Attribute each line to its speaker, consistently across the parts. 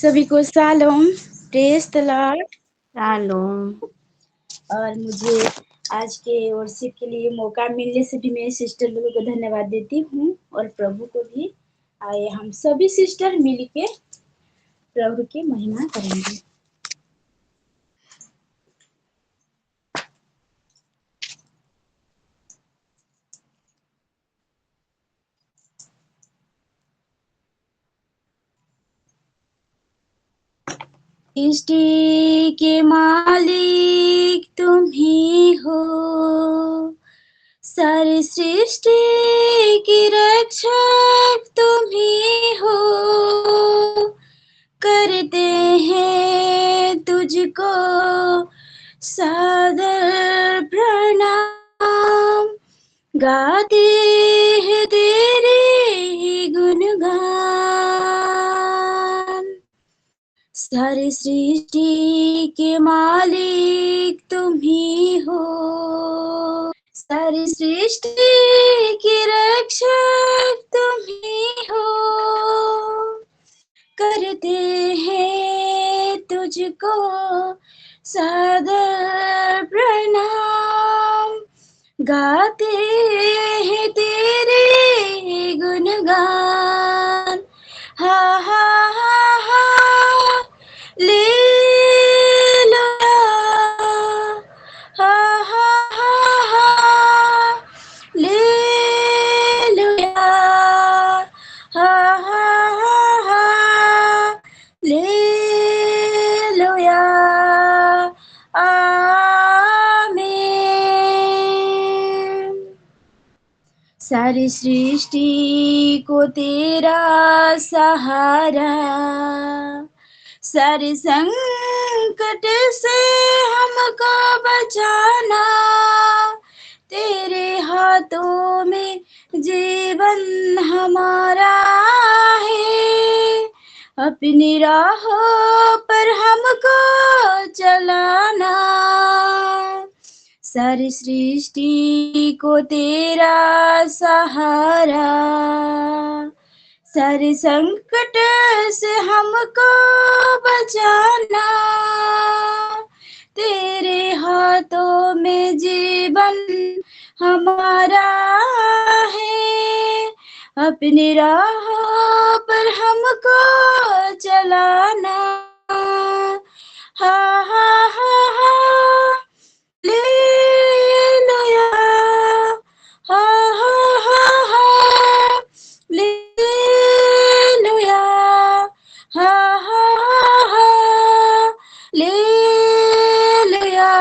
Speaker 1: सभी को शालोम, प्रेज द लॉर्ड।
Speaker 2: शालोम।
Speaker 1: और मुझे आज के वर्शिप के लिए मौका मिलने से भी मैं सिस्टर लोगों को धन्यवाद देती हूँ और प्रभु को भी। आइए हम सभी सिस्टर मिलके प्रभु की महिमा करेंगे। सृष्टि के मालिक तुम ही हो, सारी सृष्टि की रक्षक तुम ही हो। करते हैं तुझको सादर प्रणाम, गाते हैं तेरे गुणगान। सारी सृष्टि के मालिक तुम ही हो, सारी सृष्टि की रक्षक तुम ही हो। करते हैं तुझको सादर प्रणाम, गाते हैं तेरे गुणगान। हा हा हा हा लेलुया, हा हा हा हा लेलुया, हा हा हा हा लेलुया, आमीन। सारी सृष्टि को तेरा सहारा, सारे संकट से हमको बचाना। तेरे हाथों में जीवन हमारा है, अपनी राहों पर हमको चलाना। सारी सृष्टि को तेरा सहारा, सारे संकट से हमको बचाना। तेरे हाथों में जीवन हमारा है, अपनी राहों पर हमको चलाना। हा हा हा हा लेलुया, हा हा हा हा लेलुया, हा हा हा हा लेलुया,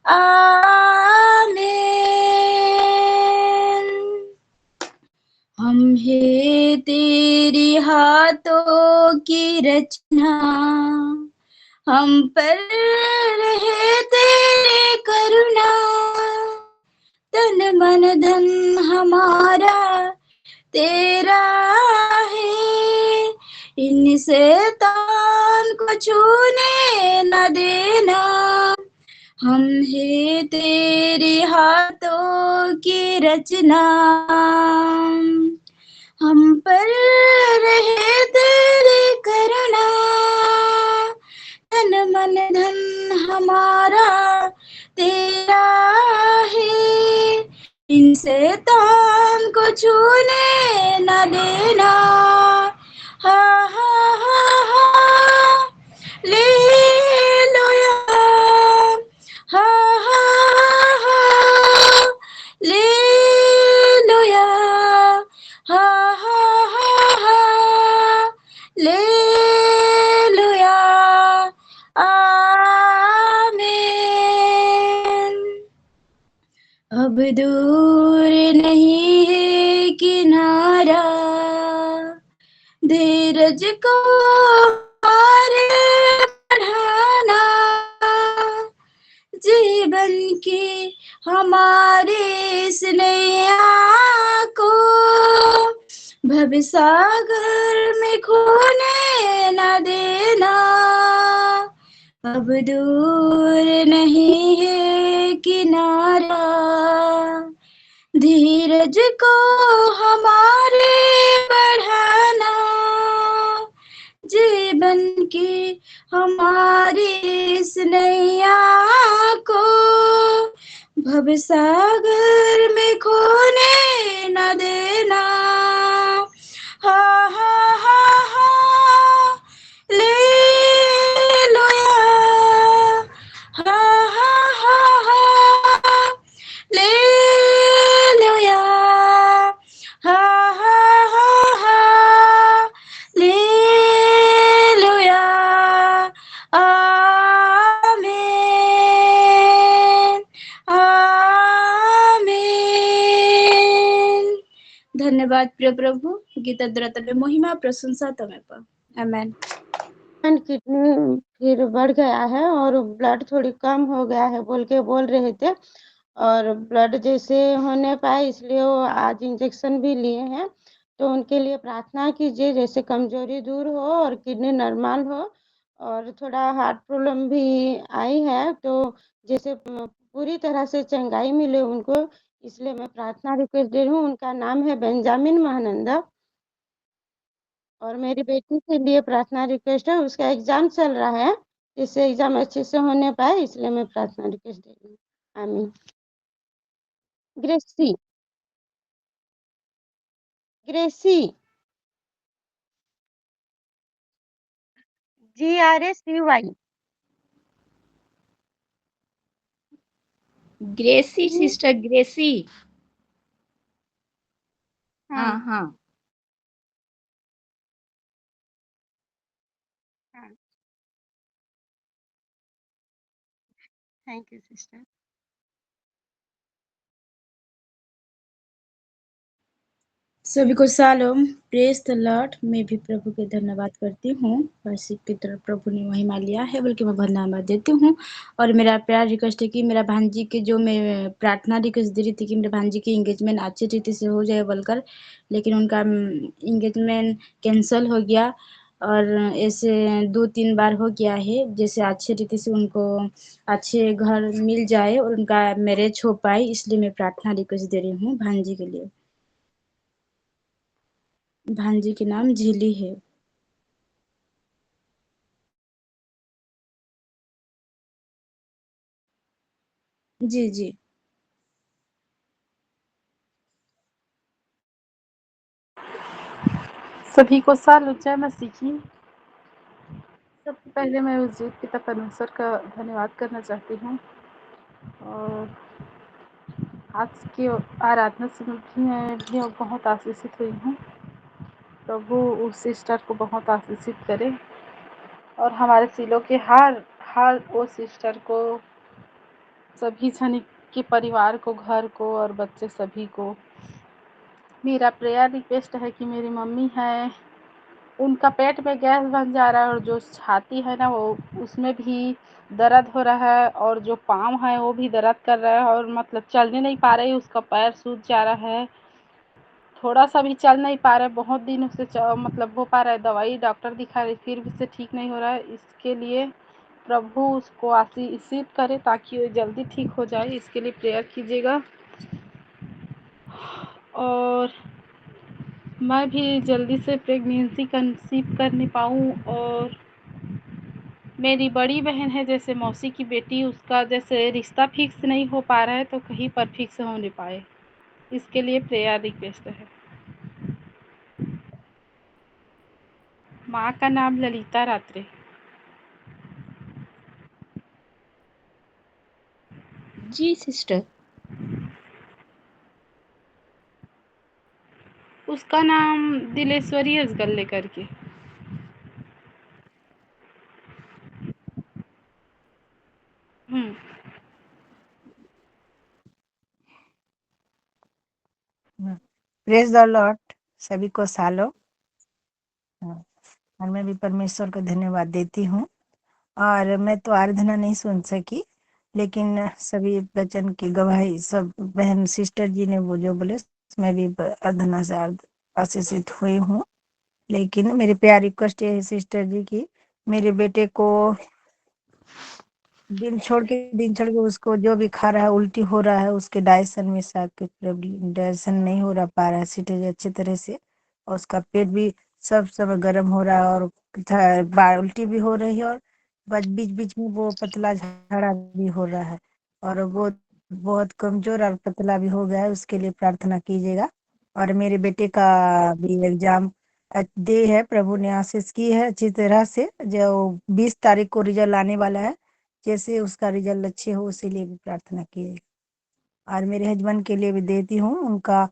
Speaker 1: आमीन। हम है तेरी हाथों की रचना, हम पर रहे तेरे करुणा। तन मन धन हमारा तेरा है, इन शैतान को छूने न देना। हम है तेरे हाथों की रचना, हम पर रहे तेरी करुणा। तन मन धन हमारा तेरा है, इन शैतान को छूने न देना। हा हा हा हा लेलुया, हा हा हा लेलुया, हा हा हा हा लेलुया, आमीन। अब दूर नहीं है किनारा, धीरज को आगे बढ़ाना। जीवन की हमारे इस नैया को भवसागर में खोने न देना। अब दूर नहीं है किनारा, धीरज को हमारे बढ़ाना। जीवन की हमारी इस नैया को भवसागर में खोने न देना। हा हा हा हा ले लोया, हा हा हा हा ले लोया, हा हा हा हा ले लोया। आमीन आमीन। धन्यवाद प्रिय प्रभु, गीता द्रत में महिमा प्रशंसा तमें पर। आमेन।
Speaker 2: किडनी फिर बढ़ गया है और ब्लड थोड़ी कम हो गया है बोल रहे थे, और ब्लड जैसे होने पाए इसलिए वो आज इंजेक्शन भी लिए हैं। तो उनके लिए प्रार्थना कीजिए, जैसे कमजोरी दूर हो और किडनी नॉर्मल हो। और थोड़ा हार्ट प्रॉब्लम भी आई है, तो जैसे पूरी तरह से चंगाई मिले उनको, इसलिए मैं प्रार्थना रिक्वेस्ट दे रही हूँ। उनका नाम है बेंजामिन महानंदा, और मेरी बेटी के लिए प्रार्थना रिक्वेस्ट है। उसका एग्जाम चल रहा है, इससे एग्जाम अच्छे से होने पाए, इसलिए मैं प्रार्थना रिक्वेस्ट दे रही हूँ। आमीन। ग्रेसी, ग्रेसी, GRACY।
Speaker 1: ग्रेसी, सिस्टर ग्रेसी।
Speaker 2: हाँ
Speaker 1: हाँ हाँ।
Speaker 2: हाँ, थैंक यू सिस्टर।
Speaker 1: सभी को शालोम, प्रेज द लॉर्ड। मैं भी प्रभु के धन्यवाद करती हूँ। वर्षिप की तरफ प्रभु ने महिमा लिया है, बल्कि मैं धन्यवाद देती हूँ। और मेरा प्यार रिक्वेस्ट है कि मेरा भांजी के जो मैं प्रार्थना रिक्वेस्ट दे रही थी कि मेरे भांजी की इंगेजमेंट अच्छी रीति से हो जाए बोलकर, लेकिन उनका इंगेजमेंट कैंसल हो गया। और ऐसे 2-3 बार हो गया है। जैसे अच्छी रीति से उनको अच्छे घर मिल जाए और उनका मैरिज हो पाए, इसलिए मैं प्रार्थना रिक्वेस्ट दे रही हूँ भांजी के लिए। भांजी के नाम झिली है। जी जी।
Speaker 3: सभी को साल जय मसीह की। सबसे पहले मैं उस जीवित पिता परमेश्वर का धन्यवाद करना चाहती हूँ, और आज की आराधना से मैं भी बहुत आशीषित हुई हूँ। प्रभु उस सिस्टर को बहुत आशीषित करे, और हमारे सिलों के हर हर वो सिस्टर को, सभी जन के परिवार को, घर को और बच्चे सभी को। मेरा प्रेयर रिक्वेस्ट है कि मेरी मम्मी है, उनका पेट में गैस बन जा रहा है, और जो छाती है ना वो उसमें भी दर्द हो रहा है, और जो पाँव है वो भी दर्द कर रहा है, और मतलब चलने नहीं पा रही, उसका पैर सूज जा रहा है, थोड़ा सा भी चल नहीं पा रहे, बहुत दिनों से मतलब हो पा रहा है। दवाई डॉक्टर दिखा रही, फिर भी से ठीक नहीं हो रहा है। इसके लिए प्रभु उसको आशीषित करे ताकि वो जल्दी ठीक हो जाए, इसके लिए प्रेयर कीजिएगा। और मैं भी जल्दी से प्रेगनेंसी कंसीव करने पाऊँ। और मेरी बड़ी बहन है, जैसे मौसी की बेटी, उसका जैसे रिश्ता फिक्स नहीं हो पा रहा है, तो कहीं पर फिक्स होने पाए, इसके लिए प्रेयर रिक्वेस्ट है। माँ का नाम ललिता रात्रे।
Speaker 4: जी सिस्टर।
Speaker 3: उसका नाम दिलेश्वरी असगल्ले करके।
Speaker 4: प्रेज द लॉर्ड, सभी को सालो। और मैं भी परमेश्वर को धन्यवाद देती हूँ। और मैं तो आराधना नहीं सुन सकी, लेकिन सभी वचन की गवाही सब बहन सिस्टर जी ने वो जो बोले, मैं भी आराधना से आशीषित हुई हूँ। लेकिन मेरी प्यार रिक्वेस्ट ये है सिस्टर जी की, मेरे बेटे को दिन छोड़ के उसको जो भी खा रहा है उल्टी हो रहा है, उसके डाइजेशन में डाइजेशन नहीं हो रहा पा रहा है सीटेज अच्छी तरह से, और उसका पेट भी सब समय गर्म हो रहा है और उल्टी भी हो रही है और बीच बीच में वो पतला झाड़ा भी हो रहा है और वो बहुत कमजोर और पतला भी हो गया है, उसके लिए प्रार्थना कीजिएगा। और मेरे बेटे का भी एग्जाम दे है, प्रभु ने आशीष की है अच्छी तरह से, जो 20 तारीख को रिजल्ट आने वाला है, जैसे उसका रिजल्ट अच्छे हो उसी लिए भी प्रार्थना कीजिए। और मेरे हस्बैंड के लिए भी देती हूँ, उनका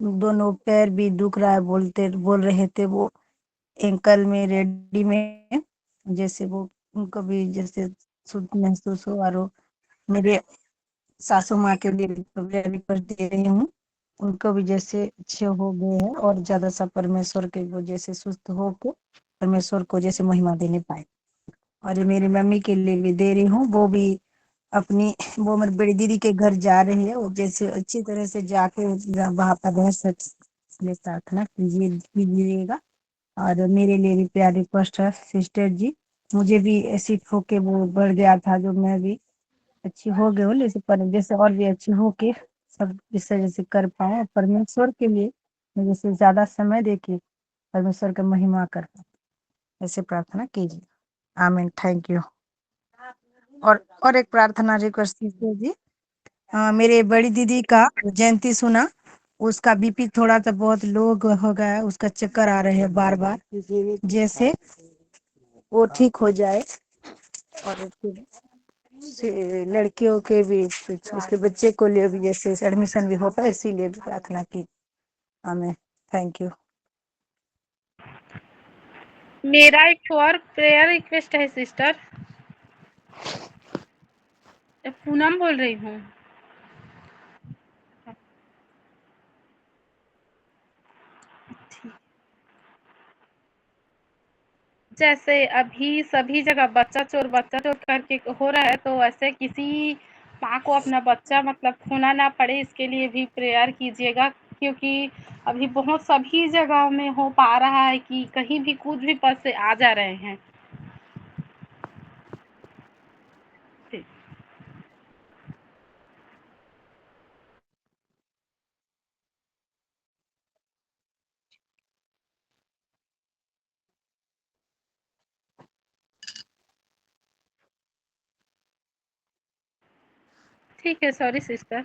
Speaker 4: दोनों पैर भी दुख रहा है, बोल रहे थे वो एंकल में रेडी में, जैसे वो उनको भी जैसे सुध महसूस हो। और वो मेरे सासू माँ के लिए रिक्वेस्ट दे रही हूँ, उनको भी जैसे अच्छे हो गए हैं और ज्यादा सा परमेश्वर के वो जैसे सुस्त हो के परमेश्वर को जैसे महिमा देने पाए। और ये मेरी मम्मी के लिए भी दे रही हूँ, वो भी अपनी वो मेरी बड़ी दीदी के घर जा रही है, वो जैसे अच्छी तरह से जाके वहां पर रह सके, इसलिए प्रार्थना कीजिएगा। और मेरे लिए भी प्यार रिक्वेस्ट है सिस्टर जी, मुझे भी ऐसी होके वो बढ़ गया था, जो मैं भी अच्छी हो गई हूँ, लेकिन पर जैसे और भी अच्छी हो के सब जैसे जैसे कर पाऊँ परमेश्वर के लिए, मैं जैसे ज्यादा समय दे के परमेश्वर का महिमा कर पाऊँ, ऐसे प्रार्थना कीजिए। आमीन, थैंक यू। और एक प्रार्थना रिक्वेस्ट कीजिए जी। मेरे बड़ी दीदी का जयंती सुना, उसका बीपी थोड़ा सा बहुत लो हो गया है, उसका चक्कर आ रहे हैं बार बार, जैसे वो ठीक हो जाए। और लड़कियों के भी उसके बच्चे को लिए भी जैसे एडमिशन भी हो पाए, इसीलिए भी प्रार्थना की हमें। Thank you.
Speaker 3: मेरा एक और प्रेयर रिक्वेस्ट है सिस्टर, पूनम बोल रही हूँ। जैसे अभी सभी जगह बच्चा चोर करके हो रहा है, तो ऐसे किसी माँ को अपना बच्चा मतलब खोना ना पड़े, इसके लिए भी प्रेयर कीजिएगा, क्योंकि अभी बहुत सभी जगह में हो पा रहा है कि कहीं भी कूद भी पर से आ जा रहे हैं। ठीक है, सॉरी सिस्टर।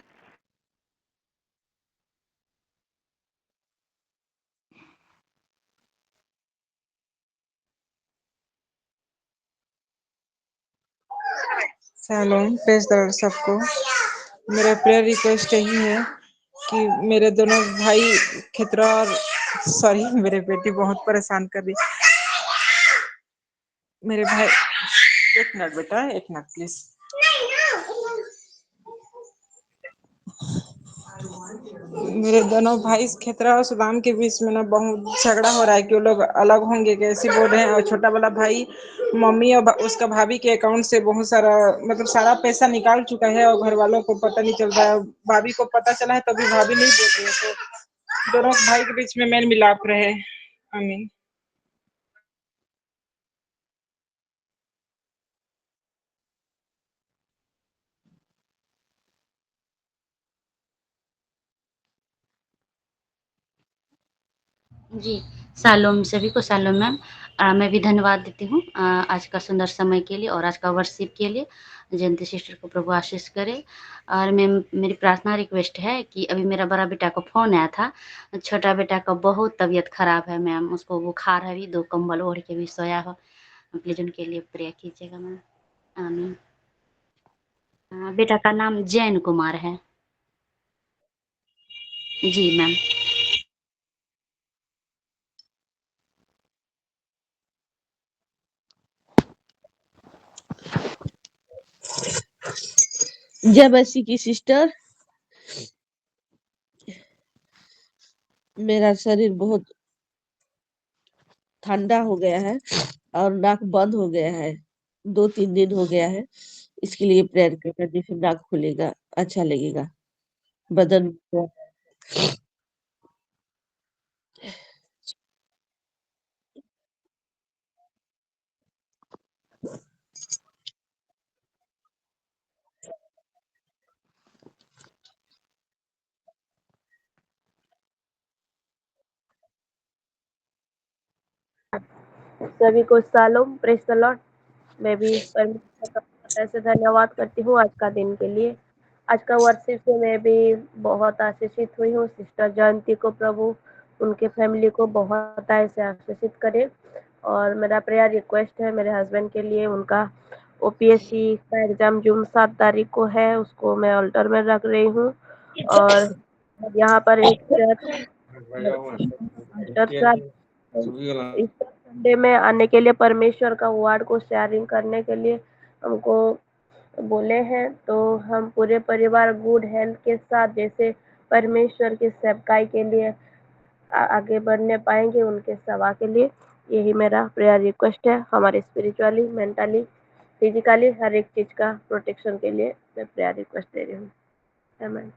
Speaker 5: सलाम, प्रेज द लॉर्ड सबको। मेरा प्रेयर रिक्वेस्ट यही है कि मेरे दोनों भाई खितरा और सॉरी मेरे बेटी बहुत परेशान कर रही। मेरे भाई, एक मिनट बेटा, एक मिनट प्लीज। मेरे दोनों भाई खतरा और सुदाम के बीच में ना बहुत झगड़ा हो रहा है कि वो लोग अलग होंगे कैसे बोल रहे हैं। और छोटा वाला भाई मम्मी और उसका भाभी के अकाउंट से बहुत सारा मतलब सारा पैसा निकाल चुका है और घर वालों को पता नहीं चल रहा है। भाभी को पता चला है तभी भाभी नहीं बोल रही है, तो दोनों भाई के बीच में मेल मिलाप रहे। आमीन।
Speaker 6: जी, शालोम, सभी को शालोम मैम। मैं भी धन्यवाद देती हूँ आज का सुंदर समय के लिए और आज का वर्शिप के लिए। जयंती सिस्टर को प्रभु आशीष करे। और मैम, मेरी प्रार्थना रिक्वेस्ट है कि अभी मेरा बड़ा बेटा का फ़ोन आया था, छोटा बेटा का बहुत तबीयत खराब है मैम, उसको बुखार है, भी 2 कंबल ओढ़ के भी सोया हो। प्लीज़ उनके लिए प्रेयर कीजिएगा मैम। आमीन। बेटा का नाम जैन कुमार है। जी मैम।
Speaker 7: जय मसीह की सिस्टर। मेरा शरीर बहुत ठंडा हो गया है और नाक बंद हो गया है, 2-3 दिन हो गया है। इसके लिए प्रेयर करना, जैसे नाक खुलेगा अच्छा लगेगा बदन को।
Speaker 8: सभी को शालोम, प्रेज द लॉर्ड। मैं भी परमेश्वर का बहुत से धन्यवाद करती हूँ आज का दिन के लिए। आज का वर्शिप से मैं भी बहुत आशीषित हुई हूँ। सिस्टर जयंती को प्रभु उनके फैमिली को बहुत ऐसे आशीषित करे। और मेरा प्रेयर रिक्वेस्ट है मेरे हस्बैंड के लिए, उनका ओपीएससी का एग्जाम जून 7 तारीख को है, उसको मैं अल्टर में रख रही हूँ। और यहाँ पर एक इस संडे में आने के लिए परमेश्वर का वर्ड को शेयरिंग करने के लिए हमको बोले हैं, तो हम पूरे परिवार गुड हेल्थ के साथ जैसे परमेश्वर की सेवकाई के लिए आगे बढ़ने पाएंगे उनके सेवा के लिए। यही मेरा प्रेयर रिक्वेस्ट है। हमारे स्पिरिचुअली, मेंटली, फिजिकली हर एक चीज का प्रोटेक्शन के लिए मैं प्रेयर रिक्वेस्ट दे रही हूँ। आमीन।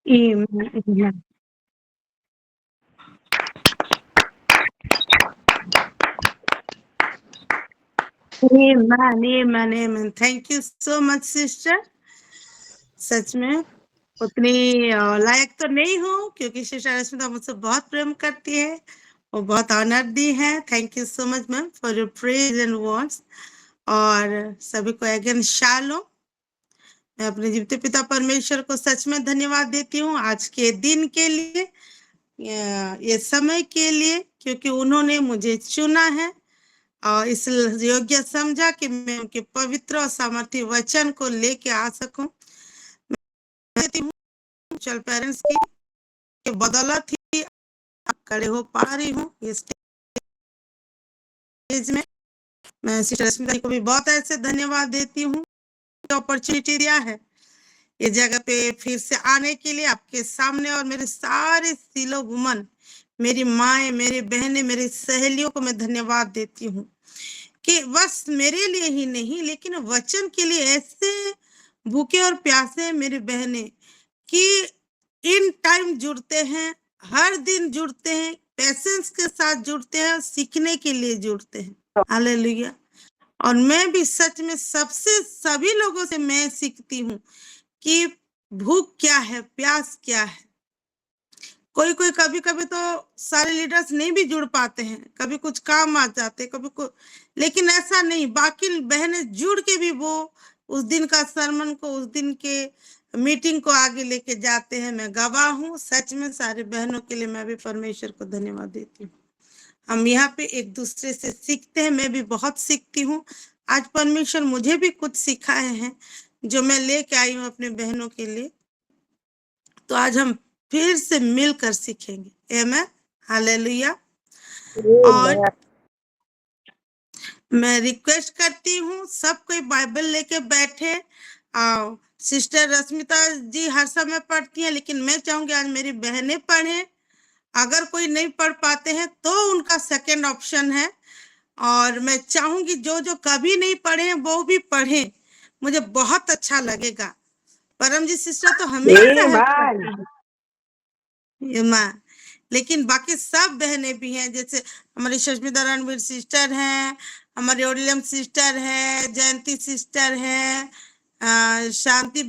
Speaker 2: Amen.
Speaker 9: Amen, amen. Thank you so much, sister. सच में उतनी लायक तो नहीं हूँ क्योंकि सिस्टर रश्मिता मुझसे बहुत प्रेम करती है, वो बहुत ऑनर दी है। Thank you so much ma'am for your praise and words. और सभी को अगेन शालोम। मैं अपने जीवित पिता परमेश्वर को सच में धन्यवाद देती हूँ आज के दिन के लिए, ये समय के लिए, क्योंकि उन्होंने मुझे चुना है और इस योग्य समझा कि मैं उनके पवित्र और सामर्थ्य वचन को लेके आ सकूं। मैं पेरेंट्स की बदौलत ही खड़े हो पा रही हूँ इस स्टेज में। मैं सिस्टर रश्मिता को भी बहुत ऐसे धन्यवाद देती हूँ, अपॉर्चुनिटी दिया है ये जगह पे फिर से आने के लिए आपके सामने। और मेरे सारे सिलो वुमन, मेरी माए, मेरी बहनें, मेरी सहेलियों को मैं धन्यवाद देती हूँ कि बस मेरे लिए ही नहीं लेकिन वचन के लिए ऐसे भूखे और प्यासे मेरी बहनें कि इन टाइम जुड़ते हैं, हर दिन जुड़ते हैं, पेशेंस के साथ जुड़ते हैं, सीखने के लिए जुड़ते हैं। हालेलुया। और मैं भी सच में सबसे सभी लोगों से मैं सीखती हूँ कि भूख क्या है, प्यास क्या है। कोई कोई कभी कभी तो सारे लीडर्स नहीं भी जुड़ पाते हैं, कभी कुछ काम आ जाते, कभी कुछ, लेकिन ऐसा नहीं, बाकी बहनें जुड़ के भी वो उस दिन का सरमन को, उस दिन के मीटिंग को आगे लेके जाते हैं। मैं गवाह हूँ सच में। सारे बहनों के लिए मैं भी परमेश्वर को धन्यवाद देती हूँ। हम यहाँ पे एक दूसरे से सीखते हैं, मैं भी बहुत सीखती हूँ। आज परमेश्वर मुझे भी कुछ सिखाए हैं जो मैं लेके आई हूँ अपने बहनों के लिए, तो आज हम फिर से मिलकर सीखेंगे। आमीन, हालेलुया। और मैं रिक्वेस्ट करती हूँ सब कोई बाइबल लेके बैठे। सिस्टर रश्मिता जी हर समय पढ़ती हैं, लेकिन मैं चाहूंगी आज मेरी बहनें पढ़ें। अगर कोई नहीं पढ़ पाते हैं तो उनका सेकंड ऑप्शन है। और मैं चाहूंगी जो जो कभी नहीं पढ़े हैं वो भी पढ़ें, मुझे बहुत अच्छा लगेगा। परमजीत सिस्टर तो हमेशा हेल्प करती है। ये माँ, लेकिन बाकी सब बहनें भी हैं, जैसे हमारी शश्मिता रणवीर सिस्टर हैं, हमारी ओडिलम सिस्टर है, जयंती सिस्टर है, शांति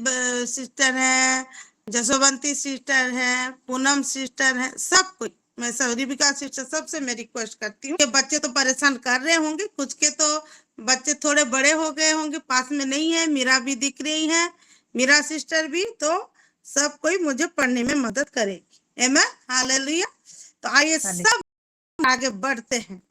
Speaker 9: सिस्टर है, जसोवंती सिस्टर है, पूनम सिस्टर है, सब कुछ। मैं रिबिका सिस्टर सबसे मैं रिक्वेस्ट करती हूँ कि बच्चे तो परेशान कर रहे होंगे, कुछ के तो बच्चे थोड़े बड़े हो गए होंगे, पास में नहीं है, मीरा भी दिख रही है, मीरा सिस्टर भी, तो सब कोई मुझे पढ़ने में मदद करेगी। आमेन, हालेलुया। तो आइए सब आगे बढ़ते हैं।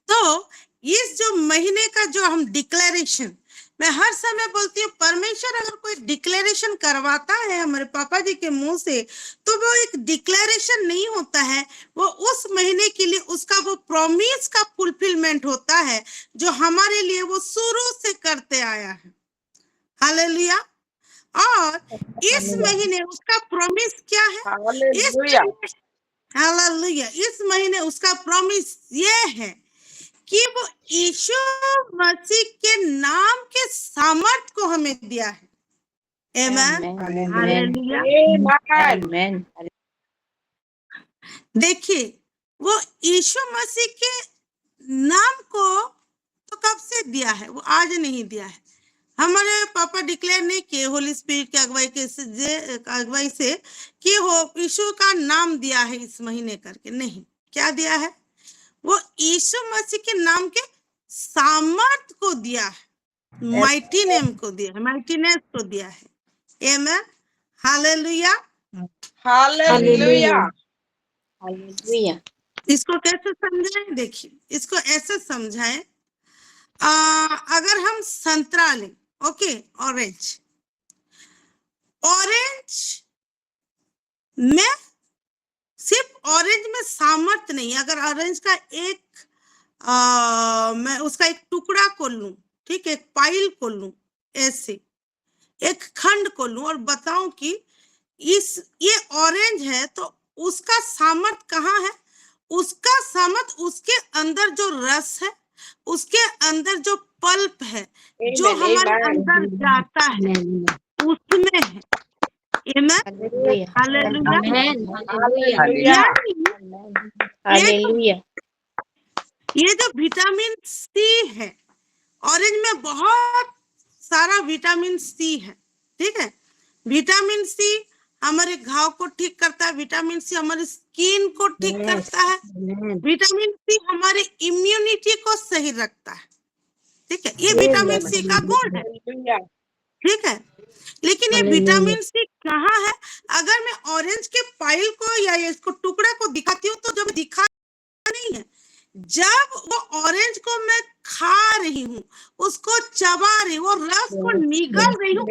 Speaker 9: तो इस जो महीने का जो हम डिक्लेरेशन, मैं हर समय बोलती हूँ, परमेश्वर अगर कोई डिक्लेरेशन करवाता है हमारे पापा जी के मुंह से, तो वो एक डिक्लेरेशन नहीं होता है, वो उस महीने के लिए उसका वो प्रॉमिस का फुलफिलमेंट होता है, जो हमारे लिए वो शुरू से करते आया है। हालेलुया। और इस महीने उसका प्रॉमिस क्या है? हालेलुया। इस महीने उसका प्रॉमिस ये है कि वो यीशु मसीह के नाम के सामर्थ को हमें दिया है। आमेन, हालेलुया। देखिए, वो यीशु मसीह के नाम को तो कब से दिया है? वो आज नहीं दिया है। हमारे पापा डिक्लेयर नहीं किए होली स्पिरिट की अगुवाई से कि हो यीशु का नाम दिया है इस महीने करके, नहीं। क्या दिया है? वो यीशु मसीह के नाम के सामर्थ को दिया है, माइटी नेम को दिया है, माइटीनेस को दिया है। आमेन, हालेलुया,
Speaker 5: हालेलुया।
Speaker 10: हालेलुया।
Speaker 9: इसको कैसे समझाएं? देखिए, इसको ऐसे समझाएं, अगर हम संतरा लें, ओके, ऑरेंज में सिर्फ ऑरेंज में सामर्थ नहीं, अगर ऑरेंज का एक मैं उसका एक टुकड़ा को लूं, ठीक है, एक पाइल को लूं, ऐसे एक खंड को लूं और बताऊं कि ये ऑरेंज है, तो उसका सामर्थ कहाँ है? उसका सामर्थ उसके अंदर जो रस है, उसके अंदर जो पल्प है, जो हमारे अंदर जाता है, उसमें है।
Speaker 10: हालेलुया।
Speaker 9: ये जो विटामिन सी है, ऑरेंज में बहुत सारा विटामिन सी है, ठीक है। विटामिन सी हमारे घाव को ठीक करता है, विटामिन सी हमारी स्किन को ठीक करता है, विटामिन सी हमारी इम्यूनिटी को सही रखता है, ठीक है। ये विटामिन सी का गुण है, ठीक है। लेकिन ये विटामिन सी कहाँ है? अगर मैं ऑरेंज के पाइल को या इसको टुकड़ा को दिखाती हूँ, तो जब दिखा नहीं है, जब वो ऑरेंज को मैं खा रही हूँ, उसको चबा रही हूँ, वो रस को निगल रही हूँ,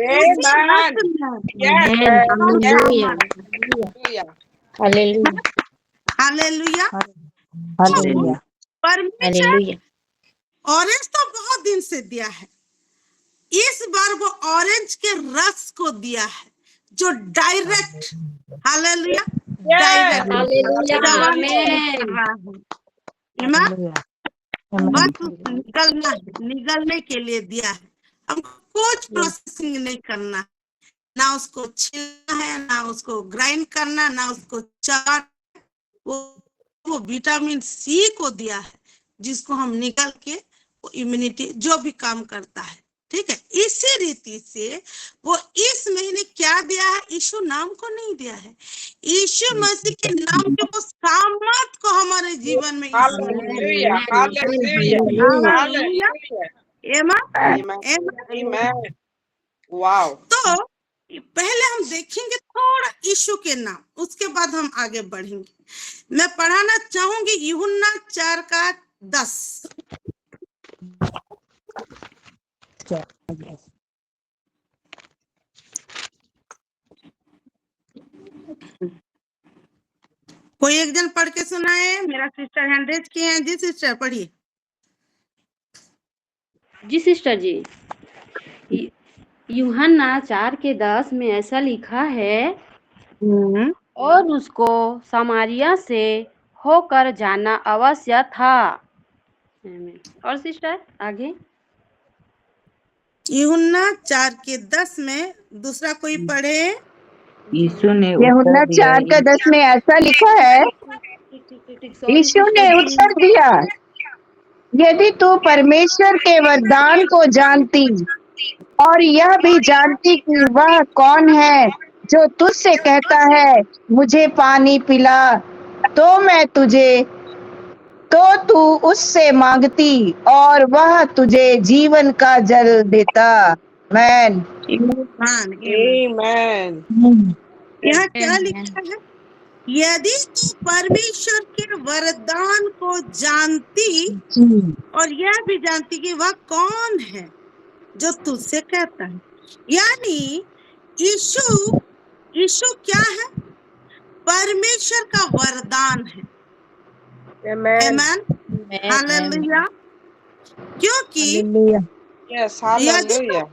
Speaker 9: हालेलुया, हालेलुया। परमेश्वर ऑरेंज तो बहुत दिन से दिया है, इस बार वो ऑरेंज के रस को दिया है, जो डायरेक्ट, हालेलुया, डायरेक्ट बस निगलने के लिए दिया है। हमको कुछ प्रोसेसिंग नहीं करना, ना उसको छीलना है, ना उसको ग्राइंड करना, ना उसको चाट, वो विटामिन सी को दिया है, जिसको हम निकल के वो इम्यूनिटी जो भी काम करता है, ठीक है। इसी रीति से वो इस महीने क्या दिया है? यीशु नाम को नहीं दिया है, यीशु मसीह के नाम के वो सामर्थ को हमारे जीवन में तो पहले हम देखेंगे थोड़ा यीशु के नाम, उसके बाद हम आगे बढ़ेंगे। मैं पढ़ाना चाहूंगी यूहन्ना 4:10। कोई एक जन पढ़ के सुनाए? मेरा सिस्टर हैंड रेज किए हैं। जी सिस्टर पढ़िए।
Speaker 11: जी सिस्टर जी, यूहन्ना 4:10 में ऐसा लिखा है, और उसको समारिया से होकर जाना अवश्य था। और सिस्टर आगे?
Speaker 9: यूहन्ना 4:10 में दूसरा कोई पढ़े।
Speaker 12: यीशु ने
Speaker 13: यूहन्ना
Speaker 12: उत्तर दिया
Speaker 13: 4:10 में ऐसा लिखा है, यीशु ने उत्तर दिया, यदि तू परमेश्वर के वरदान को जानती और यह भी जानती कि वह कौन है जो तुझसे कहता है मुझे पानी पिला, तो तू उससे मांगती और वह तुझे जीवन का जल देता। Man
Speaker 8: Amen.
Speaker 9: यहाँ क्या लिखा है? यदि तू परमेश्वर के वरदान को जानती और यह भी जानती कि वह कौन है जो तुझसे कहता है, यानी यीशु क्या है? परमेश्वर का वरदान है।
Speaker 8: Amen.
Speaker 9: आमेन, हालेलुया। क्योंकि
Speaker 8: Yes, hallelujah.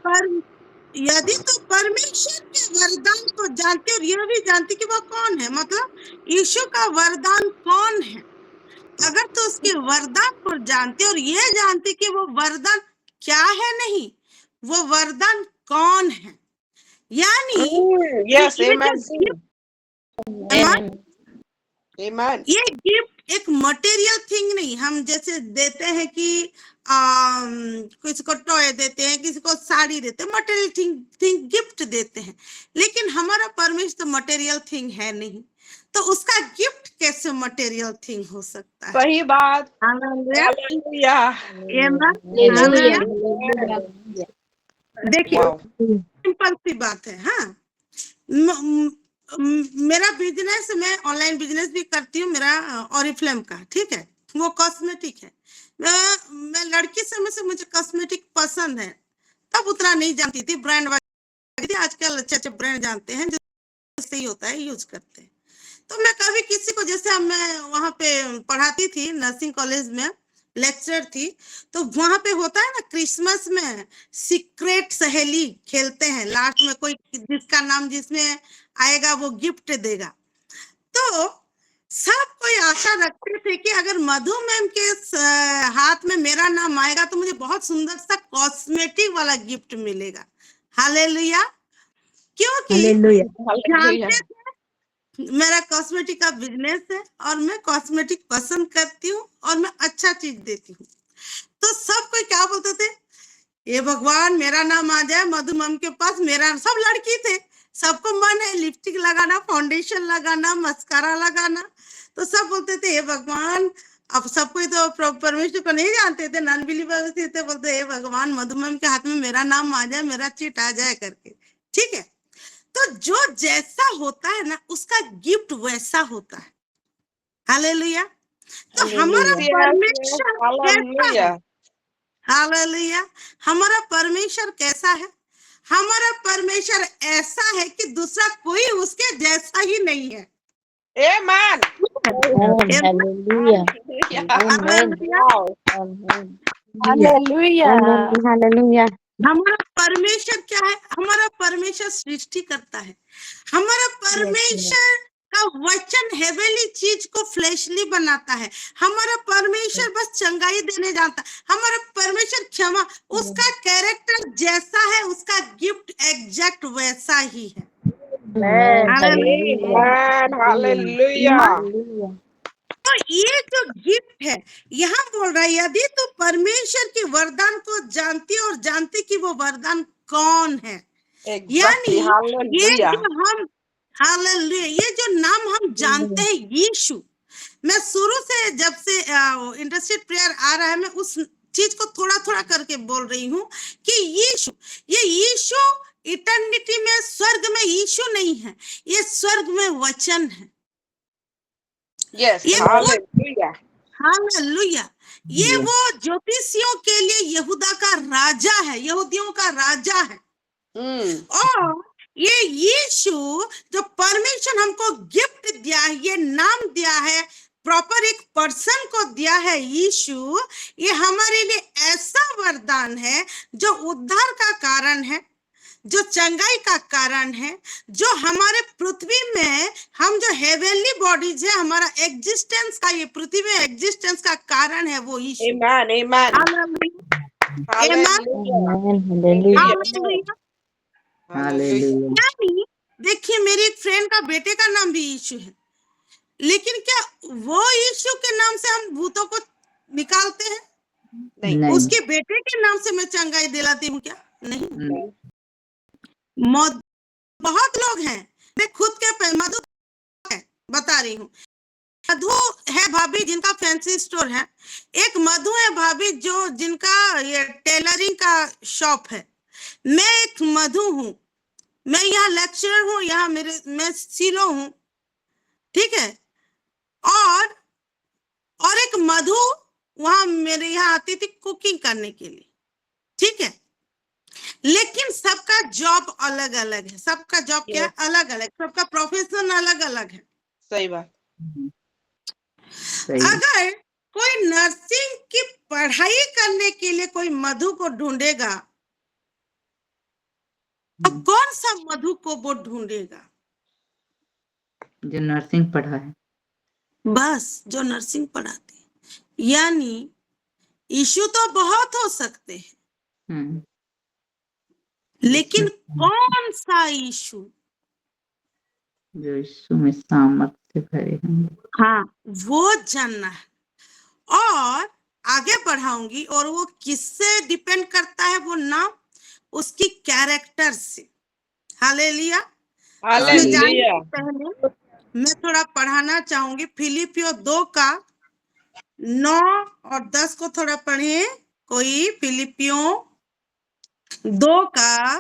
Speaker 9: यदि तो परमेश्वर के वरदान को जानते और यह भी जानते कि वह कौन है, मतलब यीशु का वरदान कौन है, अगर तो उसके वरदान को जानते और यह जानते कि वो वरदान क्या है, नहीं वो वरदान कौन है, यानी
Speaker 8: Yes,
Speaker 9: ये
Speaker 8: amen.
Speaker 9: Amen. ये गिफ्ट एक मटेरियल थिंग नहीं, हम जैसे देते हैं कि किसी को टॉय देते हैं, किसी को साड़ी देते हैं, मटेरियल थिंग गिफ्ट देते हैं, लेकिन हमारा परमेश्वर तो मटेरियल थिंग है नहीं, तो उसका गिफ्ट कैसे मटेरियल थिंग हो सकता है?
Speaker 8: सही बात।
Speaker 9: देखिए सिंपल सी बात है। हाँ, मेरा बिजनेस, मैं ऑनलाइन बिजनेस भी करती हूँ, मेरा ऑरिफ्लेम का, ठीक है, वो कॉस्मेटिक है। मैं लड़की समय से मुझे कॉस्मेटिक पसंद है, तब उतना नहीं जानती थी, ब्रांड वगैरह, आजकल अच्छे ब्रांड जानते हैं, जो सही होता है यूज करते हैं। तो मैं कभी किसी को, जैसे मैं वहां पे पढ़ाती थी नर्सिंग कॉलेज में, लेक्चर थी, तो वहां पे होता है ना क्रिसमस में सीक्रेट सहेली खेलते हैं, लास्ट में कोई जिसका नाम जिसमें आएगा वो गिफ्ट देगा। तो सब कोई आशा रखते थे कि अगर मधु मैम के हाथ में मेरा नाम आएगा तो मुझे बहुत सुंदर सा कॉस्मेटिक वाला गिफ्ट मिलेगा। हालेलुया। क्योंकि जानते थे मेरा कॉस्मेटिक का बिजनेस है और मैं कॉस्मेटिक पसंद करती हूँ और मैं अच्छा चीज देती हूँ, तो सब कोई क्या बोलते थे, ये भगवान मेरा नाम आ जाए मधु मैम के पास, मेरा, सब लड़की थे, सबको मन है लिपस्टिक लगाना, फाउंडेशन लगाना, मस्कारा लगाना, तो सब बोलते थे हे भगवान, अब सब कोई तो परमेश्वर को नहीं जानते थे, नॉन बिलीवर थे, बोलते हे भगवान मधु मैम के हाथ में मेरा नाम आ जाए, मेरा चिट आ जाए करके, ठीक है। तो जो जैसा होता है ना उसका गिफ्ट वैसा होता है। हालेलुया। तो हमारा परमेश्वर कैसा है? हालेलुया। हमारा परमेश्वर कैसा है? हमारा परमेश्वर ऐसा है कि दूसरा कोई उसके जैसा ही नहीं है।
Speaker 8: Amen.
Speaker 2: हालेलुया।
Speaker 9: हमारा परमेश्वर क्या है? हमारा परमेश्वर सृष्टि करता है। हमारा परमेश्वर का वचन हेवेली चीज को फ्लैशली बनाता है। हमारा परमेश्वर बस चंगाई देने जानता है। हमारा परमेश्वर क्षमा, उसका कैरेक्टर जैसा है उसका गिफ्ट एग्जैक्ट वैसा ही है। तो ये जो गिफ्ट है, यहाँ बोल रहा है यदि तो परमेश्वर के वरदान को जानती और जानती कि वो वरदान कौन है, यानी ये जो हम, हालेलुया, ये जो नाम हम जानते हैं यीशु, मैं शुरू से जब से इंटरसेड प्रेयर आ रहा है मैं उस चीज को थोड़ा थोड़ा करके बोल रही हूँ कि यीशु, ये यीशु इटर्निटी में स्वर्ग में यीशु नहीं है, ये स्वर्ग में वचन है। हालेलुया। ये वो ज्योतिषियों के लिए यहूदा का राजा है, यहूदियों का राजा है। और ये यीशु जो परमेश्वर हमको गिफ्ट दिया है, ये नाम दिया है, प्रॉपर एक पर्सन को दिया है यीशु, ये हमारे लिए ऐसा वरदान है जो उद्धार का कारण है, जो चंगाई का कारण है, जो हमारे पृथ्वी में हम जो हेवनली बॉडीज है, हमारा एग्जिस्टेंस का, ये पृथ्वी में एग्जिस्टेंस का कारण है वो यीशु। यानी देखिए, मेरी एक फ्रेंड का बेटे का नाम भी यीशु है, लेकिन क्या वो यीशु के नाम से हम भूतों को निकालते हैं?
Speaker 12: नहीं।
Speaker 9: उसके बेटे के नाम से मैं चंगाई दिलाती हूँ क्या? नहीं। बहुत लोग हैं, मैं खुद के मधु है बता रही हूँ। मधु है भाभी जिनका फैंसी स्टोर है, एक मधु है भाभी जो जिनका ये टेलरिंग का शॉप है। मैं एक मधु हूँ, मैं यहाँ लेक्चरर हूँ, यहाँ मैं सीलो हूँ, ठीक है। और एक मधु वहां मेरे यहाँ आती थी कुकिंग करने के लिए, ठीक है। लेकिन सबका जॉब अलग अलग है, सबका जॉब क्या अलग अलग, सबका प्रोफेशन अलग अलग है।
Speaker 5: सही बात।
Speaker 9: अगर कोई नर्सिंग की पढ़ाई करने के लिए कोई मधु को ढूंढेगा, अब कौन सा मधु को वो ढूंढेगा?
Speaker 12: जो नर्सिंग पढ़ा है,
Speaker 9: बस जो नर्सिंग पढ़ाते हैं। यानी इशू तो बहुत हो सकते हैं, लेकिन कौन सा इशू
Speaker 12: जो यीशु में सामर्थ्य से भरे हैं,
Speaker 9: हाँ वो जानना है। और आगे बढ़ाऊंगी, और वो किससे डिपेंड करता है वो नाम? उसकी कैरेक्टर से। हालेलुया। इसमें जाने से पहले मैं थोड़ा पढ़ाना चाहूंगी, फिलिपियो 2 का 9 और 10 को थोड़ा पढ़े कोई। फिलिपियो 2 का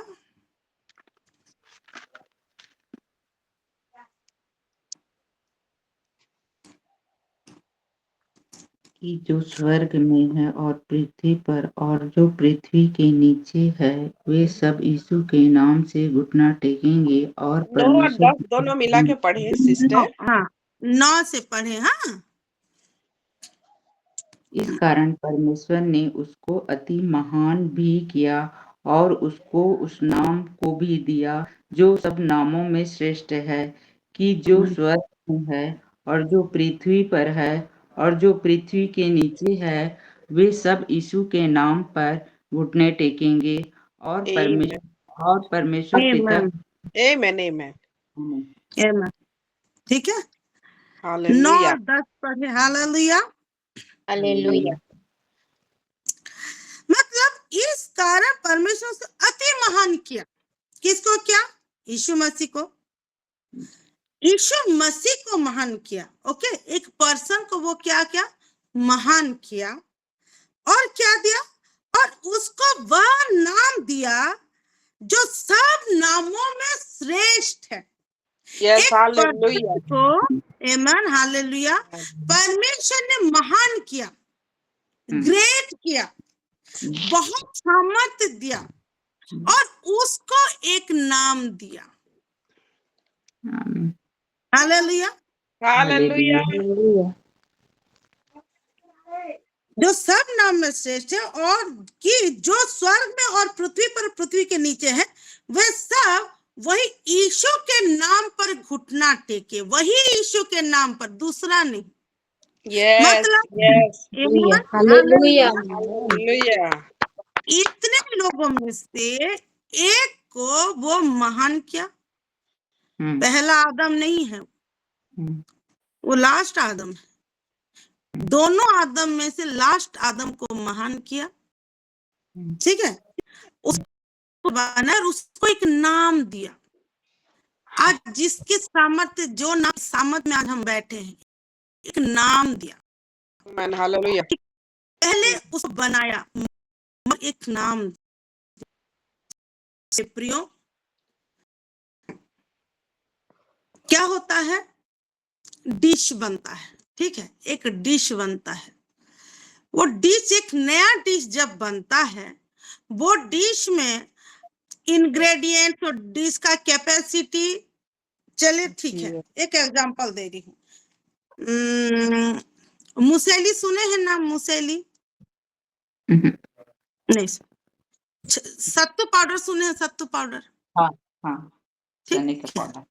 Speaker 12: कि जो स्वर्ग में है और पृथ्वी पर और जो पृथ्वी के नीचे है, वे सब यीशु के नाम से घुटना टेकेंगे और
Speaker 5: 9 और 10 दोनों मिला के पढ़े सिस्टर।
Speaker 9: हाँ 9 से पढ़े। हाँ,
Speaker 12: इस कारण परमेश्वर ने उसको अति महान भी किया और उसको उस नाम को भी दिया जो सब नामों में श्रेष्ठ है, कि जो स्वर्ग में है और जो पृथ्वी पर है और जो पृथ्वी के नीचे है, वे सब यीशु के नाम पर घुटने टेकेंगे और परमेश्वर पिता।
Speaker 5: आमीन।
Speaker 9: ठीक है। 9 और 10 पढ़े। हालेलुया। मतलब इस कारण परमेश्वर से अति महान किया। किसको? क्या? यीशु मसीह को। यीशु मसीह को महान किया। ओके, एक पर्सन को वो क्या क्या महान किया, और क्या दिया? और उसको वह नाम दिया जो सब नामों में श्रेष्ठ है।
Speaker 5: Yes, hallelujah.
Speaker 9: को आमीन, हालेलुया। परमेश्वर ने महान किया, ग्रेट किया, बहुत सामर्थ्य दिया, और उसको एक नाम दिया। Hallelujah,
Speaker 5: hallelujah.
Speaker 9: जो सब नाम में श्रेष्ठ है, और कि जो स्वर्ग में और पृथ्वी पर पृथ्वी के नीचे है, वे सब वही यीशु के नाम पर घुटना टेके। वही यीशु के नाम पर, दूसरा नहीं। मतलब
Speaker 10: हालेलुया।
Speaker 9: इतने लोगों में से एक को वो महान किया। पहला आदम नहीं है, वो लास्ट आदम है। दोनों आदम में से लास्ट आदम को महान किया, ठीक है। उसको बना, उसको एक नाम दिया। आज जिसके सामर्थ्य, जो नाम सामर्थ्य में आज हम बैठे हैं, एक नाम दिया।
Speaker 5: हालेलुया।
Speaker 9: पहले उसको बनाया, एक नाम। प्रियो, क्या होता है? डिश बनता है, ठीक है। एक डिश बनता है। वो डिश, एक नया डिश जब बनता है, वो डिश में इंग्रेडिएंट और डिश का कैपेसिटी, चले ठीक है, एक एग्जांपल दे रही हूँ। मुसेली सुने हैं ना? मुसेली नहीं। सत्तू पाउडर सुने हैं? सत्तू पाउडर,
Speaker 12: हाँ, चने का पाउडर,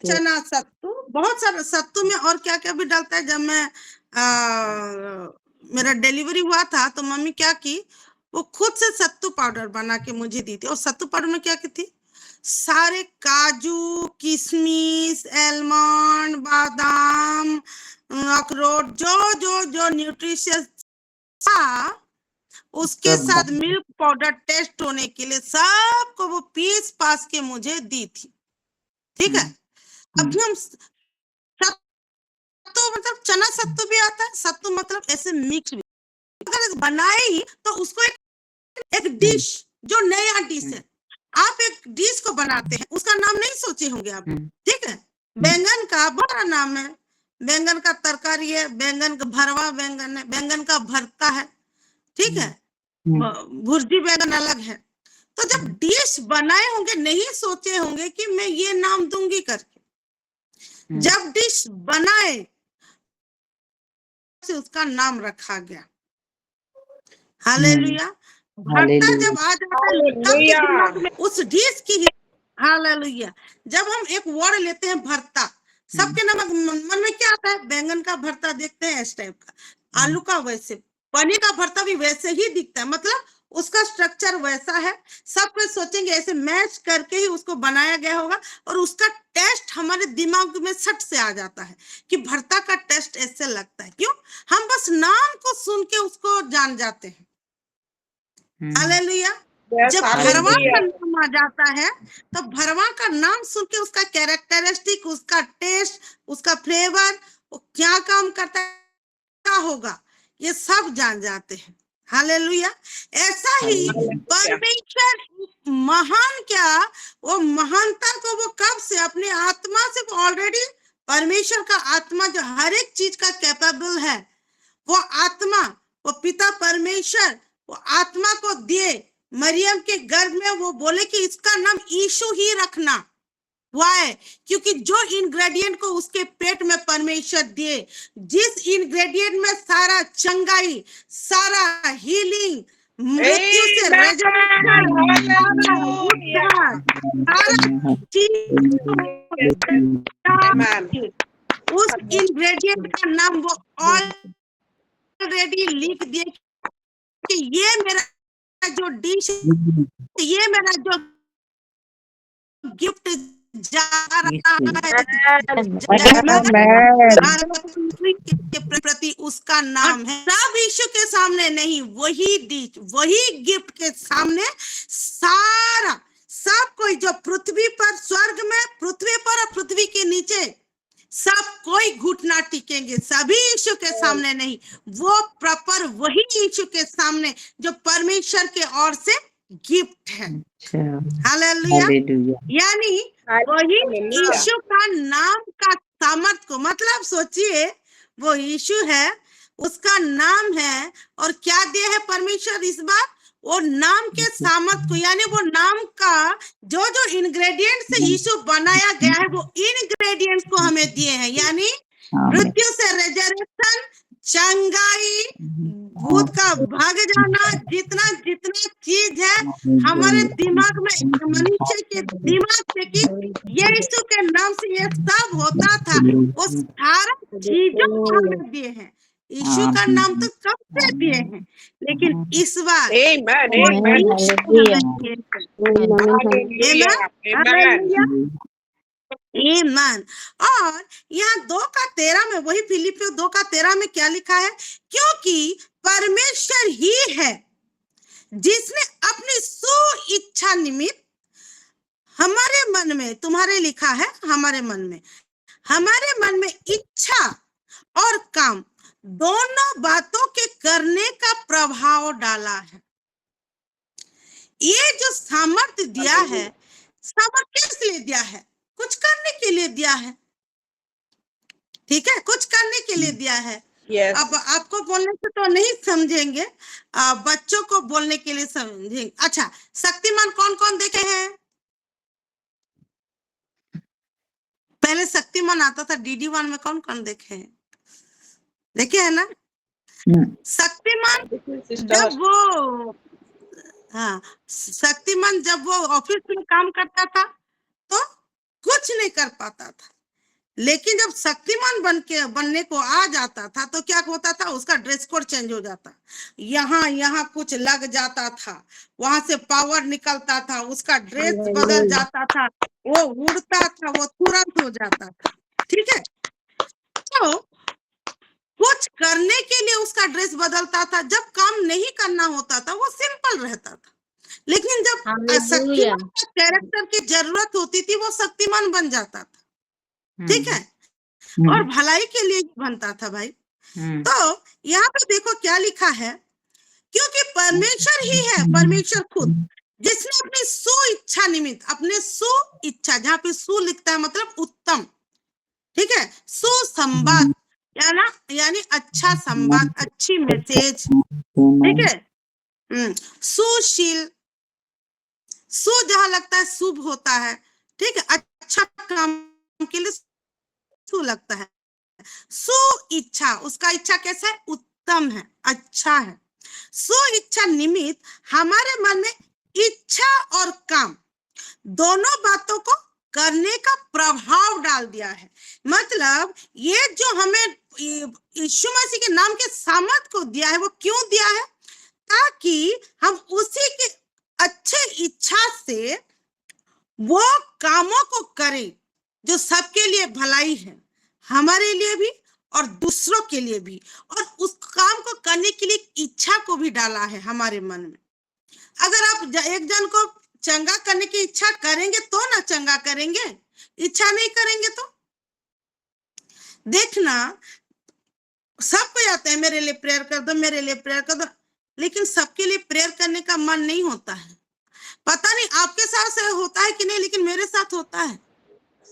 Speaker 9: चना सत्तू, बहुत सारा सत्तू में और क्या क्या भी डालता है। जब मैं मेरा डिलीवरी हुआ था तो मम्मी क्या की, वो खुद से सत्तू पाउडर बना के मुझे दी थी। और सत्तू पाउडर में क्या की थी, सारे काजू, किशमिश, एलमंड, बादाम, अखरोट, जो जो जो न्यूट्रिशियस था उसके
Speaker 12: सब
Speaker 9: साथ मिल्क पाउडर टेस्ट होने के लिए सबको वो पीस पास के मुझे दी थी। ठीक है। अभी हम सत्तू मतलब चना सत्तू भी आता है, सत्तू मतलब ऐसे मिक्स भी। अगर बनाए ही तो उसको एक डिश जो नया डिश है, आप एक डिश को बनाते हैं, उसका नाम नहीं सोचे होंगे आप। ठीक है। बैंगन का बड़ा नाम है, बैंगन का तरकारी है, बैंगन का भरवा बैंगन है, बैंगन का भरता है। ठीक है। भुर्जी बैंगन अलग है। तो जब डिश बनाए होंगे नहीं सोचे होंगे कि मैं ये नाम दूंगी करके। जब डिश बनाए से उसका नाम रखा गया। हालेलुया। भरता जब आ जाता है सबके दिमाग में उस डिश की। हालेलुया। जब हम एक वर्ड लेते हैं भरता, सबके मन में क्या आता है, बैंगन का भरता देखते हैं इस टाइप का, आलू का वैसे, पनीर का भरता भी वैसे ही दिखता है, मतलब उसका स्ट्रक्चर वैसा है। सब कुछ सोचेंगे ऐसे मैच करके ही उसको बनाया गया होगा और उसका टेस्ट हमारे दिमाग में सट से आ जाता है कि भरता का टेस्ट ऐसे लगता है। क्यों? हम बस नाम को सुन के उसको जान जाते हैं। हालेलुया। जब भरवा का नाम आ जाता है तो भरवा का नाम सुन के उसका कैरेक्टरिस्टिक, उसका टेस्ट, उसका फ्लेवर, वो क्या काम करता है, क्या होगा, ये सब जान जाते हैं। हालेलुया। ऐसा ही परमेश्वर महान, क्या वो महानता को वो कब से अपने आत्मा से ऑलरेडी, परमेश्वर का आत्मा जो हर एक चीज का कैपेबल है, वो आत्मा, वो पिता परमेश्वर वो आत्मा को दिए मरियम के गर्भ में। वो बोले कि इसका नाम यीशु ही रखना। वाई? क्योंकि जो इंग्रेडिएंट को उसके पेट में परमेश्वर दिए, जिस इंग्रेडिएंट में सारा चंगाई, सारा हीलिंग, मृत्यु से रेजरेक्शन, उस इंग्रेडिएंट का नाम वो ऑलरेडी लिख दिए कि ये मेरा जो डिश, ये मेरा जो गिफ्ट जा रहा है के प्रति, उसका नाम है। सब यीशु के सामने नहीं, वही डिश, वही गिफ्ट के सामने सारा सब कोई जो पृथ्वी पर, स्वर्ग में, पृथ्वी पर और पृथ्वी के नीचे सब कोई घुटना टिकेंगे, सभी यीशु के सामने नहीं, वो प्रॉपर वही यीशु के सामने जो परमेश्वर के ओर से गिफ्ट है। हालेलुया। यानी वही यीशु का नाम का सामर्थ को, मतलब सोचिए वो यीशु है, उसका नाम है, और क्या दिया है परमेश्वर इस बार, वो नाम के सामर्थ को, यानी वो नाम का जो जो इंग्रेडिएंट से यीशु बनाया गया है, वो इंग्रेडिएंट्स को हमें दिए हैं। यानी मृत्यु से रेजरेक्शन, चंगाई, भूत का भाग जाना, जितना जितना चीज है हमारे दिमाग में, मनुष्य के दिमाग से कि ये यीशु के नाम से ये सब होता था, वो सारा चीजों को हमें दिए हैं। यीशु का नाम तो कब से दिए हैं, लेकिन इस बार ईमान। और यहाँ 2:13 में, वही फिलिपियो 2:13 में क्या लिखा है, क्योंकि परमेश्वर ही है जिसने अपनी सु इच्छा निमित्त हमारे मन में, तुम्हारे लिखा है हमारे मन में इच्छा और काम दोनों बातों के करने का प्रभाव डाला है। ये जो सामर्थ्य दिया है, सामर्थ्य किस लिए दिया है? कुछ करने के लिए दिया है। ठीक है, कुछ करने के लिए दिया है। अब आपको बोलने से तो नहीं समझेंगे, बच्चों को बोलने के लिए समझेंगे। अच्छा, शक्तिमान कौन कौन देखे हैं? पहले शक्तिमान आता था DD1 में, कौन कौन देखे हैं? देखे है ना? शक्तिमान जब वो, हाँ, शक्तिमान जब वो ऑफिस में काम करता था तो कुछ नहीं कर पाता था, लेकिन जब शक्तिमान बनने को आ जाता था तो क्या होता था, उसका ड्रेस कोड चेंज हो जाता, यहाँ कुछ लग जाता था, वहां से पावर निकलता था, उसका ड्रेस बदल जाता था, वो उड़ता था, वो तुरंत हो जाता था। ठीक है, तो कुछ करने के लिए उसका ड्रेस बदलता था, जब काम नहीं करना होता था वो सिंपल रहता था, लेकिन जब शक्तिमान का कैरेक्टर की जरूरत होती थी वो शक्तिमान बन जाता था। ठीक है, और भलाई के लिए बनता था भाई। तो यहाँ पे देखो क्या लिखा है, क्योंकि परमेश्वर ही है, परमेश्वर खुद, जिसने अपनी सु इच्छा निमित्त, अपने सु इच्छा, जहाँ पे सु लिखता है मतलब उत्तम, ठीक है, सुसंवाद यानी अच्छा संवाद, अच्छी मैसेज, ठीक है, सुशील, सु जहाँ लगता है शुभ होता है, ठीक है, अच्छा काम के लिए सु लगता है, सु इच्छा, उसका इच्छा कैसा है, उत्तम है, अच्छा है, सु इच्छा निमित्त हमारे मन में इच्छा और काम दोनों बातों को करने का प्रभाव डाल दिया है। मतलब ये जो हमें यीशु मसीह के नाम के सामर्थ को दिया है, वो क्यों दिया है, ताकि हम उसी के अच्छे इच्छा से वो कामों को करें जो सबके लिए भलाई है, हमारे लिए भी और दूसरों के लिए भी, और उस काम को करने के लिए इच्छा को भी डाला है हमारे मन में। अगर आप एक जन को चंगा करने की इच्छा करेंगे तो ना चंगा करेंगे, इच्छा नहीं करेंगे तो देखना, सबको आते हैं मेरे लिए प्रेयर कर दो, मेरे लिए प्रेयर कर दो, लेकिन सबके लिए प्रेयर करने का मन नहीं होता है। पता नहीं आपके साथ होता है कि नहीं, लेकिन मेरे साथ होता है।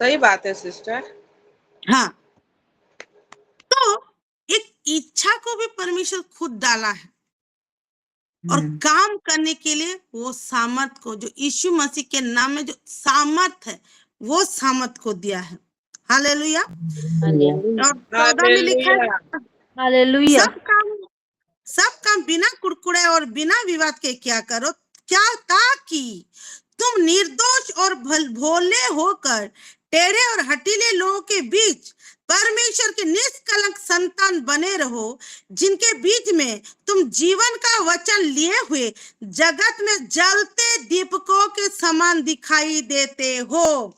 Speaker 5: सही बात है सिस्टर।
Speaker 9: हाँ, तो एक इच्छा को भी परमेश्वर खुद डाला है, और काम करने के लिए वो सामर्थ को, जो यीशु मसीह के नाम में जो सामर्थ है, वो सामर्थ को दिया है। हालेलुया। और 14 में लिखा है,
Speaker 11: हालेलुया,
Speaker 9: सब काम बिना कुड़कुड़े और बिना विवाद के क्या करो, क्या, ताकि तुम निर्दोष और भोले होकर टेढ़े और हठीले लोगों के बीच परमेश्वर के निष्कलंक संतान बने रहो, जिनके बीच में तुम जीवन का वचन लिए हुए जगत में जलते दीपकों के समान दिखाई देते हो।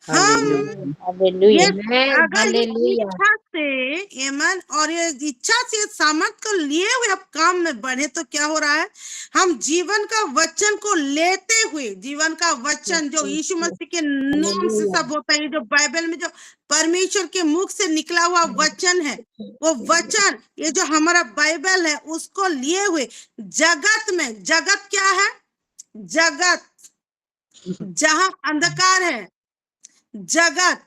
Speaker 9: हम ये अगर इच्छा से एमन और ये इच्छा से सामर्थ को लिए हुए अब काम में बढ़े तो क्या हो रहा है, हम जीवन का वचन को लेते हुए, जीवन का वचन जो यीशु मसीह के नाम से सब होता है, जो बाइबल में जो परमेश्वर के मुख से निकला हुआ वचन है, वो वचन, ये जो हमारा बाइबल है, उसको लिए हुए जगत में, जगत क्या है, जगत जहां अंधकार है, जगत,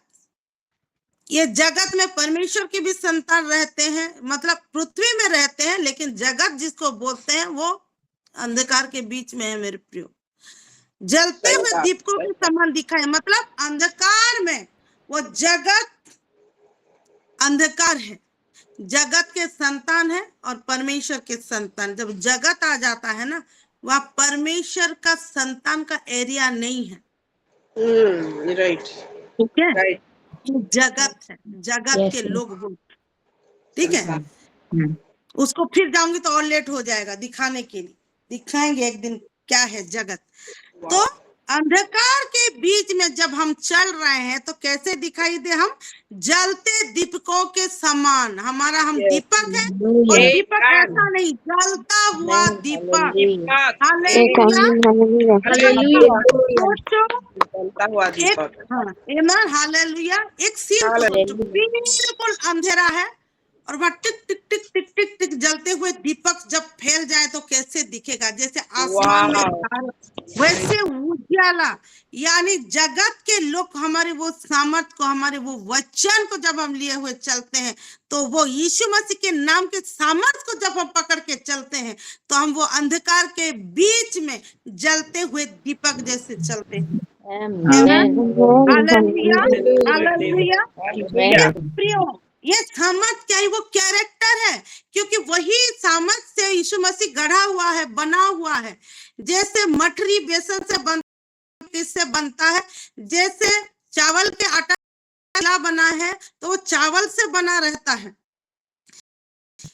Speaker 9: ये जगत में परमेश्वर के भी संतान रहते हैं, मतलब पृथ्वी में रहते हैं, लेकिन जगत जिसको बोलते हैं वो अंधकार के बीच में है मेरे प्रियो। जलते हुए दीपकों के समान दिखाए, मतलब अंधकार में वो जगत अंधकार है, जगत के संतान है और परमेश्वर के संतान। जब जगत आ जाता है ना, वह परमेश्वर का संतान का एरिया नहीं है।
Speaker 5: राइट,
Speaker 9: ठीक है, जगत है, जगत के लोग बोलते, ठीक है। उसको फिर जाऊंगी तो और लेट हो जाएगा दिखाने के लिए, दिखाएंगे एक दिन क्या है जगत। तो अंधकार के बीच में जब हम चल रहे हैं तो कैसे दिखाई दे, हम जलते दीपकों के समान, हमारा हम दीपक है, और दीपक ऐसा नहीं, जलता हुआ दीपक। हालेलुया। एक सीन, बिल्कुल अंधेरा है और वह टिक टिक टिक टिक टिक टिक जलते हुए दीपक जब फैल जाए तो कैसे दिखेगा, जैसे आसमान में वैसे उजाला। यानी जगत के लोग हमारे वो सामर्थ को, हमारे वो वचन को जब हम लिए हुए चलते हैं, तो वो यीशु मसीह के नाम के सामर्थ को जब हम पकड़ के चलते हैं, तो हम वो अंधकार के बीच में जलते हुए दीपक जैसे चलते हैं। ये सामर्थ क्या है, वो कैरेक्टर है, क्योंकि वही सामर्थ से यीशु मसीह गढ़ा हुआ है, बना हुआ है। जैसे मठरी बेसन से बनता है, जैसे चावल के आटा चीला बना है तो वो चावल से बना रहता है।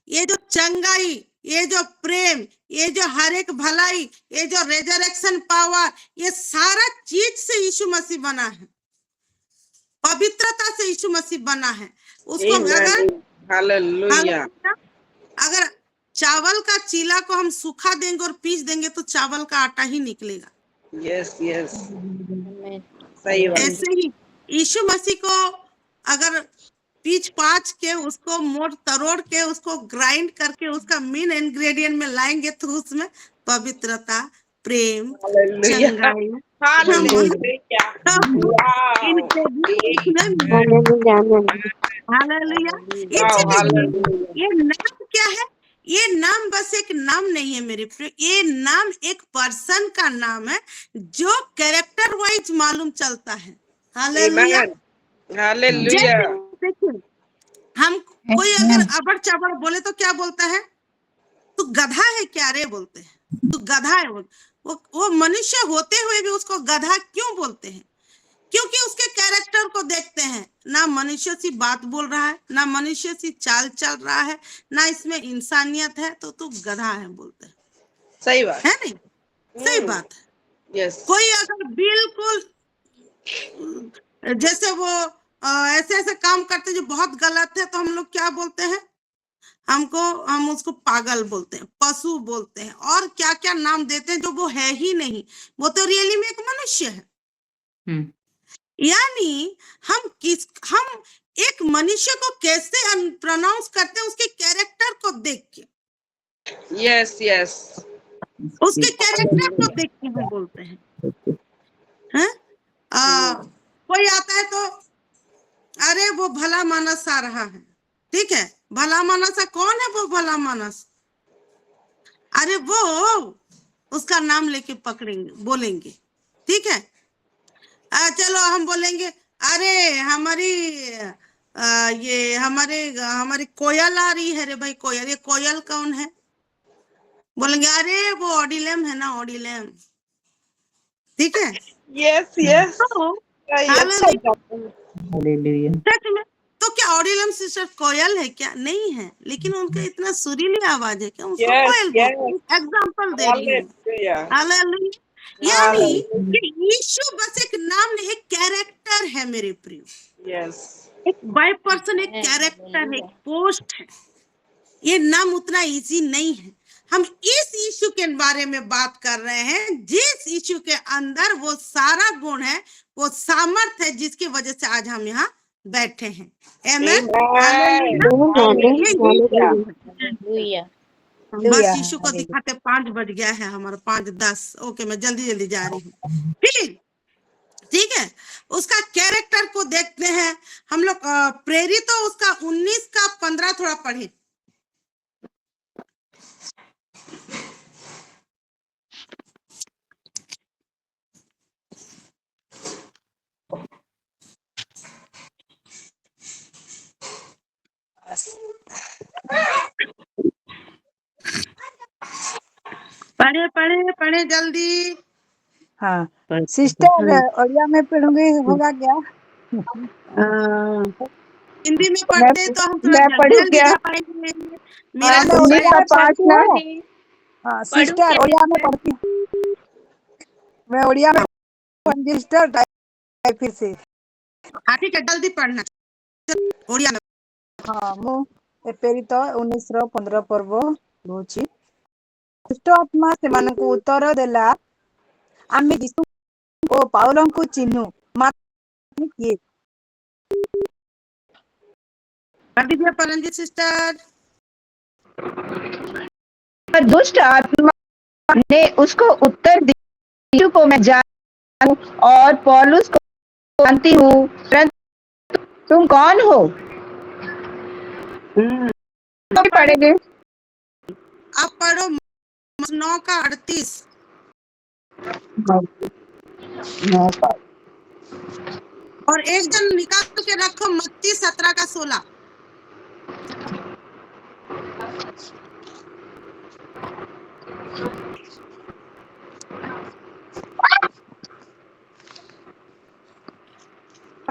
Speaker 9: ये जो चंगाई, ये जो प्रेम, ये जो हर एक भलाई, ये जो रेजरेक्शन पावर, ये सारा चीज से यीशु मसीह बना है, पवित्रता से यीशु मसीह बना है। उसको अगर चावल का चीला को हम सूखा देंगे और पीस देंगे तो चावल का आटा ही निकलेगा।
Speaker 5: यस यस, सही बात।
Speaker 9: ऐसे ही यीशु मसीह को अगर पीच पाच के उसको मोड़ तरोड़ के उसको ग्राइंड करके उसका मेन इंग्रेडिएंट में लाएंगे तो उसमें पवित्रता, प्रेम, चंगाई, ये नाम क्या है? ये नाम बस एक नाम नहीं है मेरे प्रिय, ये नाम एक पर्सन का नाम है जो कैरेक्टर वाइज मालूम चलता है। Hallelujah, hallelujah. देखिए, हम कोई अगर अबड़ चबड़ बोले तो क्या बोलता है? तू गधा है क्या रे बोलते हैं, तू गधा है। वो मनुष्य होते हुए भी उसको गधा क्यों बोलते हैं? क्योंकि उसके कैरेक्टर को देखते हैं, ना मनुष्य सी बात बोल रहा है, ना मनुष्य सी चाल चल रहा है, ना इसमें इंसानियत है, तो तू गधा है बोलते हैं।
Speaker 5: सही बात
Speaker 9: है नहीं? सही बात है।
Speaker 5: यस।
Speaker 9: कोई अगर बिल्कुल जैसे वो ऐसे ऐसे काम करते जो बहुत गलत है तो हम लोग क्या बोलते हैं? हम उसको पागल बोलते हैं, पशु बोलते हैं, और क्या क्या नाम देते हैं जो वो है ही नहीं। वो तो रियली में एक मनुष्य है। यानी हम एक मनुष्य को कैसे प्रोनाउंस करते हैं? उसके कैरेक्टर को देख के।
Speaker 5: यस यस,
Speaker 9: उसके कैरेक्टर को देख के हम बोलते हैं। कोई आता है तो अरे वो भला मानस आ रहा है, ठीक है, भला मानस कौन है वो भला मानस? अरे वो उसका नाम लेके पकड़ेंगे, बोलेंगे, ठीक है। चलो हम बोलेंगे अरे हमारी कोयल आ रही है रे भाई, कोयल। ये कोयल कौन है? बोलेंगे अरे वो ऑडिलम है ना, ऑडिलम, ठीक है।
Speaker 5: यस यस,
Speaker 9: सच में तो क्या ऑडिलम सिस्टर कोयल है क्या? नहीं है, लेकिन उनका इतना सुरीली आवाज है कि उसको कोयल बोलते। एग्जाम्पल दे रही हूँ। हालेलुया। यानी यीशु बस एक नाम नहीं, एक कैरेक्टर है मेरे प्रिय।
Speaker 5: यस,
Speaker 9: एक बाय पर्सन, एक कैरेक्टर है, एक पोस्ट है। ये नाम उतना इजी नहीं है। हम इस यीशु के बारे में बात कर रहे हैं जिस यीशु के अंदर वो सारा गुण है, वो सामर्थ्य है, जिसकी वजह से आज हम यहाँ बैठे हैं। आमीन। बस यीशु को दिखाते 5 बज गया है हमारा, 5:10। ओके, मैं जल्दी जल्दी जा रही हूँ। ठीक है। उसका कैरेक्टर को देखते हैं हम लोग। प्रेरित तो उसका 19 का 15 थोड़ा पढ़े। पढ़े जल्दी।
Speaker 14: हाँ सिस्टर, ओडिया में पढ़ूंगी होगा क्या?
Speaker 9: हिंदी में पढ़ते तो हम थोड़ा जल्दी जा पाएंगे। मेरा
Speaker 14: हाँ सिस्टर ओडिया में पढ़ती, मैं ओडिया में सिस्टर फिर से।
Speaker 9: ठीक है, जल्दी पढ़ना ओडिया में।
Speaker 14: हाँ ମୁଁ ଏପରିତ 19:15 पर्व କହୁଛି। ଦୁଷ୍ଟ ଆତ୍ମା ସେମାନଙ୍କୁ ଉତ୍ତର ଦେଲା, ଆମେ ଯୀଶୁ ଓ ପାଉଲଙ୍କୁ ଚିହ୍ନୁ, ମାତ୍ର କିଏ?
Speaker 9: परंजित सिस्टर।
Speaker 13: दुष्ट आत्मा ने उसको उत्तर दिया, यीशु को मैं जानती हूँ और पौलुस को जानती हूँ, परंतु तुम कौन हो? तो पढ़ेंगे।
Speaker 9: आप पढ़ो 9 का 38। और एक जन निकाल के रखो मत्ती 17 का 16।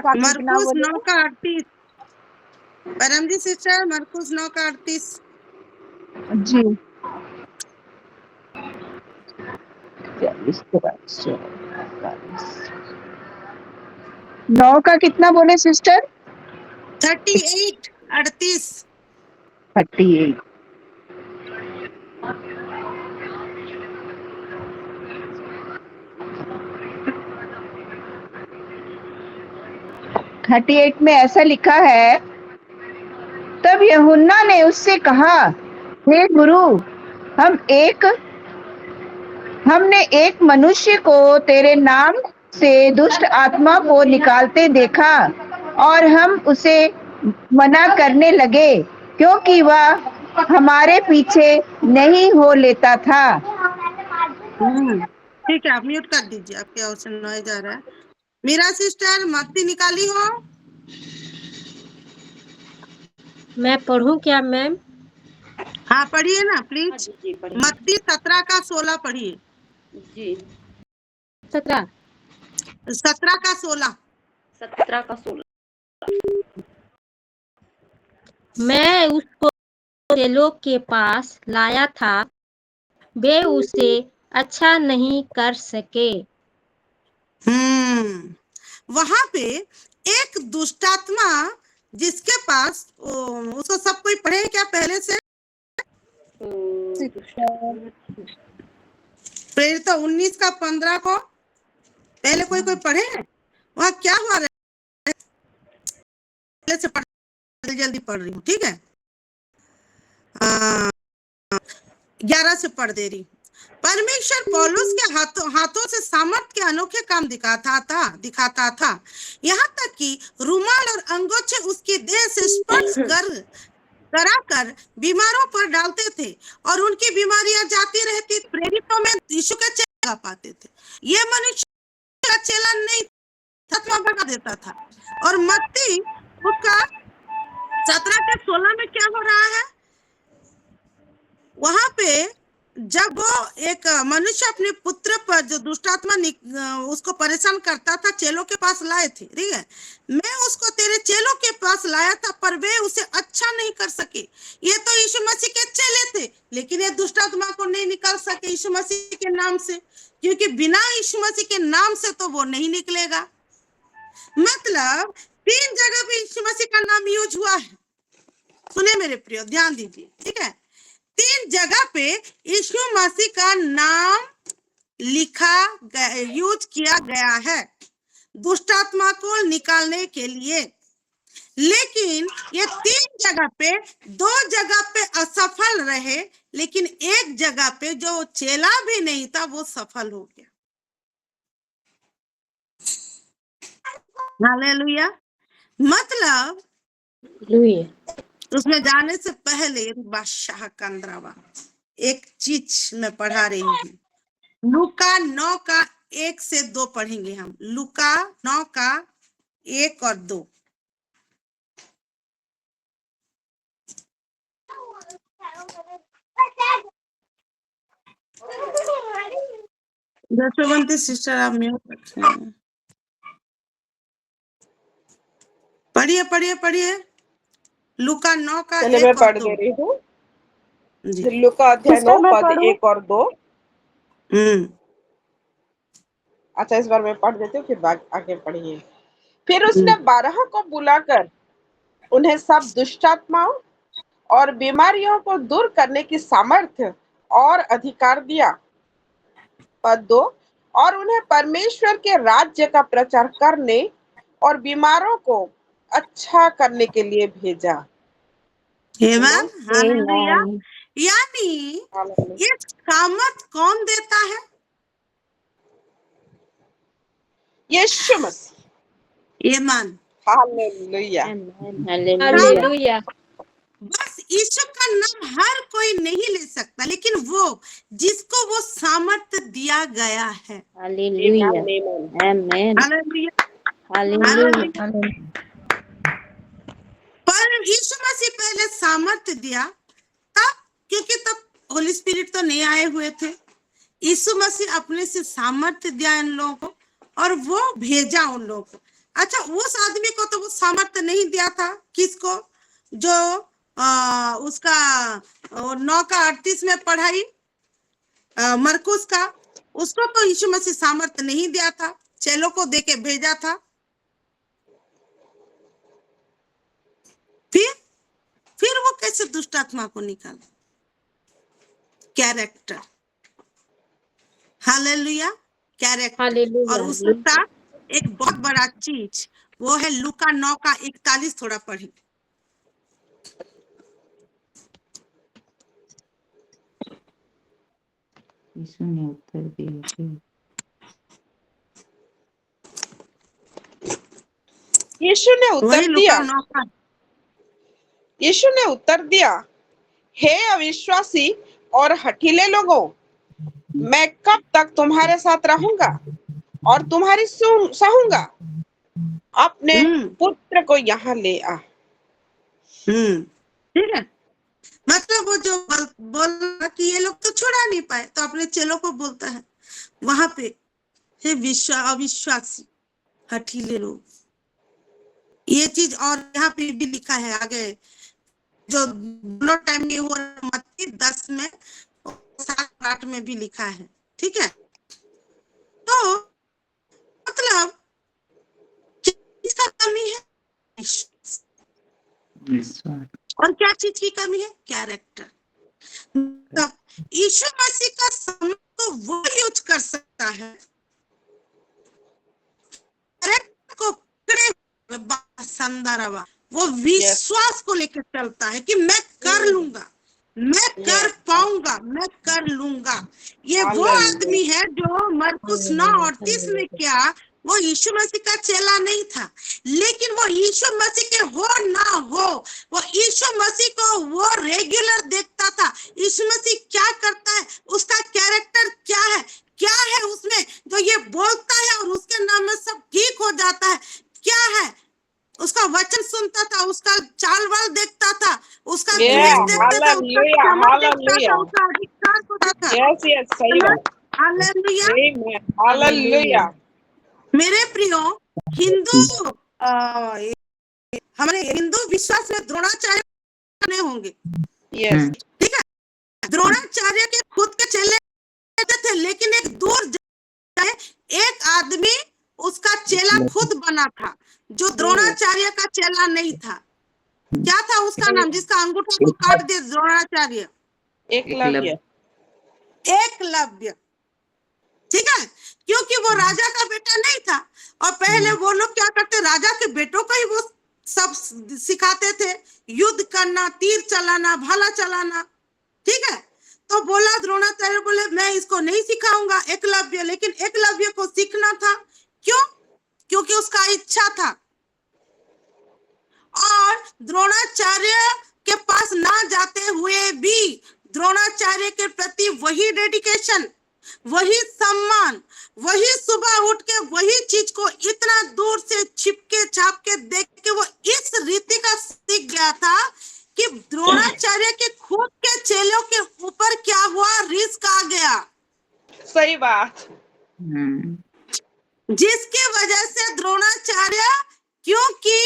Speaker 14: का कितना
Speaker 9: मरकुस
Speaker 14: बोले?
Speaker 9: 9:38। परमजी सिस्टर, मरकुस 9:38।
Speaker 13: जी 9 का कितना बोले सिस्टर?
Speaker 9: 38।
Speaker 13: 38। में ऐसा लिखा है, तब यूहन्ना ने उससे कहा, हे गुरु, हमने एक मनुष्य को तेरे नाम से दुष्ट आत्मा को निकालते देखा और हम उसे मना करने लगे क्योंकि वह हमारे पीछे नहीं हो लेता था।
Speaker 9: ठीक है, आप म्यूट कर दीजिए, आपके ओर से नॉइज आ रहा है। मीरा सिस्टर, मत्ती निकाली हो?
Speaker 10: मैं पढ़ूं क्या मैम?
Speaker 9: हाँ पढ़िए ना प्लीज।
Speaker 11: जी पढ़िए।
Speaker 9: मत्ती 17 का 16 पढ़िए।
Speaker 10: जी 17
Speaker 9: का 16।
Speaker 11: 17 का 16।
Speaker 10: मैं उसको चेलों के पास लाया था, वे उसे अच्छा नहीं कर सके।
Speaker 9: वहां पे एक दुष्टात्मा जिसके पास उसको सब कोई पढ़े क्या पहले से? प्रेरित 19 का 15 को पहले कोई पढ़े? वहाँ क्या हुआ रहा है? पहले से जल्दी पढ़ रही हूँ, ठीक है। 11 से पढ़ दे रही। परमेश्वर पौलुस के हाथों से सामर्थ के अनोखे काम दिखाता था। यहाँ तक कि रुमाल और अंगोछे उसकी देह से स्पर्श कराकर बीमारों पर डालते थे और उनकी बीमारियां जाती रहती। प्रेरितों में यीशु के चेला पाते थे। ये मनुष्य का चेला नहीं, आत्मा भगा देता था। और मत्ती उसका 17 के 16 में क्या हो रहा है? वहां पे जब वो एक मनुष्य अपने पुत्र पर जो दुष्टात्मा उसको परेशान करता था, चेलों के पास लाए थे, ठीक है। मैं उसको तेरे चेलों के पास लाया था पर वे उसे अच्छा नहीं कर सके। ये तो यीशु मसीह के चेले थे, लेकिन ये दुष्टात्मा को नहीं निकाल सके यीशु मसीह के नाम से, क्योंकि बिना यीशु मसीह के नाम से तो वो नहीं निकलेगा। मतलब 3 जगह पे यीशु मसीह का नाम यूज हुआ है। सुने मेरे प्रियो, ध्यान दीजिए, ठीक है। 3 जगह पे यीशु मसीह का नाम यूज किया गया है दुष्टात्मा को निकालने के लिए। लेकिन ये 3 जगह पे, 2 जगह पे असफल रहे, लेकिन एक जगह पे जो चेला भी नहीं था वो सफल हो गया। हालेलुया। मतलब उसमें जाने से पहले बादशाह कंदरावा एक चीज मैं पढ़ा रही हूँ। लूका 9 का 1 से 2 पढ़ेंगे हम। लूका 9 का 1 और 2। दशवंती सिस्टर आप म्यूट रखें। पढ़िए। लूका 9 का 1
Speaker 5: मैं
Speaker 9: और
Speaker 5: पढ़
Speaker 9: 2।
Speaker 5: दे रही हूँ। लूका अध्याय 9 पद 1 और 2। अच्छा, इस बार मैं पढ़ देती हूँ, फिर आगे पढ़िए। फिर उसने 12 को बुलाकर उन्हें सब दुष्टात्माओं और बीमारियों को दूर करने की सामर्थ्य और अधिकार दिया। पद 2, और उन्हें परमेश्वर के राज्य का प्रचार करने और बीमारों को अच्छा करने के लिए भेजा।
Speaker 9: हालेलुया। यानी ये सामर्थ कौन देता है?
Speaker 5: यीशु मसीह।
Speaker 9: ईमान।
Speaker 5: हालेलुया।
Speaker 10: हालेलुया।
Speaker 9: बस यीशु का नाम हर कोई नहीं ले सकता, लेकिन वो जिसको वो सामर्थ्य दिया गया है।
Speaker 10: हालेलुया। आमीन। हालेलुया।
Speaker 9: पर यीशु मसीह पहले सामर्थ्य दिया तब, क्योंकि तब होली स्पिरिट तो नहीं आए हुए थे। यीशु मसीह अपने से सामर्थ्य दिया इन लोगों को और वो भेजा उन लोगों को। अच्छा, उस आदमी को तो वो सामर्थ्य नहीं दिया था, किसको? जो उसका 9:38 में पढ़ाई मरकुस का, उसको तो यीशु मसीह सामर्थ्य नहीं दिया था, चेलों को देके भेजा था। फिर वो कैसे दुष्ट आत्मा को निकाला? कैरेक्टर। Hallelujah, character.
Speaker 10: हालेलुया।
Speaker 9: और उसका एक बहुत बड़ा चीज वो है लूका 9:41, थोड़ा पढ़ी।
Speaker 12: यीशु ने उत्तर दिया,
Speaker 5: यीशु ने उत्तर दिया, यीशु ने उत्तर दिया, हे अविश्वासी और हठीले लोगों, मैं कब तक तुम्हारे साथ रहूंगा और तुम्हारी सहूंगा? अपने पुत्र को यहाँ ले आ।
Speaker 9: ठीक है, मतलब वो जो बोल कि ये लोग तो छुड़ा नहीं पाए, तो अपने चेलों को बोलता है वहां पे, हे अविश्वासी हठीले लोग। ये चीज और यहाँ पे भी लिखा है आगे, जो दोनों टाइम में हुआ, मत्ती 10 में 7-8 में भी लिखा है। ठीक है, तो मतलब किसका कमी है? और क्या चीज की कमी है? कैरेक्टर। यीशु मसीह का समय तो वो यूज कर सकता है, कैरेक्टर को संदर्भ, वो विश्वास को लेकर चलता है कि मैं कर लूंगा, मैं कर पाऊंगा, मैं कर लूंगा। ये वो आदमी है जो मरकुस 9:38 में क्या, वो यीशु मसीह का चेला नहीं था, लेकिन वो यीशु मसीह के हो ना हो, वो यीशु मसीह को वो रेगुलर देखता था। यीशु मसीह क्या करता है, उसका कैरेक्टर क्या है, क्या है उसमें जो ये बोलता है और उसके नाम में सब ठीक हो जाता है, क्या है? उसका वचन सुनता था, उसका चाल वाल देखता था, उसका द्वेष देखता था, उसका क्षमा देखता था, उसका अधिकार होता था।
Speaker 5: हालेलुया।
Speaker 9: मेरे प्रियो, हिंदू हमारे हिंदू विश्वास में द्रोणाचार्य होंगे। ठीक है, द्रोणाचार्य के खुद के चेले थे, लेकिन एक दूर जाए एक आदमी उसका चेला खुद बना था, जो द्रोणाचार्य का चेला नहीं था। क्या था उसका नाम, जिसका अंगूठा को काट दिया द्रोणाचार्य?
Speaker 5: एकलव्य।
Speaker 9: एकलव्य। ठीक है, क्योंकि वो राजा का बेटा नहीं था, और पहले वो लोग क्या करते, राजा के बेटों को ही वो सब सिखाते थे, युद्ध करना, तीर चलाना, भाला चलाना। ठीक है, तो बोला द्रोणाचार्य, बोले मैं इसको नहीं सिखाऊंगा एकलव्य, लेकिन एकलव्य को सीखना था। क्यों? क्योंकि उसका इच्छा था, और द्रोणाचार्य के पास ना जाते हुए भी द्रोणाचार्य के प्रति वही डेडिकेशन, वही सम्मान, वही सुबह उठ के वही चीज को इतना दूर से छिपके छाप के देख के वो इस रीति का सीख गया था कि द्रोणाचार्य के खुद के चेलों के ऊपर क्या हुआ, रिस्क आ गया।
Speaker 5: सही बात।
Speaker 9: जिसकी वजह से द्रोणाचार्य, क्योंकि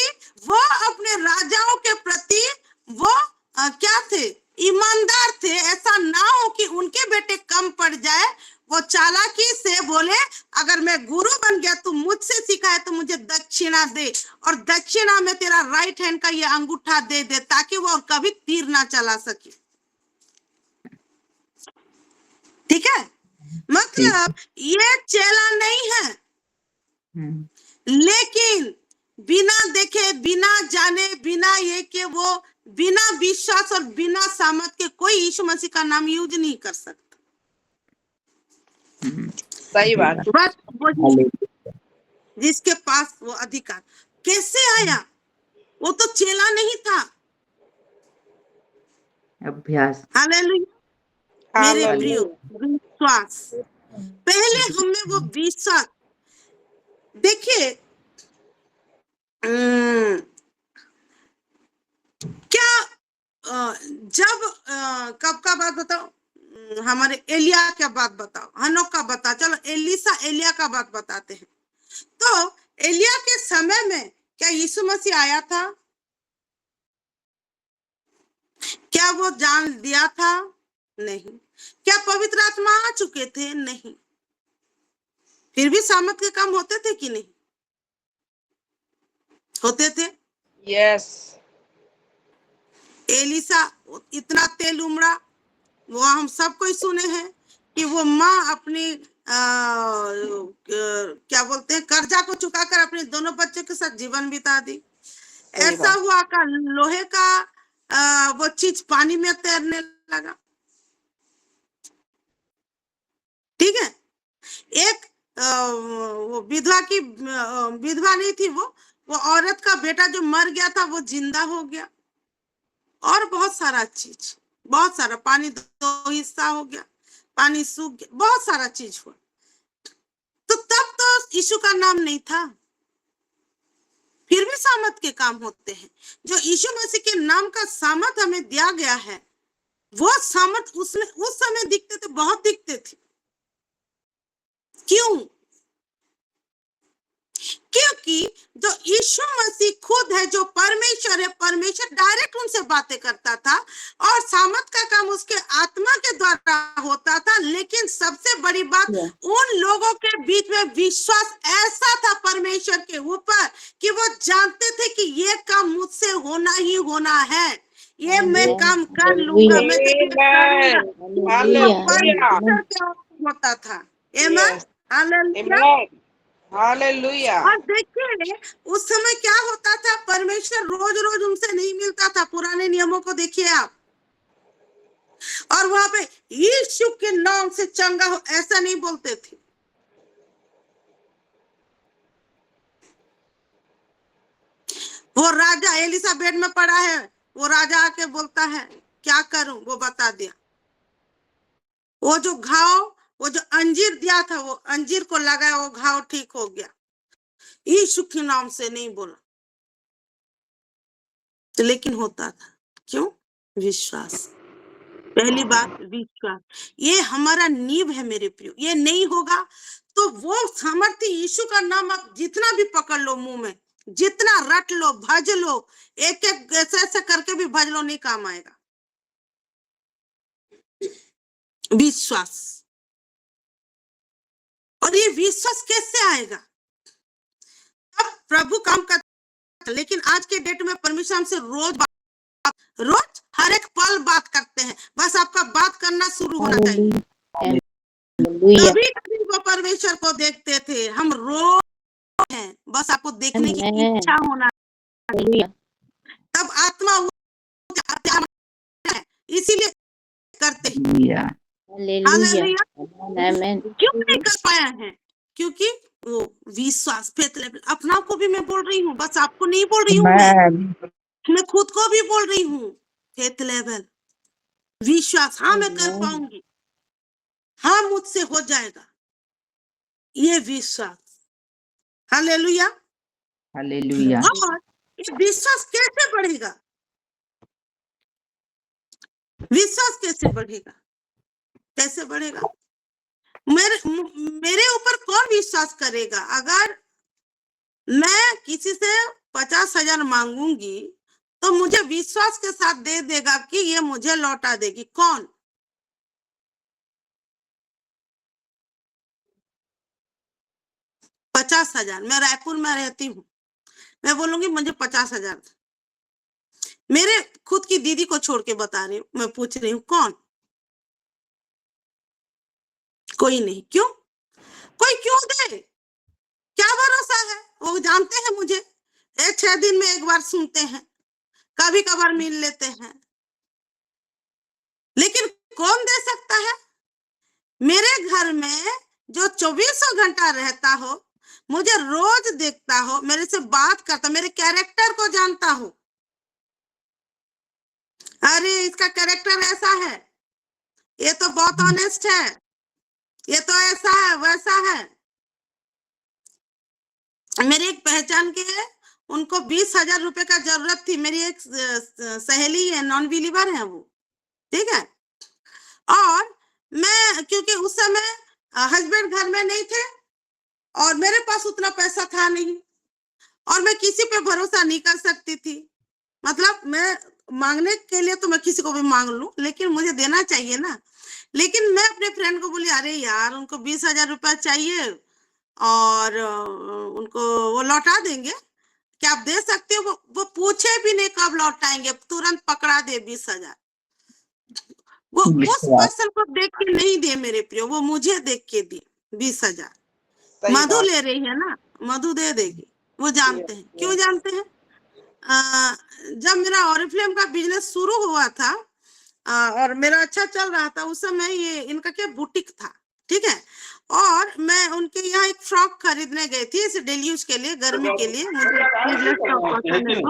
Speaker 9: वो अपने राजाओं के प्रति वो क्या थे, ईमानदार थे, ऐसा ना हो कि उनके बेटे कम पड़ जाए, वो चालाकी से बोले अगर मैं गुरु बन गया, तू मुझसे सीखा है तो मुझे दक्षिणा दे, और दक्षिणा में तेरा राइट हैंड का ये अंगूठा दे दे, ताकि वो और कभी तीर ना चला सके। ठीक है, मतलब ये चेला नहीं है, लेकिन बिना देखे, बिना जाने, बिना ये कि वो बिना विश्वास और बिना सामर्थ के कोई यीशु मसीह का नाम यूज नहीं कर सकता।
Speaker 5: सही बात।
Speaker 9: बस वो जिसके पास वो अधिकार कैसे आया, वो तो चेला नहीं था।
Speaker 12: अभ्यास।
Speaker 9: हालेलुया। मेरे प्रियो, विश्वास, पहले हमें वो विश्वास, देखिए क्या जब कब का बात बताओ, हमारे एलिया का बात बताओ, हनोक का बताओ, चलो एलिसा एलिया का बात बताते हैं। तो एलिया के समय में क्या यीशु मसीह आया था? क्या वो जान दिया था? नहीं। क्या पवित्र आत्मा आ चुके थे? नहीं। फिर भी सामर्थ के काम होते थे कि नहीं होते थे?
Speaker 5: यस।
Speaker 9: एलिसा इतना तेल उमड़ा, वो हम सब कोई सुने हैं कि वो माँ अपनी क्या बोलते हैं, कर्जा को चुकाकर अपने दोनों बच्चों के साथ जीवन बिता दी। ऐसा हुआ का लोहे का वो चीज पानी में तैरने लगा। ठीक है। एक वो विधवा की विधवा नहीं थी, वो औरत का बेटा जो मर गया था वो जिंदा हो गया। और बहुत सारा चीज, बहुत सारा, पानी 2 हिस्सा हो गया, पानी सूख गया, बहुत सारा चीज हुआ। तो तब तो यीशु का नाम नहीं था, फिर भी सामर्थ के काम होते हैं। जो यीशु मसीह के नाम का सामर्थ हमें दिया गया है, वो सामर्थ उसमें उस समय दिखते थे, बहुत दिखते थे। क्यों? क्योंकि जो यीशु मसीह खुद है, जो परमेश्वर है, परमेश्वर डायरेक्ट उनसे बातें करता था और सामर्थ का काम उसके आत्मा के द्वारा होता था। लेकिन सबसे बड़ी बात, उन लोगों के बीच में विश्वास ऐसा था परमेश्वर के ऊपर कि वो जानते थे कि ये काम मुझसे होना ही होना है, ये मैं काम कर लूंगा, मैं परमेश्वर के होता था।
Speaker 5: हालेलुया।
Speaker 9: और देखिए उस समय क्या होता था, परमेश्वर रोज रोज उनसे नहीं मिलता था। पुराने नियमों को देखिए आप, और वहां पे यीशु के नाम से चंगा हो ऐसा नहीं बोलते थे। वो राजा एलिसा बेड में पड़ा है, वो राजा आके बोलता है क्या करूं, वो बता दिया। वो जो घाव, वो जो अंजीर दिया था, वो अंजीर को लगाया, वो घाव ठीक हो गया। यीशु के नाम से नहीं बोला, लेकिन होता था। क्यों? विश्वास। पहली बात विश्वास, ये हमारा नींव है मेरे प्रियो। ये नहीं होगा तो वो सामर्थ्य यीशु का नाम आप जितना भी पकड़ लो मुंह में, जितना रट लो, भज लो, एक एक ऐसे ऐसे करके भी भज लो, नहीं काम आएगा। विश्वास। और ये विश्वास कैसे आएगा? अब प्रभु काम करता, लेकिन आज के डेट में परमेश्वर हमसे रोज हर एक पल बात करते हैं। बस आपका बात करना शुरू होना चाहिए। कभी कभी वो परमेश्वर को देखते थे, हम रोज हैं, बस आपको देखने की इच्छा होना चाहिए। तब आत्मा इसीलिए करते हैं। क्यों नहीं कर पाया है? क्योंकि वो विश्वास, फेथ लेवल। अपना को भी मैं बोल रही हूँ, बस आपको नहीं बोल रही हूँ, मैं खुद को भी बोल रही हूँ। फेथ लेवल, विश्वास, हाँ मैं कर पाऊंगी, हाँ मुझसे हो जाएगा, ये विश्वास। Hallelujah,
Speaker 12: hallelujah.
Speaker 9: और ये विश्वास कैसे बढ़ेगा? विश्वास कैसे बढ़ेगा? कैसे बढ़ेगा? मेरे ऊपर कौन विश्वास करेगा? अगर मैं किसी से 50,000 मांगूंगी तो मुझे विश्वास के साथ दे देगा कि ये मुझे लौटा देगी। कौन? $50,000। मैं रायपुर में रहती हूँ, मैं बोलूंगी मुझे 50,000। मेरे खुद की दीदी को छोड़ के बता रही हूँ, मैं पूछ रही हूँ कौन? कोई नहीं। क्यों? कोई क्यों दे? क्या भरोसा है? वो जानते हैं मुझे, 6 दिन में एक बार सुनते हैं, कभी कभार मिल लेते हैं, लेकिन कौन दे सकता है? मेरे घर में जो 24 घंटा रहता हो, मुझे रोज देखता हो, मेरे से बात करता, मेरे कैरेक्टर को जानता हो, अरे इसका कैरेक्टर ऐसा है, ये तो बहुत ऑनेस्ट है, ये तो ऐसा है, वैसा है। मेरी एक पहचान के है, उनको 20,000 रुपए का जरूरत थी। मेरी एक सहेली है, नॉन बिलीवर है वो, ठीक है। और मैं, क्योंकि उस समय हस्बैंड घर में नहीं थे और मेरे पास उतना पैसा था नहीं, और मैं किसी पे भरोसा नहीं कर सकती थी। मतलब मैं मांगने के लिए तो मैं किसी को भी मांग लूं, लेकिन मुझे देना चाहिए ना। लेकिन मैं अपने फ्रेंड को बोली, अरे यार उनको 20,000 रुपया चाहिए और उनको वो लौटा देंगे, क्या आप दे सकते हो? वो पूछे भी नहीं कब लौटाएंगे, तुरंत पकड़ा दे 20,000। वो उस पर्सन को देख के नहीं दिए मेरे प्रिय, वो मुझे देख के दिए 20,000। मधु ले रही है ना, मधु दे देगी, वो जानते हैं। क्यों जानते हैं? जब मेरा ऑरिफ्लेम का बिजनेस शुरू हुआ था और मेरा अच्छा चल रहा था, उस समय ये इनका क्या बुटीक था, ठीक है। और मैं उनके यहाँ एक फ्रॉक खरीदने गई थी इसे डेली यूज के लिए, गर्मी के लिए। मुझे पसंद है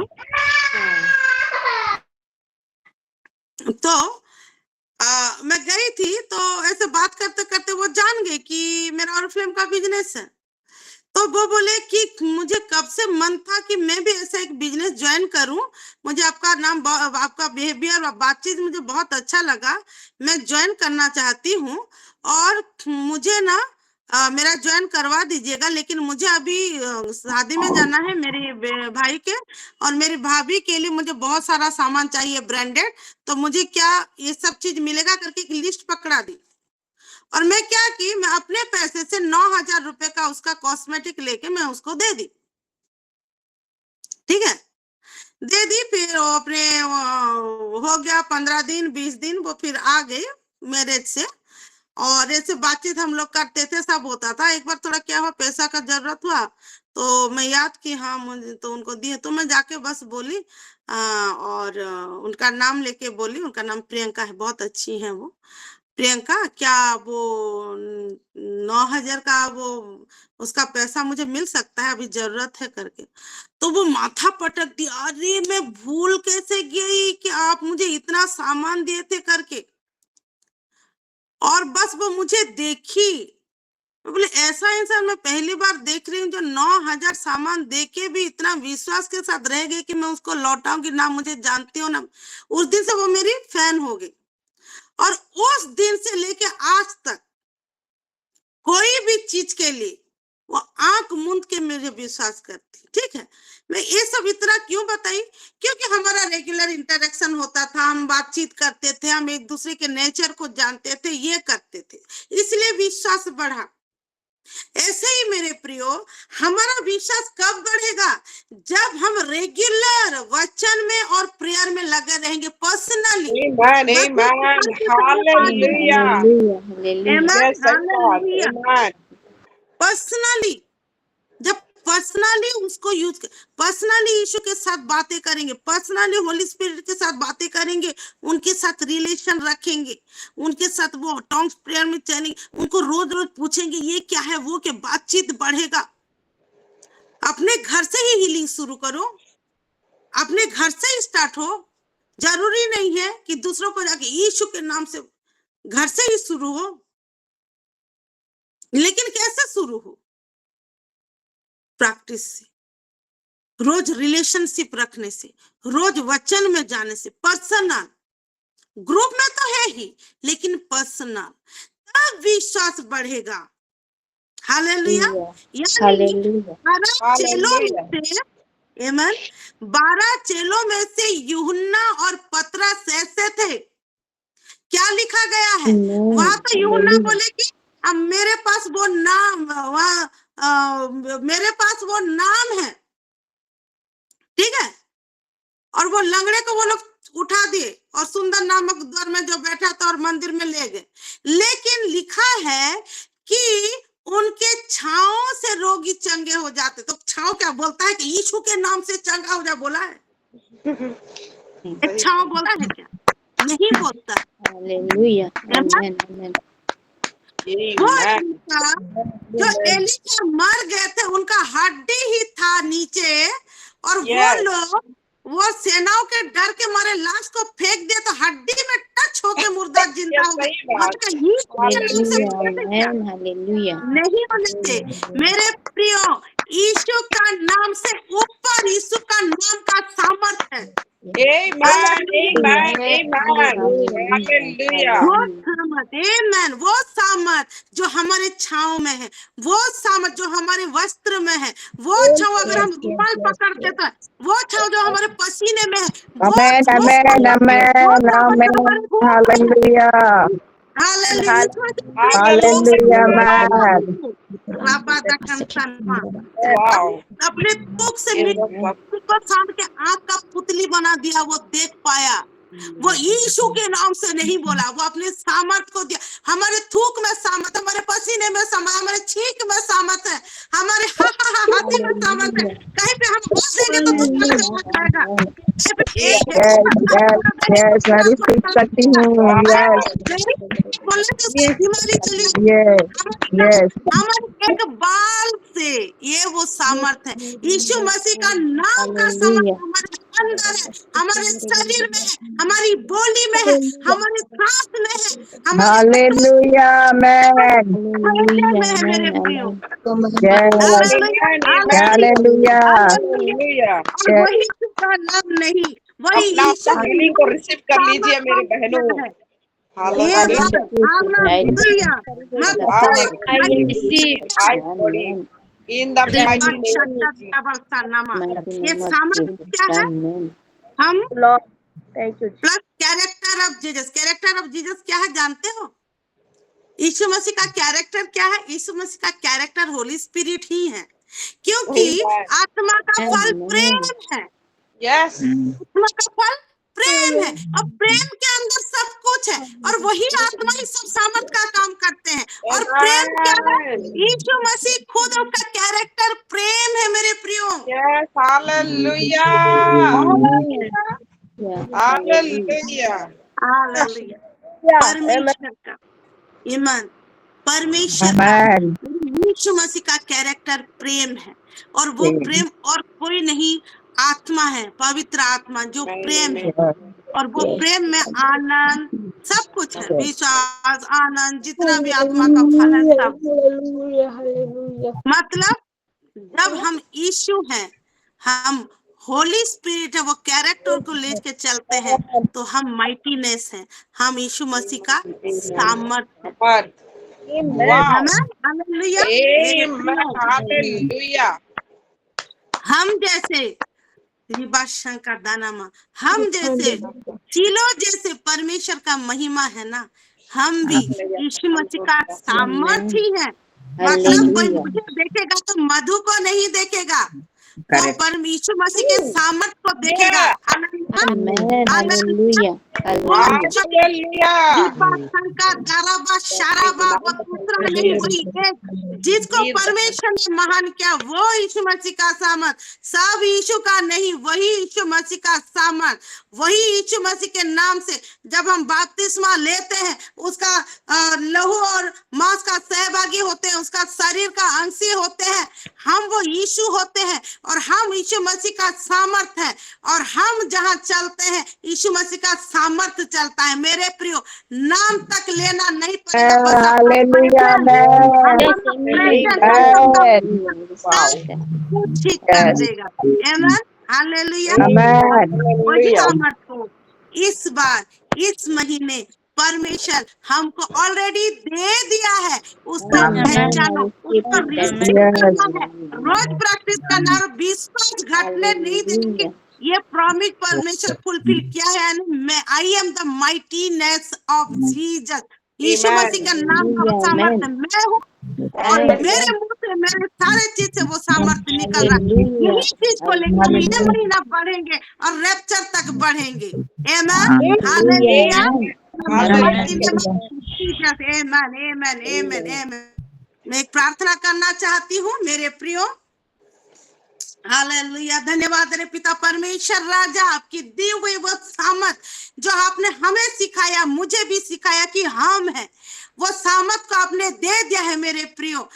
Speaker 9: तो मैं गई थी, तो ऐसे बात करते करते वो जान गए कि मेरा ऑरिफ्लेम का बिजनेस है। तो वो बोले कि मुझे कब से मन था कि मैं भी ऐसा एक बिजनेस ज्वाइन करूं, मुझे आपका नाम, आपका बिहेवियर और बातचीत मुझे बहुत अच्छा लगा, मैं ज्वाइन करना चाहती हूं और मुझे ना मेरा ज्वाइन करवा दीजिएगा। लेकिन मुझे अभी शादी में जाना है मेरे भाई के, और मेरी भाभी के लिए मुझे बहुत सारा सामान चाहिए ब्रांडेड, तो मुझे क्या ये सब चीज मिलेगा करके एक लिस्ट पकड़ा दी। और मैं क्या की, मैं अपने पैसे से 9,000 रुपए का उसका कॉस्मेटिक लेके मैं उसको दे दी, ठीक है, दे दी। फिर वो अपने हो गया 15 दिन 20 दिन, वो फिर आ गई मैरिज से, और ऐसे बातचीत हम लोग करते थे, सब होता था। एक बार थोड़ा क्या हुआ, पैसा का जरूरत हुआ, तो मैं याद की, हाँ मुझे तो उनको दिए, तो मैं जाके बस बोली और उनका नाम लेके बोली, उनका नाम प्रियंका है, बहुत अच्छी है वो। प्रियंका, क्या वो 9,000 का वो उसका पैसा मुझे मिल सकता है, अभी जरूरत है करके। तो वो माथा पटक दिया, अरे मैं भूल कैसे गई कि आप मुझे इतना सामान दिए थे करके। और बस वो मुझे देखी, बोले ऐसा इंसान मैं पहली बार देख रही हूँ जो 9,000 सामान देके भी इतना विश्वास के साथ रह गई कि मैं उसको लौटाऊंगी, ना मुझे जानती हो ना। उस दिन से वो मेरी फैन हो गई, और उस दिन से लेके आज तक कोई भी चीज के लिए वो आंख मूंद के मुझे विश्वास करती, ठीक है। मैं ये सब इतना क्यों बताई, क्योंकि हमारा रेगुलर इंटरेक्शन होता था, हम बातचीत करते थे, हम एक दूसरे के नेचर को जानते थे, ये करते थे, इसलिए विश्वास बढ़ा। ऐसे ही मेरे प्रियो, हमारा विश्वास कब बढ़ेगा, जब हम रेगुलर वचन में और प्रेयर में लगे रहेंगे, पर्सनली। पर्सनली, जब पर्सनली उसको यूज कर, पर्सनली यीशु के साथ बातें करेंगे, पर्सनली होली स्पिरिट के साथ बातें करेंगे, उनके साथ रिलेशन रखेंगे, उनके साथ वो टॉन्ग्स प्रेयर में चलेंगे, उनको रोज रोज पूछेंगे ये क्या है वो, के बातचीत बढ़ेगा। अपने घर से ही हीलिंग शुरू करो, अपने घर से ही स्टार्ट हो। जरूरी नहीं है कि दूसरों को जाके यीशु के नाम से, घर से ही शुरू हो। लेकिन कैसे शुरू हो? प्रैक्टिस से, रोज रिलेशनशिप रखने से, रोज वचन में जाने से, पर्सनल। ग्रुप में तो है ही, लेकिन पर्सनल, तब विश्वास बढ़ेगा। हालेलुया। यानी 12 चेलों में से यूहन्ना और पतरस ऐसे थे। क्या लिखा गया है वहां तो यूहन्ना बोले कि अब मेरे पास वो नाम, मेरे पास वो नाम है, ठीक है। और वो लंगड़े को वो लोग उठा दिए और सुंदर नामक द्वार में जो बैठा था और मंदिर में ले गए। लेकिन लिखा है कि उनके छांव से रोगी चंगे हो जाते। तो छांव क्या बोलता है कि यीशु के नाम से चंगा हो जा, बोला है? एक छांव बोला है क्या? नहीं बोलता।
Speaker 6: हालेलुया, आमीन, आमीन।
Speaker 9: जो एलिशा मर गए थे, उनका हड्डी ही था नीचे, और वो लोग वो सेनाओं के डर के मारे लाश को फेंक दिया, तो हड्डी में टच होके मुर्दा जिंदा हो गया। नहीं होने से मेरे प्रियो, यीशु का नाम से ऊपर यीशु का नाम का सामर्थ है।
Speaker 5: Amen. Amen. Amen. Hallelujah.
Speaker 9: वो सामर्थ, आमेन, वो सामर्थ जो हमारे छांव में है, वो सामर्थ जो हमारे वस्त्र में है, वो छांव अगर हम रुमाल पकड़ते तो वो छांव जो हमारे पसीने में है, वो
Speaker 13: Amen,
Speaker 9: वो
Speaker 13: amen,
Speaker 9: सामर्थ वो
Speaker 13: amen,
Speaker 9: सामर्थ जो
Speaker 13: amen.
Speaker 9: हमारे होठ में है।
Speaker 13: Hallelujah.
Speaker 9: हालेलुया, इसमें से थूक से
Speaker 13: Hallelujah,
Speaker 9: निकाल
Speaker 13: amen.
Speaker 9: दो। राबा दखन सनमा।
Speaker 5: Wow.
Speaker 9: अपने थूक से
Speaker 5: Yes,
Speaker 9: निकाल को साम के आंख का पुतली बना दिया, वो देख पाया। वो यीशु के नाम से नहीं बोला, वो अपने सामर्थ को दिया। हमारे थूक में सामर्थ, हमारे पसीने में सामर्थ, हमारे छींक में सामर्थ है, हमारे हंसी में सामर्थ है। कहीं पे हम हंस देंगे तो दूसरा चला जाएगा। कहीं पे एक
Speaker 13: Yes, yes, yes. I receive करती हूँ. Yes,
Speaker 9: बोले तो उसकी बीमारी चली।
Speaker 13: yes, yes.
Speaker 9: हमारे एक बाल से ये वो सामर्थ है। यीशु मसीह का नाम का सामर्थ हमारे अंदर है, हमारे शरीर में है, हमारी बोली में है, हमारे सांस में है, हमारे
Speaker 13: Hallelujah, amen.
Speaker 9: हृदय में है मेरे प्रियो।
Speaker 13: Yes,
Speaker 9: hallelujah,
Speaker 13: hallelujah.
Speaker 9: हालेलुया। और
Speaker 13: Yes,
Speaker 9: वही यीशु का नाम नहीं, वही
Speaker 5: अपना
Speaker 9: यीशु
Speaker 5: अपना
Speaker 9: के
Speaker 5: हीलिंग को
Speaker 9: नाम
Speaker 5: रिसीव कर लीजिए मेरे बहनों।
Speaker 9: क्या है। ये
Speaker 5: hallelujah.
Speaker 9: Hallelujah.
Speaker 11: I receive.
Speaker 5: I body in the mighty name of Jesus.
Speaker 9: ये सामर्थ क्या है? हम
Speaker 8: Lord thank you
Speaker 9: plus character of Jesus. Character of Jesus क्या है जानते हो? यीशु मसीह का कैरेक्टर क्या है? यीशु मसीह का कैरेक्टर होली स्पिरिट ही है, क्योंकि
Speaker 5: Amen.
Speaker 9: आत्मा का फल प्रेम है।
Speaker 5: Yes.
Speaker 9: आत्मा का फल प्रेम है, और प्रेम के अंदर सब कुछ है, और वही आत्मा ही सब सामर्थ का काम करते हैं। और प्रेम क्या है?
Speaker 5: Amen.
Speaker 9: यीशु मसीह खुद उसका कैरेक्टर प्रेम है मेरे प्रियो।
Speaker 5: Yes. Hallelujah. Hallelujah.
Speaker 9: हालेलुया। परमेश्वर का ईमान, परमेश्वर का
Speaker 13: amen.
Speaker 9: यीशु मसीह का कैरेक्टर प्रेम है, और वो प्रेम और कोई नहीं, आत्मा है, पवित्र आत्मा जो प्रेम है। और वो प्रेम में आनंद सब कुछ है, विश्वास, आनंद, जितना भी आत्मा का फल है सब। मतलब जब हम यीशु हैं, हम होली स्पिरिट है, वो कैरेक्टर को लेके चलते हैं, तो हम माइटीनेस है, हम यीशु मसीह का सामर्थ है।
Speaker 5: But wow.
Speaker 9: Hallelujah.
Speaker 5: Amen. Hallelujah.
Speaker 9: हम जैसे शंकर दानामा, हम जैसे चीलो जैसे परमेश्वर का महिमा है ना, हम भी यीशु मसीह का सामर्थ ही है। मतलब कोई मुझे देखेगा तो मधु को नहीं देखेगा, वो यीशु मसीह के सामर्थ को देखेगा।
Speaker 5: Hallelujah.
Speaker 9: दूसरा नहीं, वही एक जिसको परमेश्वर ने महान किया, वो यीशु मसीह का सामर्थ। सब यीशु का नहीं, वही यीशु मसीह का सामर्थ, वही यीशु मसीह के नाम से जब हम बपतिस्मा लेते हैं, उसका लहू और मांस का सहभागी होते हैं, उसका शरीर का अंशी होते हैं, हम वो यीशु होते हैं, और हम यीशु मसीह का सामर्थ है, और हम जहां चलते हैं यीशु मसीह का सामर्थ चलता है। मेरे प्रियो, नाम तक लेना नहीं पड़ेगा, बस
Speaker 13: Hallelujah,
Speaker 9: कुछ ठीक कर देगा। आमेन, हालेलुया।
Speaker 13: amen.
Speaker 9: वही सामर्थ को इस बार इस महीने परमेश्वर हमको ऑलरेडी दे दिया है, उसको पहचानो, उसको रिसीव करना है, रोज प्रैक्टिस करना, और विश्वास घटने नहीं देंगे। ये प्रॉमिस परमेश्वर फुलफिल किया है। मैं I am the mightiness of Jesus. Yeshu Masih का नाम का सामर्थ्य मैं हूँ, और मेरे मुंह से, मेरे सारे चीज से वो सामर्थ्य निकल रहा है। यही चीज को लेकर हम ये महीना बढ़ेंगे और रैप्चर तक बढ़ेंगे। आमेन, हालेलुया। मैं एक प्रार्थना करना चाहती हूँ मेरे प्रियो। हालेलुया। धन्यवाद रे पिता परमेश्वर राजा, आपकी दी हुई वो सामर्थ जो आपने हमें सिखाया, मुझे भी सिखाया कि हम है, वो सामर्थ को आपने दे दिया है मेरे प्रियो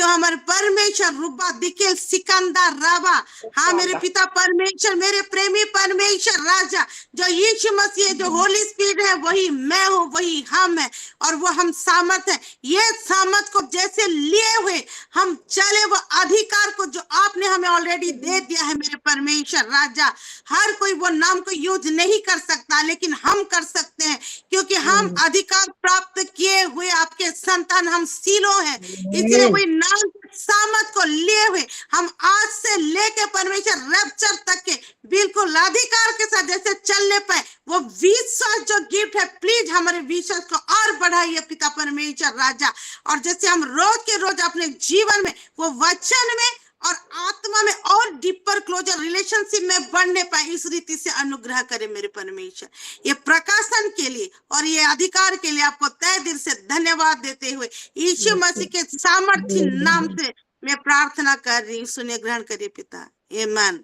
Speaker 9: हमारे परमेश्वर रुबा दिकेल सिकंदर राबा। हाँ मेरे पिता परमेश्वर, मेरे प्रेमी परमेश्वर राजा, जो यीशु मसीह, जो होली स्पिरिट है, वही मैं हूँ, वही हम है, और वो हम सामर्थ है। ये सामर्थ को जैसे लिए हुए हम चले, वो अधिकार को जो आपने हमें ऑलरेडी दे दिया है मेरे परमेश्वर राजा। हर कोई वो नाम को यूज नहीं कर सकता, लेकिन हम कर सकते हैं, क्योंकि हम अधिकार प्राप्त किए हुए आपके संतान, हम सीलो हैं। इसलिए वही नाम सामर्थ को लिए हुए हम आज से लेके परमेश्वर रैप्चर तक के बिल्कुल अधिकार के साथ जैसे चलने पाए, वो विश्वास जो गिफ्ट है, प्लीज हमारे विश्वास को और बढ़ाइए पिता परमेश्वर राजा। और जैसे हम रोज के रोज अपने जीवन में वो वचन में और आत्मा में और डीपर क्लोजर रिलेशनशिप में बढ़ने पाए, इस रीति से अनुग्रह करे मेरे परमेश्वर। ये प्रकाशन के लिए और ये अधिकार के लिए आपको तहे दिल से धन्यवाद देते हुए यीशु मसीह के सामर्थ्य नाम से मैं प्रार्थना कर रही हूँ, सुने ग्रहण करिए पिता। आमेन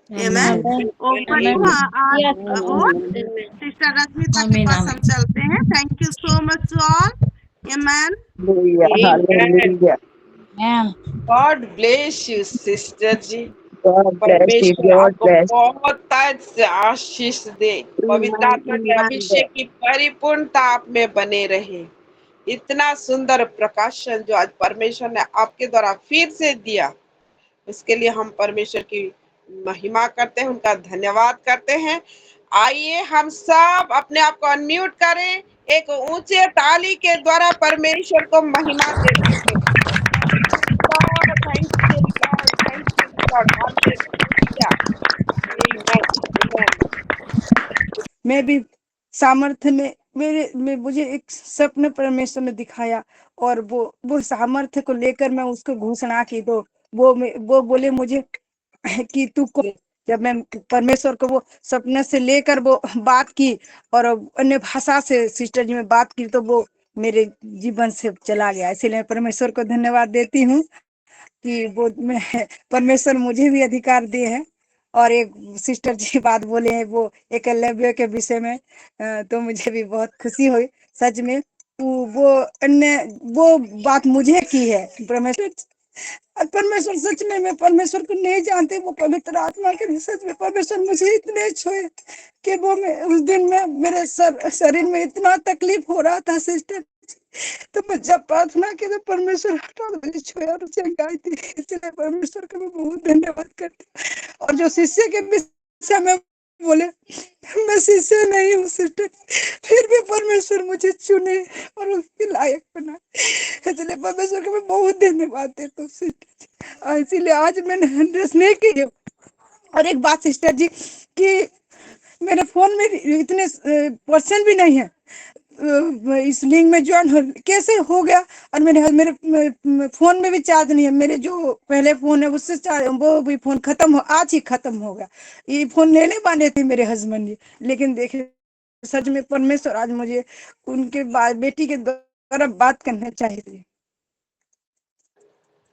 Speaker 9: आमेन। और सिस्टर रश्मिता के पास हम चलते हैं। Thank you so much to all. Amen.
Speaker 13: Hallelujah.
Speaker 15: God bless you sister ji.
Speaker 13: God bless you.
Speaker 15: परमेश्वर
Speaker 13: God
Speaker 15: आपको
Speaker 13: bless.
Speaker 15: बहुत ताज से आशीष दे। पवित्र आत्मा के अभिषेक की परिपूर्णता आप में बने रहे। इतना सुंदर प्रकाशन जो आज परमेश्वर ने आपके द्वारा फिर से दिया, उसके लिए हम परमेश्वर की महिमा करते हैं, उनका धन्यवाद करते हैं। आइए हम सब अपने आप को अनम्यूट करें, एक ऊंचे ताली के द्वारा परमेश्वर को महिमा देते हैं। Thank you, Lord. Thank you, Lord. Hallelujah. Amen. Amen.
Speaker 14: मैं भी सामर्थ्य में मुझे एक सपने परमेश्वर ने दिखाया, और वो सामर्थ्य को लेकर मैं उसको घोषणा की, तो वो बोले मुझे कि तू को, जब मैं परमेश्वर को वो सपने से लेकर वो बात की और अन्य भाषा से सिस्टर जी में बात की, तो वो मेरे जीवन से चला गया। इसलिए मैं परमेश्वर को धन्यवाद देती हूँ कि वो परमेश्वर मुझे भी अधिकार दे है। और एक सिस्टर जी बात बोले हैं वो एकलव्य के विषय में, तो मुझे भी बहुत खुशी हुई। सच में वो बात मुझे की है परमेश्वर सच में मैं परमेश्वर को नहीं जानती, वो पवित्र आत्मा के सच में परमेश्वर मुझे इतने छुए कि वो उस दिन में मेरे शरीर में इतना तकलीफ हो रहा था सिस्टर, तो मैं जब प्रार्थना की तो परमेश्वर हटा छुआ और उसे गाई थी। इसलिए परमेश्वर का मैं बहुत धन्यवाद करती हूँ। और जो शिष्य के विषय में बोले, मैं शिष्य नहीं हूँ सिस्टर, फिर भी परमेश्वर मुझे चुने और उसके लायक बना, इसलिए परमेश्वर का मैं बहुत धन्यवाद देता हूँ सिस्टर। इसीलिए आज मैंने 100 नहीं की। और एक बात सिस्टर जी कि मेरे फोन में इतने पर्सन भी नहीं है इस लिंक में ज्वाइन कैसे हो गया, और मेरे फोन में भी चार्ज नहीं है। मेरे जो पहले फोन है उससे चार्ज, वो भी फोन खत्म आज ही खत्म हो गया। ये फोन लेने वाले थे मेरे हस्बैंड जी, लेकिन देखे सच में परमेश्वर आज मुझे उनके बेटी के द्वारा बात करना चाहिए।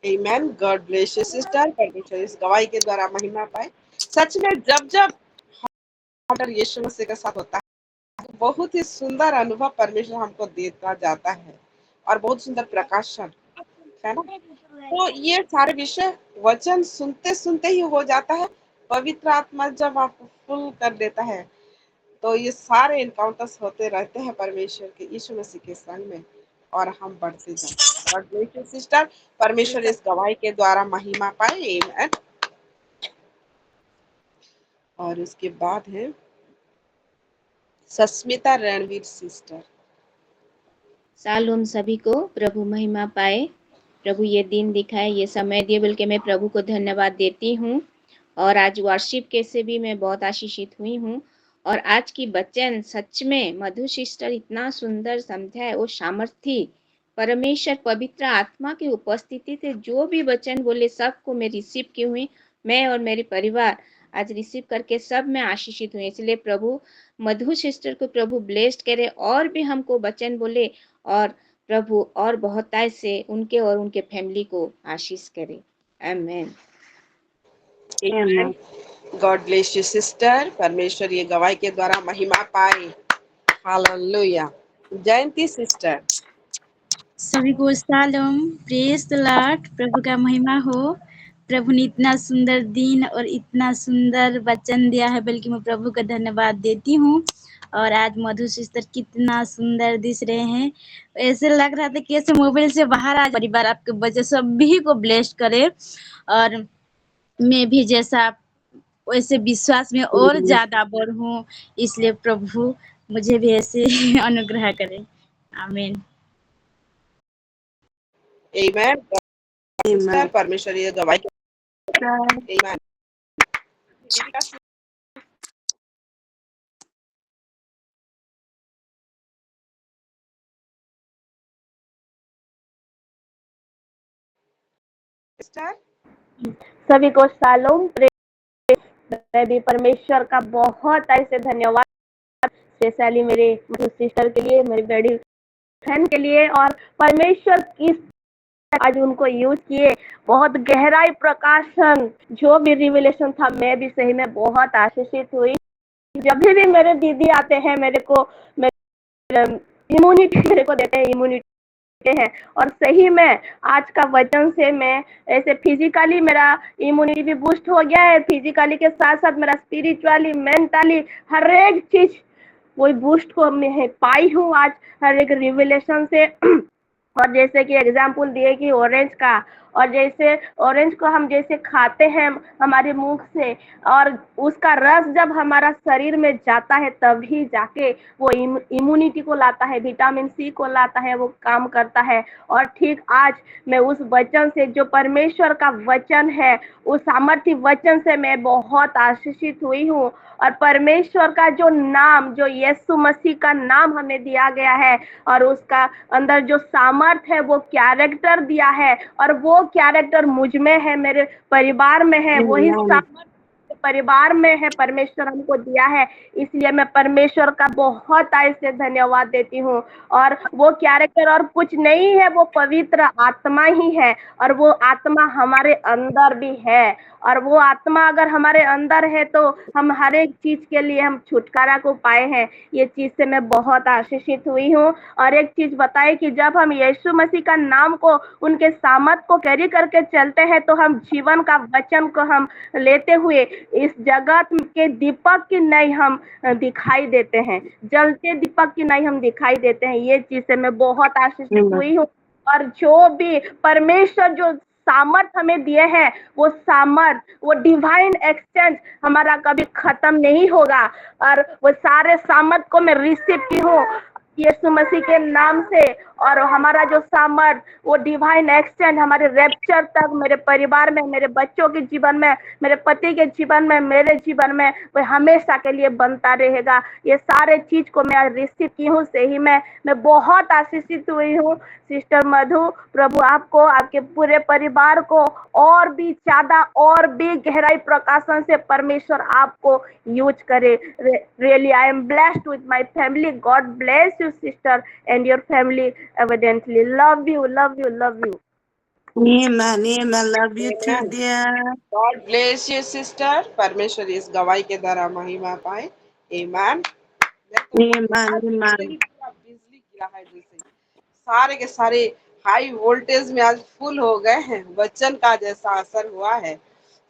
Speaker 15: Amen. God bless you, sister. परमेश्वर इस गवाही के द्वारा महिमा पाए। सच में जब हम यीशु मसीह के साथ होता है, बहुत ही सुंदर अनुभव परमेश्वर हमको देता जाता है और बहुत सुंदर प्रकाशन है ना। तो ये सारे विषय वचन सुनते सुनते ही हो जाता है। पवित्र आत्मा जब आपको फुल कर देता है, तो ये सारे इनकाउंटर्स होते रहते हैं परमेश्वर के यीशु मसीह के संग में, और हम बढ़ते जाते हैं। सिस्टर, परमेश्वर इस गवाही के द्वारा महिमा पाए। आमेन। और उसके बाद है सस्मिता रणवीर सिस्टर।
Speaker 16: शालोम सभी को, प्रभु महिमा पाए। प्रभु ये दिन दिखाए, ये समय दिए, बल्कि मैं प्रभु को धन्यवाद देती हूँ। और आज वर्शिप के से भी मैं बहुत आशीषित हुई हूँ। और आज की वचन सच में मधु सिस्टर इतना सुंदर समझाए, वो सामर्थी परमेश्वर पवित्र आत्मा की उपस्थिति से जो भी वचन बोले सबको मैं रिसीव की हुई। मैं और मेरे परिवार आज रिसीव करके सब में आशीषित हुए। इसलिए प्रभु मधु सिस्टर को प्रभु ब्लेस्ड करे और भी हमको वचन बोले, और प्रभु और बहुतायत से उनके और उनके फैमिली को आशीष करे। Amen.
Speaker 15: Amen. God bless you sister. परमेश्वर ये गवाही के द्वारा महिमा पाए। हालेलुया। जयंती सिस्टर।
Speaker 1: सभी को शालोम, प्रेज द लॉर्ड। प्रभु का महिमा हो। प्रभु ने इतना सुंदर दिन और इतना सुंदर वचन दिया है, बल्कि मैं प्रभु का धन्यवाद देती हूँ। और आज मधु सिस्टर कितना सुंदर दिख रहे हैं। ऐसे लग रहा था कि ऐसे मोबाइल से बाहर आ परिवार आपके बच्चे सभी को ब्लेस्ड करे। और मैं भी जैसा वैसे विश्वास में और ज्यादा बढ़ूं, इसलिए प्रभु मुझे भी ऐसे अनुग्रह करे। आमीन।
Speaker 15: आमेन। सिस्टर परमेश्वर ये गवाही के आमेन। सिस्टर
Speaker 8: सभी को शालोम। मैं भी परमेश्वर का बहुत ऐसे धन्यवाद, स्पेशली मेरे सिस्टर के लिए, मेरी बड़ी बहन के लिए। और परमेश्वर किस आज उनको यूज किए, बहुत गहराई प्रकाशन, जो भी रिविलेशन था, मैं भी सही में बहुत आशीषित हुई। जब भी मेरे दीदी आते हैं, मेरे को इम्यूनिटी मेरे को देते हैं, इम्यूनिटी हैं। और सही में आज का वचन से मैं ऐसे फिजिकली मेरा इम्यूनिटी भी बूस्ट हो गया है, फिजिकली के साथ साथ मेरा स्पिरिचुअली, मेंटली हर एक चीज वही बूस्ट को मैं पाई हूँ आज हर एक रिविलेशन से। और जैसे कि एग्जाम्पल दिए कि ऑरेंज का, और जैसे ऑरेंज को हम जैसे खाते हैं हमारे मुंह से, और उसका रस जब हमारा शरीर में जाता है तभी जाके वो इम्यूनिटी को लाता है, विटामिन सी को लाता है, वो काम करता है। और ठीक आज मैं उस वचन से, जो परमेश्वर का वचन है, उस सामर्थ्य वचन से मैं बहुत आशीषित हुई हूँ। और परमेश्वर का जो नाम, जो यीशु मसीह का नाम हमें दिया गया है, और उसका अंदर जो सामर्थ है, वो कैरेक्टर दिया है, और वो कैरेक्टर मुझ में है, मेरे परिवार में है, वही सामर्थ परिवार में है, परमेश्वर हमको दिया है। इसलिए मैं परमेश्वर का बहुत ऐसे धन्यवाद देती हूँ। और वो कैरेक्टर और कुछ नहीं है, वो पवित्र आत्मा ही है, और वो आत्मा हमारे अंदर भी है। और वो आत्मा अगर हमारे अंदर है तो हम हर एक चीज के लिए हम छुटकारा को पाए हैं। ये चीज से मैं बहुत आशीषित हुई हूँ। और एक चीज बताए कि जब हम यीशु मसीह का नाम को, उनके सामर्थ को कैरी करके चलते हैं, तो हम जीवन का वचन को हम लेते हुए इस जगत के दीपक की नहीं हम दिखाई देते हैं, जलते दीपक की नहीं हम दिखाई देते हैं। ये चीज से मैं बहुत आशीषित हुई हूँ। और जो भी परमेश्वर जो सामर्थ हमें दिए हैं, वो सामर्थ, वो डिवाइन एक्सचेंज हमारा कभी खत्म नहीं होगा। और वो सारे सामर्थ को मैं रिसीव की हूँ यीशु मसीह के नाम से। और हमारा जो सामर्थ, वो डिवाइन एक्सचेंज हमारे रैप्चर तक, मेरे परिवार में, मेरे बच्चों के जीवन में, मेरे पति के जीवन में, मेरे जीवन में, वो हमेशा के लिए बनता रहेगा। ये सारे चीज को मैं रिसीव की हूँ। सही में मैं बहुत आशीषित हुई हूँ। सिस्टर मधु, प्रभु आपको, आपके पूरे परिवार को और भी ज्यादा और भी गहराई प्रकाशन से परमेश्वर आपको यूज करे। Really I am blessed with my family. God bless you sister and your family evidently. Love you, love you, love you.
Speaker 9: Amen, amen. Love you too,
Speaker 15: Amen.
Speaker 9: dear.
Speaker 15: God bless you sister. परमेश्वर इस गवाही के द्वारा महिमा पाए। आमेन।
Speaker 9: Amen, amen.
Speaker 15: बिजली गिरा है जैसे सारे के सारे हाई वोल्टेज में आज फुल हो गए हैं। वचन का जैसा असर हुआ है।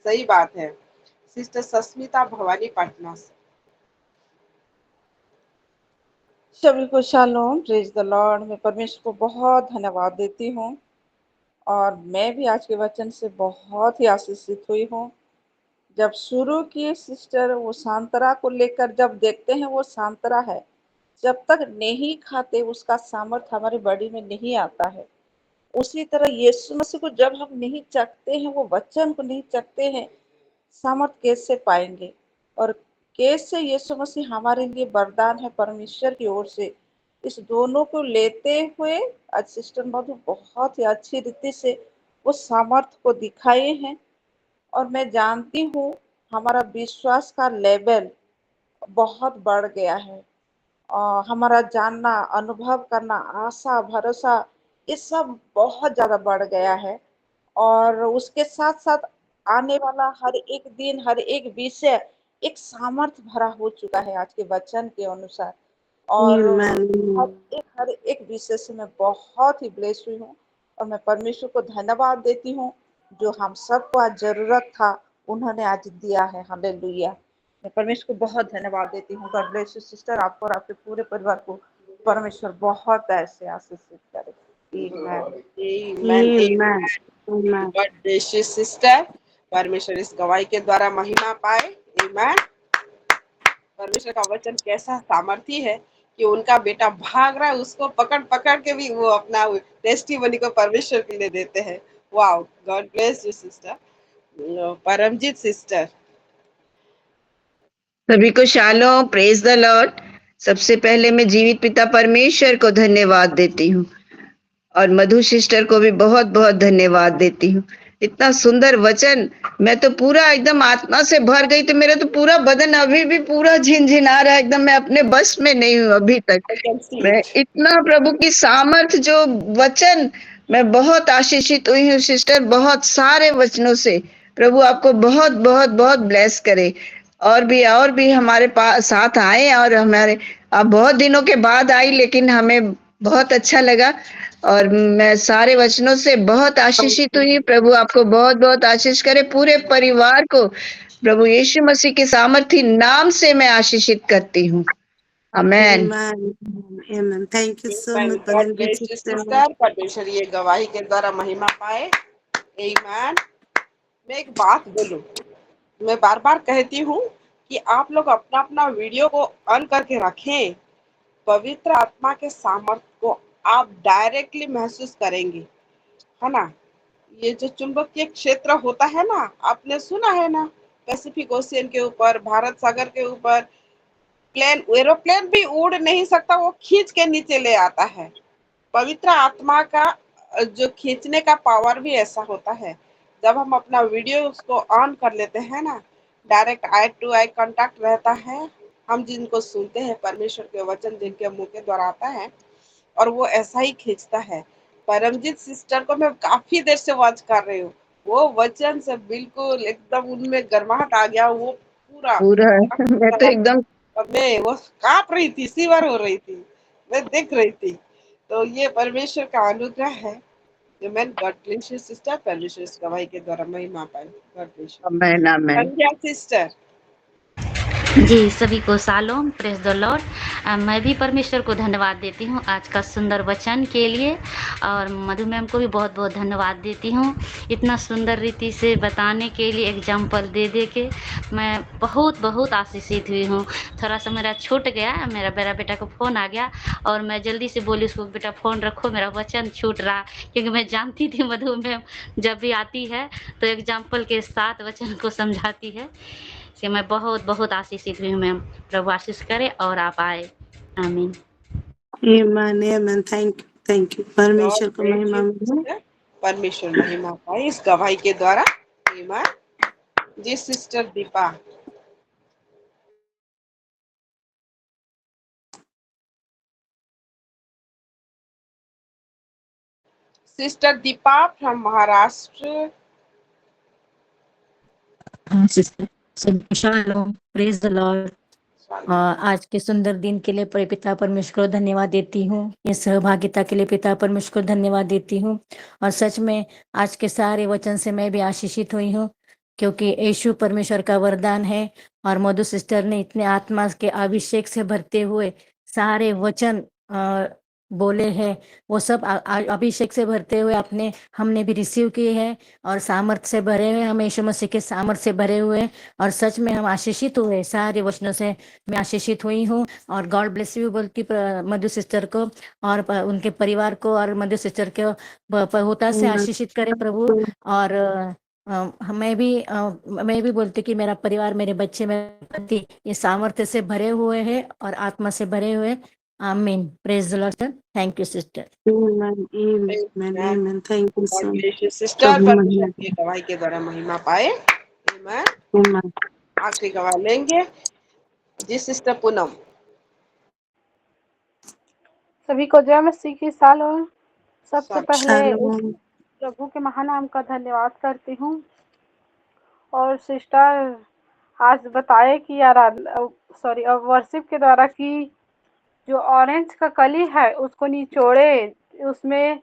Speaker 15: सही बात है। सिस्टर सस्मिता भवानी पटना से।
Speaker 5: सभी को शालोम, प्रेज द लॉर्ड। मैं परमेश्वर को बहुत धन्यवाद देती हूँ और मैं भी आज के वचन से बहुत ही आशीषित हुई हूँ। जब शुरू किए सिस्टर, वो सांतरा को लेकर जब देखते हैं, वो सांतरा है, जब तक नहीं खाते उसका सामर्थ हमारी बॉडी में नहीं आता है। उसी तरह यीशु मसीह को जब हम नहीं चखते हैं, वो वचन को नहीं चखते हैं, सामर्थ कैसे पाएंगे? और कैसे यीशु मसीह हमारे लिए वरदान है परमेश्वर की ओर से। इस दोनों को लेते हुए आज सिस्टर मधु बहुत ही अच्छी रीति से वो सामर्थ को दिखाए हैं। और मैं जानती हूँ हमारा विश्वास का लेवल बहुत बढ़ गया है। हमारा जानना, अनुभव करना, आशा, भरोसा, ये सब बहुत ज्यादा बढ़ गया है। और उसके साथ साथ
Speaker 15: आने वाला हर एक दिन, हर एक विषय एक सामर्थ्य भरा हो चुका है आज के वचन के अनुसार। और हर एक विषय से मैं बहुत ही ब्लेस हुई हूँ और मैं परमेश्वर को धन्यवाद देती हूँ जो हम सबको आज जरूरत था उन्होंने आज दिया है। हालेलुया। मैं परमेश्वर को बहुत धन्यवाद देती हूँ। गॉड ब्लेस यू सिस्टर, आपको और आपके पूरे परिवार को परमेश्वर बहुत ऐसे आशीषित करे। God bless you sister. परमेश्वर इस गवाही के द्वारा महिमा पाए। आमीन। परमेश्वर का वचन कैसा सामर्थी है कि उनका बेटा भाग रहा है, उसको पकड़ पकड़ के भी वो अपना टेस्टिमनी को परमेश्वर के लिए देते हैं। Wow, God bless you sister. Paramjit sister.
Speaker 13: सभी को शालोम, प्रेज द लॉर्ड। सबसे पहले मैं जीवित पिता परमेश्वर को धन्यवाद देती हूँ और मधु सिस्टर को भी बहुत बहुत धन्यवाद देती हूँ। इतना सुंदर वचन, मैं तो पूरा एकदम आत्मा से भर गई, तो मेरा तो पूरा बदन अभी भी पूरा झिनझिना रहा है एकदम। मैं अपने बस में नहीं हूँ अभी तक। मैं इतना प्रभु की सामर्थ्य जो वचन, मैं बहुत आशीषित हुई हूँ सिस्टर, बहुत सारे वचनों से। प्रभु आपको बहुत बहुत बहुत ब्लेस करे। और भी हमारे पास साथ आए और हमारे, आप बहुत दिनों के बाद आई लेकिन हमें बहुत अच्छा लगा और मैं सारे वचनों से बहुत आशीषित हुई। प्रभु आपको बहुत बहुत आशीष करे, पूरे परिवार को प्रभु यीशु मसीह के सामर्थी नाम से मैं आशीषित करती हूँ। Amen.
Speaker 9: Thank you so much
Speaker 15: God bless you sister. परमेश्वर ये गवाही के द्वारा महिमा पाए। आमीन। मैं एक बात बोलूं, मैं बार बार कहती हूँ कि आप लोग अपना अपना वीडियो को ऑन करके रखें। पवित्र आत्मा के सामर्थ्य को आप डायरेक्टली महसूस करेंगे, है ना। ये जो चुंबकीय क्षेत्र होता है ना, आपने सुना है ना, पैसिफिक ओशियन के ऊपर, भारत सागर के ऊपर एरोप्लेन भी उड़ नहीं सकता, वो खींच के नीचे ले आता है। पवित्र आत्मा का जो खींचने का पावर भी ऐसा होता है। जब हम अपना वीडियो उसको ऑन कर लेते हैं ना, direct eye to eye contact रहता है। हम जिनको सुनते हैं, परमेश्वर के वचन जिनके मुंह के द्वारा आता है और वो ऐसा ही खींचता है। परमजीत सिस्टर को मैं काफी देर से वॉच कर रही हूँ, वो वचन से बिल्कुल एकदम उनमें गर्माहट आ गया। वो पूरा
Speaker 13: मैं तो एकदम
Speaker 15: मैं वो कांप रही थी, सीवर हो रही थी, मैं देख रही थी। तो ये परमेश्वर का अनुग्रह है। Amen. God bless you sister. परमेश्वर इस गवाही के द्वारा महिमा पाए। God bless you.
Speaker 13: Amen amen.
Speaker 15: Sandhya sister.
Speaker 6: जी, सभी को शालोम, प्रेज द लॉर्ड। मैं भी परमेश्वर को धन्यवाद देती हूँ आज का सुंदर वचन के लिए, और मधु मैम को भी बहुत बहुत धन्यवाद देती हूँ इतना सुंदर रीति से बताने के लिए, एग्जाम्पल दे दे के मैं बहुत बहुत आशीषित हुई हूँ। थोड़ा सा मेरा छूट गया, मेरा बेटा को फ़ोन आ गया और मैं जल्दी से बोली उसको, बेटा फ़ोन रखो, मेरा वचन छूट रहा, क्योंकि मैं जानती थी मधु मैम जब भी आती है तो एग्जाम्पल के साथ वचन को समझाती है। कि मैं बहुत बहुत आशीषित हुई हूँ मैम। प्रभु आशीष करे और आप आए। आमीन।
Speaker 9: आमीन। Thank you. परमेश्वर को महिमा मिले।
Speaker 15: परमेश्वर महिमा पाए इस गवाही के द्वारा। आमीन। जी sister Deepa. Sister Deepa from Maharashtra.
Speaker 17: शालोम, प्रेज द लॉर्ड। आज के सुंदर दिन के लिए पिता परमेश्वर को धन्यवाद देती हूँ। ये सहभागिता के लिए पिता परमेश्वर को धन्यवाद देती हूँ। और सच में आज के सारे वचन से मैं भी आशीषित हुई हूँ, क्योंकि यीशु परमेश्वर का वरदान है। और मधु सिस्टर ने इतने आत्मा के अभिषेक से भरते हुए सारे वचन बोले हैं, वो सब अभिषेक से भरते हुए अपने हमने भी रिसीव किए हैं और सामर्थ्य से भरे हुए, हम यीशु मसीह के सामर्थ्य से भरे हुए। और सच में हम आशीषित हुए, सारे वचनों से मैं आशीषित हुई हूँ। और गॉड ब्लेस यू बोलती मधु सिस्टर को और उनके परिवार को और मधु सिस्टर को होता से आशीषित करे प्रभु। और मैं भी बोलती कि मेरा परिवार, मेरे बच्चे, मेरे पति ये सामर्थ्य से भरे हुए हैं और आत्मा से भरे हुए। Amen. Praise the Lord. Thank you sister.
Speaker 9: Amen. Thank you so much.
Speaker 15: Sister परमेश्वर की गवाही के द्वारा महिमा पाए। आमीन। आखिरी गवाह लेंगे जी सिस्टर पूनम।
Speaker 3: सभी को जय मसीह की शालोम। सबसे पहले
Speaker 9: शालोम।
Speaker 3: प्रभु के महानाम का धन्यवाद करती हूँ और सिस्टर आज बताए कि वर्शिप के द्वारा कि जो ऑरेंज का कली है उसको निचोड़े, उसमें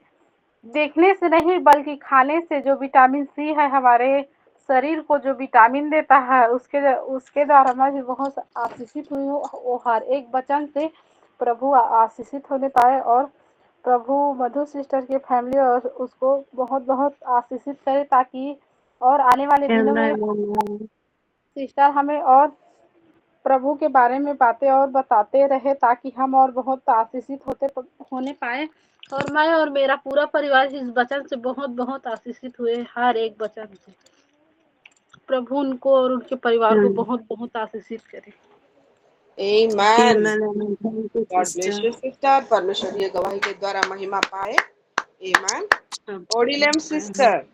Speaker 3: देखने से नहीं बल्कि खाने से जो विटामिन सी है हमारे शरीर को जो विटामिन देता है उसके द्वारा मैं भी बहुत आशीषित हुई हूँ। वो हर एक वचन से प्रभु आशीषित होने पाए और प्रभु मधु सिस्टर के फैमिली और उसको बहुत बहुत आशीषित करे, ताकि और आने वाले दिनों में सिस्टर हमें और प्रभु के बारे में बातें और बताते रहे, ताकि हम और बहुत आशीषित होने पाए। और मैं और मेरा पूरा परिवार इस वचन से बहुत बहुत आशीषित हुए, हर एक वचन से। प्रभु उनको और उनके परिवार को बहुत बहुत आशीषित करे।
Speaker 15: Amen. God bless you, sister. परमेश्वर ये गवाही के द्वारा महिमा पाए। Amen. ओडिलम सिस्टर।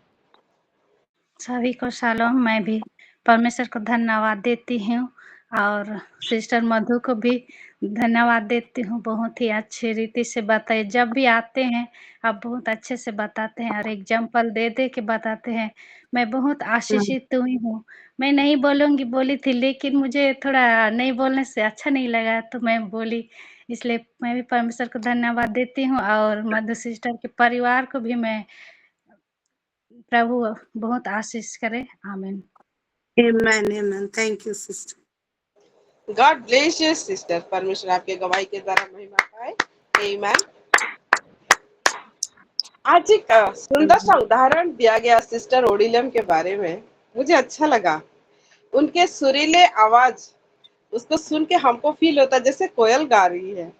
Speaker 18: सभी को शालोम। मैं भी परमेश्वर को धन्यवाद देती हूँ और सिस्टर मधु को भी धन्यवाद देती हूँ। बहुत ही अच्छी रीति से बताए, जब भी आते हैं आप बहुत अच्छे से बताते हैं और एग्जाम्पल दे दे के बताते हैं। मैं बहुत आशीषित हुई हूँ। मैं नहीं बोलूँगी बोली थी, लेकिन मुझे थोड़ा नहीं बोलने से अच्छा नहीं लगा तो मैं बोली, इसलिए मैं भी परमेश्वर को धन्यवाद देती हूँ और मधु सिस्टर के परिवार को भी मैं प्रभु बहुत आशीष करे। आमीन।
Speaker 9: Amen. Thank you, sister.
Speaker 15: God bless you, sister. परमेश्वर आपके गवाही के द्वारा महिमा पाए। Amen. आज एक सुंदर सा उदाहरण दिया गया सिस्टर ओडिलम के बारे में, मुझे अच्छा लगा। उनके सुरीले आवाज उसको सुन के हमको फील होता जैसे कोयल गा रही है।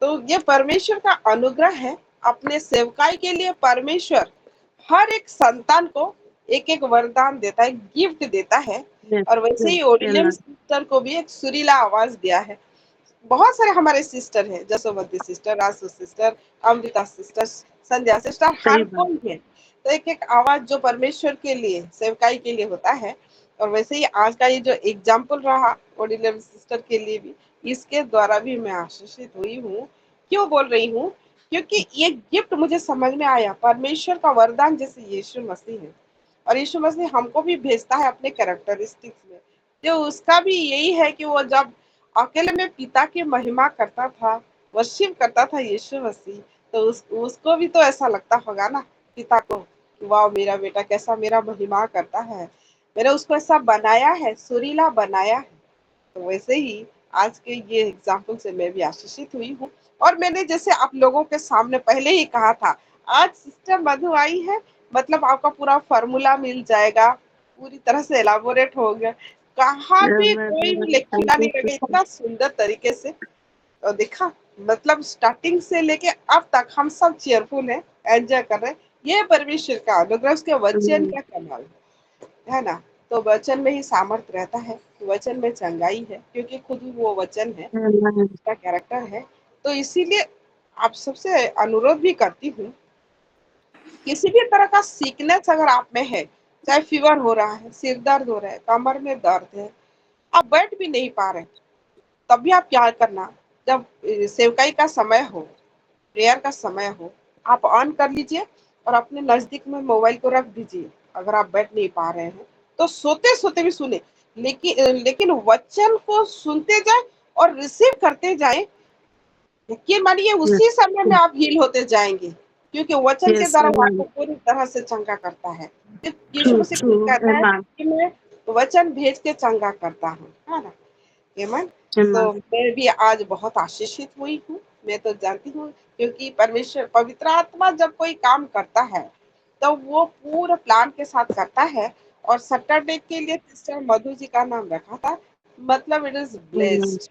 Speaker 15: तो ये परमेश्वर का अनुग्रह है। अपने सेवकाई के लिए परमेश्वर हर एक संतान को एक एक वरदान देता है, गिफ्ट देता है। और वैसे ही ओडिलम सिस्टर को भी एक सुरीला आवाज दिया है। बहुत सारे हमारे सिस्टर हैं, जसोमती सिस्टर, आसू सिस्टर, अमृता सिस्टर, संध्या सिस्टर, हर कोई है। तो एक एक आवाज जो परमेश्वर के लिए सेवकाई के लिए होता है। और वैसे ही आज का ये जो एग्जाम्पल रहा ओडिलम सिस्टर के लिए भी, इसके द्वारा भी मैं आशीषित हुई हूँ। क्यों बोल रही हूँ? क्योंकि ये गिफ्ट मुझे समझ में आया, परमेश्वर का वरदान जैसे यीशु मसीह है और यीशु मसीह हमको भी भेजता है अपने कैरेक्टरिस्टिक्स में। जो उसका भी यही है कि वो जब अकेले में पिता की महिमा करता था, वर्शिप करता था यीशु मसीह, तो उसको भी तो ऐसा लगता होगा ना पिता को कि वाह मेरा बेटा कैसा मेरा महिमा करता है, मैंने उसको ऐसा बनाया है, सुरीला बनाया है। तो वैसे ही आज के ये एग्जाम्पल से मैं भी आशीषित हुई हूँ। और मैंने जैसे आप लोगों के सामने पहले ही कहा था, आज सिस्टर मधु आई है, मतलब आपका पूरा फॉर्मूला मिल जाएगा, पूरी तरह से एलाबोरेट हो गया, कहाँ भी कोई भी लेखिका नहीं लगे, इतना सुंदर तरीके से। और देखा, मतलब स्टार्टिंग से लेके अब तक हम सब चेयरफुल हैं, एंजॉय कर रहे हैं। ये परमेश्वर का अनुग्रह, उसके वचन का कमाल है ना। तो वचन में ही सामर्थ्य रहता है, वचन में चंगाई है, क्योंकि खुद ही वो वचन है, उसका कैरेक्टर है। तो इसीलिए आप सबसे अनुरोध भी करती हूँ, किसी भी तरह का सीकनेस अगर आप में है, चाहे फीवर हो रहा है, सिर दर्द हो रहा है, कमर में दर्द है, आप बैठ भी नहीं पा रहे, तब भी आप क्या करना, जब सेवकाई का समय हो, प्रेयर का समय हो, आप ऑन कर लीजिए और अपने नजदीक में मोबाइल को रख दीजिए। अगर आप बैठ नहीं पा रहे हैं तो सोते सोते भी सुने, लेकिन वचन को सुनते जाए और रिसीव करते जाए। यकीन मानिए उसी समय में आप हील होते जाएंगे, क्योंकि वचन के द्वारा वो आपको पूरी तरह से चंगा करता है। यीशु मसीह खुद कहता है कि मैं वचन भेज के चंगा करता हूँ, है ना। आमीन। तो मैं भी आज बहुत आशीषित हुई हूँ। मैं तो जानती हूँ, क्योंकि परमेश्वर पवित्र आत्मा जब कोई काम करता है तो वो पूरा प्लान के साथ करता है। और सैटरडे के लिए सिस्टर मधु जी का नाम रखा था, मतलब इट इज ब्लेस्ड।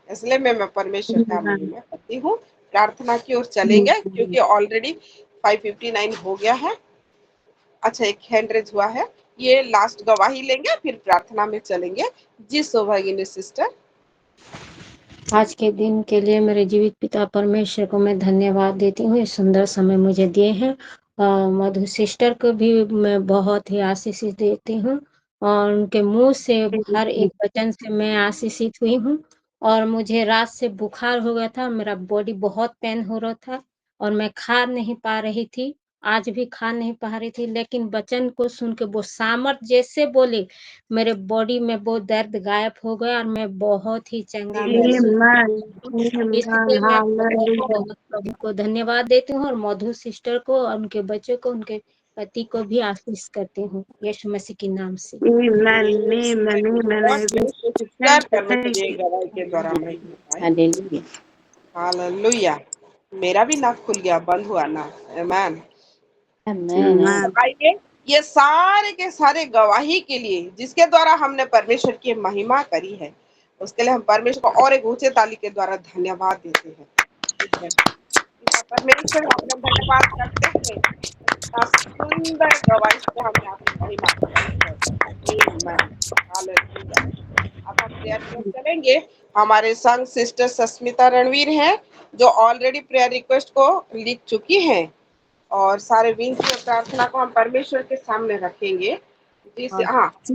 Speaker 15: इसलिए मैं परमेश्वर का महिमा करती हूँ। प्रार्थना की ओर चलेंगे, क्योंकि ऑलरेडी 5:59 हो गया है। अच्छा, एक हैंड रेज हुआ है, ये लास्ट गवाही लेंगे, फिर प्रार्थना में चलेंगे। जी सौभागिनी सिस्टर।
Speaker 10: आज के दिन के लिए मेरे जीवित पिता परमेश्वर को मैं धन्यवाद देती हूँ, ये सुंदर समय मुझे दिए हैं। मधु सिस्टर को भी मैं बहुत ही आशीषित देती हूँ और उनके मुंह से हर एक वचन से मैं आशीषित हुई हूँ। और मुझे रात से बुखार हो गया था, मेरा बॉडी बहुत पेन हो रहा था और मैं खा नहीं पा रही थी आज भी खा नहीं पा रही थी, लेकिन वचन को सुन के वो सामर्थ जैसे बोले, मेरे बॉडी में वो दर्द गायब हो गया और मैं बहुत ही चंगा महसूस इसलिए मैं बहुत प्रभु को धन्यवाद देती हूँ और मधु सिस्टर को और उनके बच्चों को, उनके पति को भी आशीष करती हूँ यीशु मसीह के नाम से।
Speaker 15: सिस्टर परमेश्वर ये गवाही के द्वारा महिमा पाए।
Speaker 16: हालेलुया।
Speaker 15: हालेलुया। मेरा भी नाक खुल गया, बंद हुआ ना। आमीन।
Speaker 16: आमीन।
Speaker 15: आइए, ये सारे के सारे गवाही के लिए जिसके द्वारा हमने परमेश्वर की महिमा करी है, उसके लिए हम परमेश्वर को और एक ऊंचे ताली के द्वारा धन्यवाद देते हैं। परमेश्वर आपका धन्यवाद करते हैं, इतना सुंदर गवाही से हमने आपकी महिमा करी है। आमीन। हालेलुया। अब हम प्रेयर को करेंगे। हमारे संग सिस्टर सस्मिता रणवीर हैं, जो ऑलरेडी प्रेयर रिक्वेस्ट को लिख चुकी हैं, और सारे विनती और प्रार्थना को हम परमेश्वर के सामने रखेंगे। जिससे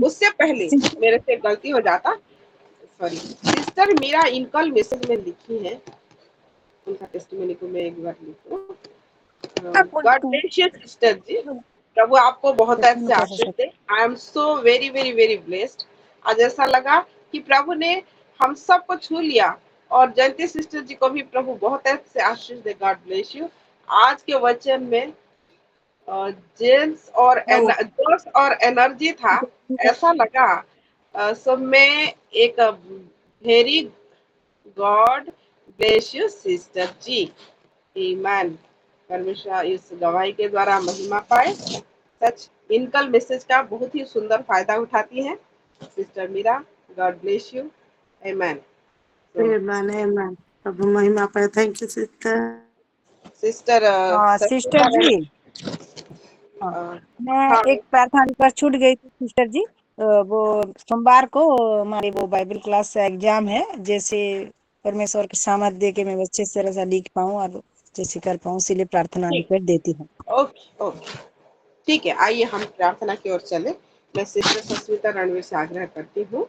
Speaker 15: उससे पहले मेरे से गलती हो जाता, सॉरी। सिस्टर मीरा इनकल मैसेज में लिखी है, उनका टेस्टिमनी को मैं एक बार लिखूं। God bless you sister ji, प्रभु आपको बहुत ऐसे आशीष दे। I am so very very very blessed. आज ऐसा लगा कि प्रभु ने हम सबको छू लिया, और जयंती सिस्टर जी को भी प्रभु बहुत ऐसे आशीष दे। God bless you. आज के वचन में जेम्स और जोश और एनर्जी था, ऐसा लगा। सो मैं एक very God bless you sister ji. Amen. परमेश्वर इस गवाही के द्वारा महिमा पाए। सच इनकल मैसेज का बहुत ही सुंदर फायदा उठाती हैं sister Meera. God bless you. Amen.
Speaker 9: Amen. प्रभु महिमा पाए। Thank you sister.
Speaker 15: Sister
Speaker 4: sister ji, मैं एक प्रार्थना रिक्वेस्ट छूट गई थी सिस्टर जी। वो सोमवार को हमारे वो बाइबल क्लास एग्जाम है, जैसे परमेश्वर के सामर्थ दे के मैं अच्छे से तरह से लिख पाऊँ और जैसे कर पाऊँ, इसीलिए प्रार्थना रिक्वेस्ट देती हूँ।
Speaker 15: ओके ओके, ठीक है। आइए हम प्रार्थना की ओर चले। मैं सिस्टर सस्मिता रणवीर से आग्रह करती हूँ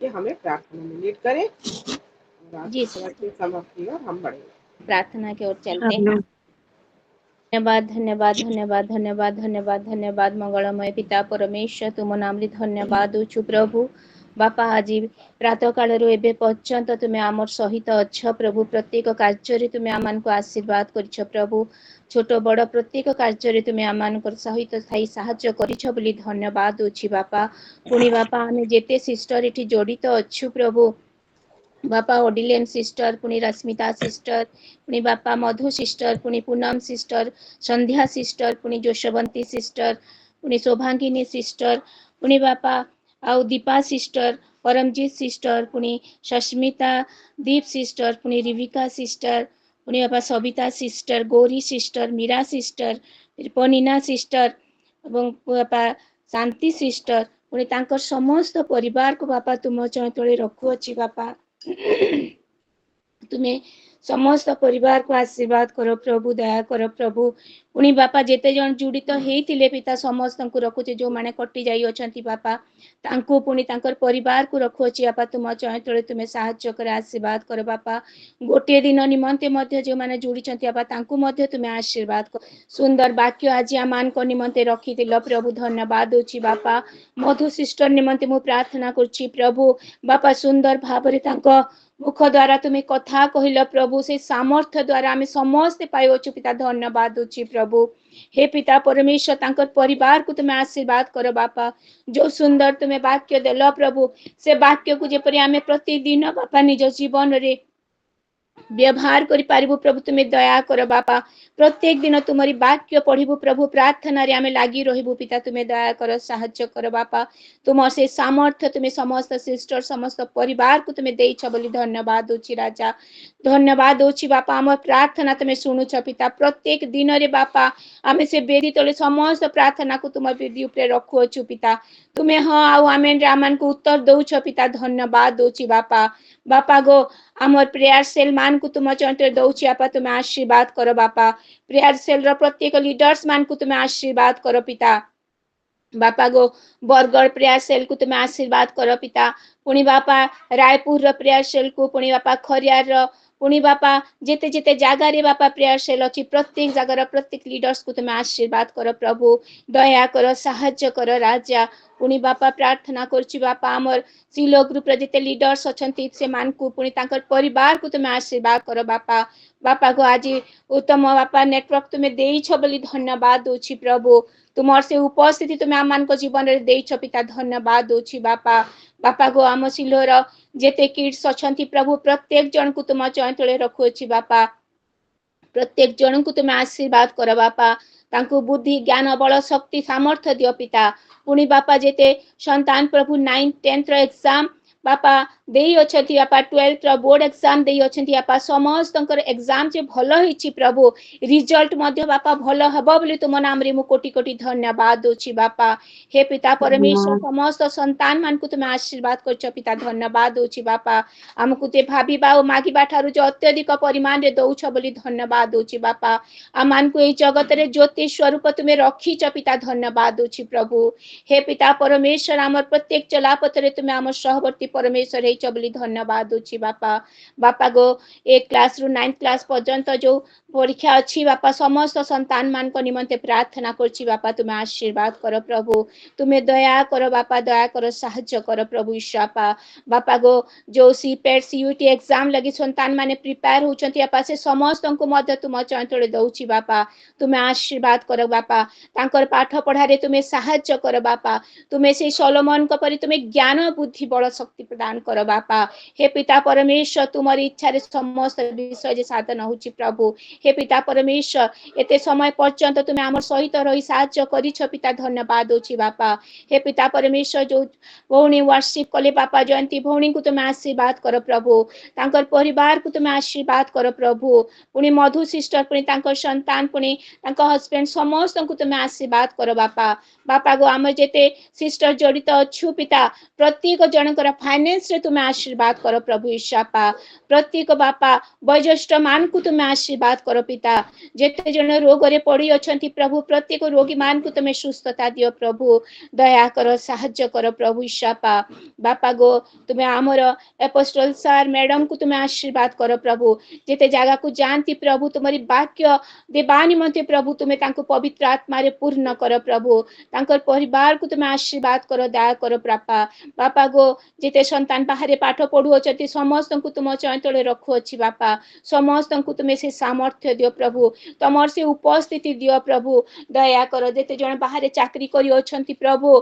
Speaker 15: कि हमें प्रार्थना में लीड करें।
Speaker 16: जी,
Speaker 15: समाप्ति और हम बढ़ेंगे।
Speaker 16: प्रार्थना की ओर चलते हैं। धन्यवाद धन्यवाद धन्यवाद धन्यवाद धन्यवाद धन्यवाद मंगलमय पिता परमेश्वर तुम नामली धन्यवाद दउछु प्रभु। बापा आज प्रातः काल एबे पर्यंत तुम्हें आमर सहित अच्छ प्रभु। प्रत्येक कार्य तुम्हें आम को आशीर्वाद कर प्रभु। छोट बड़ प्रत्येक कार्य तुम्हें आम सहित थाई साहाय्य करिछ बोली धन्यवाद दउछि बापा। पुणी बापा आम जेते सिस्टर इठी जड़ित अच्छु प्रभु। बापा ओडिलेन सिस्टर, पुणी रश्मिता सिस्टर, पुणी बापा मधु सिस्टर, पुणी पूनम सिस्टर, संध्या सिस्टर, पुणी जोशवंती सिस्टर, पुणी शोभांगिनी सिस्टर, पुणी बापा आउ दीपा सिस्टर, परमजीत सिस्टर, पुणी सस्मिता दीप सिस्टर, पुणी रिविका सिस्टर, पुणी बापा Savita sister, Gauri sister, Meera sister, Panina sister और बापा शांति सिस्टर, पुणी तांकर समस्त परिवार को बापा तुम चैतले रखुअछि बापा। तुम्हें समस्त परिवार को आशीर्वाद करो प्रभु, दया करो प्रभु। पुणी बापा जेते जन जुड़ित हेतिले पिता समस्त को रखुचे, जो माने कटि जाई अछंती बापा तांको पुणी तांकर परिवार को रखुची बापा। तुम चैतले तुम्हें साहाय्य कर आशीर्वाद करो बापा। गोटे दिन निमंते मध्य जो माने जुड़िचंती बापा तांको मध्य तुम्हें आशीर्वाद कर। सुंदर वाक्य आज आमान को निमंते रखी दिल प्रभु, धन्यवाद होची बापा। मधु सिस्टर निमंते मु प्रार्थना करछि प्रभु बापा। सुंदर भावरे तांको मुख द्वारा तुम्हें कथा कहल प्रभु, से सामर्थ्य द्वारा आम समस्ते पाइछु पिता, धन्यवाद दूची प्रभु। हे पिता परमेश्वर तांकर परिवार को तुम्हें आशीर्वाद करो बापा। जो सुंदर तुम्हें वाक्य देल प्रभु, से वाक्य को जेपरि आम प्रतिदिन बापा निज जीवन रे व्यवहार करि पारिबु प्रभु, तुम्हें दया करो बापा। प्रत्येक दिन तुम्हारी वाक्य पढ़िबु प्रभु, प्रार्थना रे आमे लागी रहिबु पिता, तुम्हें दया करो साहाय्य करो बापा। तुम से सामर्थ्य तुम्हें समस्त सिस्टर समस्त परिवार को तुम्हें देइछ बोली धन्यवाद होछि राजा। धन्यवाद होछि बापा। हमर प्रार्थना तुम्हें सुनुछ पिता। प्रत्येक दिन रे बापा आमे से बेदी तले समस्त प्रार्थना को तुम बेदी ऊपर रखुअछु पिता। तुम्हें हाँ आउ आमेन रामान को उत्तर दउछ पिता, धन्यवाद होछि बापा। बापा गो आमर प्रेयर सेल मान को तुम चंत्र दउछि बापा, तुम्हें आशीर्वाद करो बापा। प्रेयर सेल रो प्रत्येक लीडर्स मान को तुम्हें आशीर्वाद करो पिता। बापा गो बरगढ़ प्रेयर सेल को तुम्हें आशीर्वाद करो पिता। पुणी बापा रायपुर रो प्रेयर सेल को, पुणी बापा खरियार रो पुणी बापा जेते जेते जगह रे बापा प्रेयर सेल अछि प्रत्येक जगह प्रत्येक लीडर्स को तुम आशीर्वाद करो प्रभु दया करो साहाय्य करो राजा पुणी बापा प्रार्थना करछि बापा हमर सिलो ग्रुप रे जेते लीडर्स अछंती से मान को पुणी तांकर परिवार को तुम आशीर्वाद करो बापा बापा को आज उत्तम बापा नेटवर्क तुम्हें देइछ बोली धन्यवाद दोछि प्रभु तुमर से उपस्थिति तुम्हें आम मान को जीवन रे देइछ पिता धन्यवाद दोछि बापा बापा गो आम सिलोर जेते किड्स अछंती प्रभु प्रत्येक जन को तुम चंचले रखुछि बापा प्रत्येक जन को तुम आशीर्वाद कर बापा तांको बुद्धि ज्ञान बल शक्ति सामर्थ्य दियो पिता पुणी बापा जेते संतान प्रभु 9th 10th एग्जाम बापा देई अछंती बापा 12th बोर्ड एग्जाम देई अछंती बापा समस्त एग्जाम जे भलो हिची प्रभु रिजल्ट मध्य बापा भलो हबो बोली तुम नाम रे मु कोटि कोटि धन्यवाद दोछि बापा हे पिता परमेश्वर समस्त संतान मान को तुम आशीर्वाद करछ पिता धन्यवाद दोछि बापा हमकु ते भाबीबा ओ मागिबा ठारू जो अत्यधिक परिमाण रे दउछ बोली धन्यवाद दोछि बापा आमान को ए जगत रे ज्योति स्वरूप तुमे रखीछ पिता धन्यवाद दोछि प्रभु हे पिता परमेश्वर हमर प्रत्येक चलापथ रे तुमे हमर सहवर्ती परमेश्वर हेच बोली धन्यवाद दोछि बापा बापा गो 8 क्लास रु 9th क्लास पर्यंत जो परीक्षा अच्छी बापा समस्त संतान मान को निमंते प्रार्थना करछि बापा तुमे आशीर्वाद करो प्रभु तुमे दया करो बापा दया करो साहाय्य करो प्रभु ईशापा बापा गो जो सीपेट सीयूटी एग्जाम लगी संतान माने प्रिपेयर होचंती बापा से समस्त को मध्य तुम चंचले दउछि बापा तुमे आशीर्वाद करो बापा तांकर पाठ पढ़ा रे तुमे साहाय्य करो बापा तुमे से सोलोमन को परि तुमे ज्ञान बुद्धि बल शक्ति प्रदान करो बापा हे पिता परमेश्वर तुमरी इच्छा रे समस्त विषय जे साधन होछि प्रभु हे पिता परमेश्वर एते समय पर्यंत तुमे हमर सहित रही साहाय्य करिछ पिता धन्यवाद दोछि बापा हे पिता परमेश्वर जो भौणी वर्शिप कले बापा जयंती भौणी को तुमे आशीर्वाद करो प्रभु तांकर परिवार को तुमे आशीर्वाद करो प्रभु पुणी मधु सिस्टर पुणी तांकर संतान पुणी तांकर हस्बैंड समस्त को तुमे आशीर्वाद करो बापा बापा गो आम जेते सिस्टर जड़ित अच्छु पिता प्रत्येक जनकर फाइनेंस रे तुमे आशीर्वाद करो प्रभु ईशापा प्रत्येक बापा वयोज्येष्ठ मान को तुमे आशीर्वाद करो पिता जेते जन रोग रे पड़ी अछंती प्रभु प्रत्येक रोगी मान को तुमे सुस्थता दियो प्रभु दया करो साहाय्य करो प्रभु ईशापा बापा गो तुमे आमर एपोस्टल सर मैडम को तुमे आशीर्वाद करो प्रभु जेते जगह को जानती प्रभु तुम्हारी वाक्य देबा निमंते प्रभु तुमे तांको पवित्र आत्मा रे पूर्ण करो प्रभु तांकर परिवार को तुमे आशीर्वाद करो दया करो बापा गो जेते संतान बाहर पाठ पढ़ु अछती समस्त को तुम चंचले रखु अछि बापा समस्त को तुमे से सामर्थ्य दियो प्रभु तमर से उपस्थिति दियो प्रभु दया करो जेते जन बाहर चाकरी करी अछंती प्रभु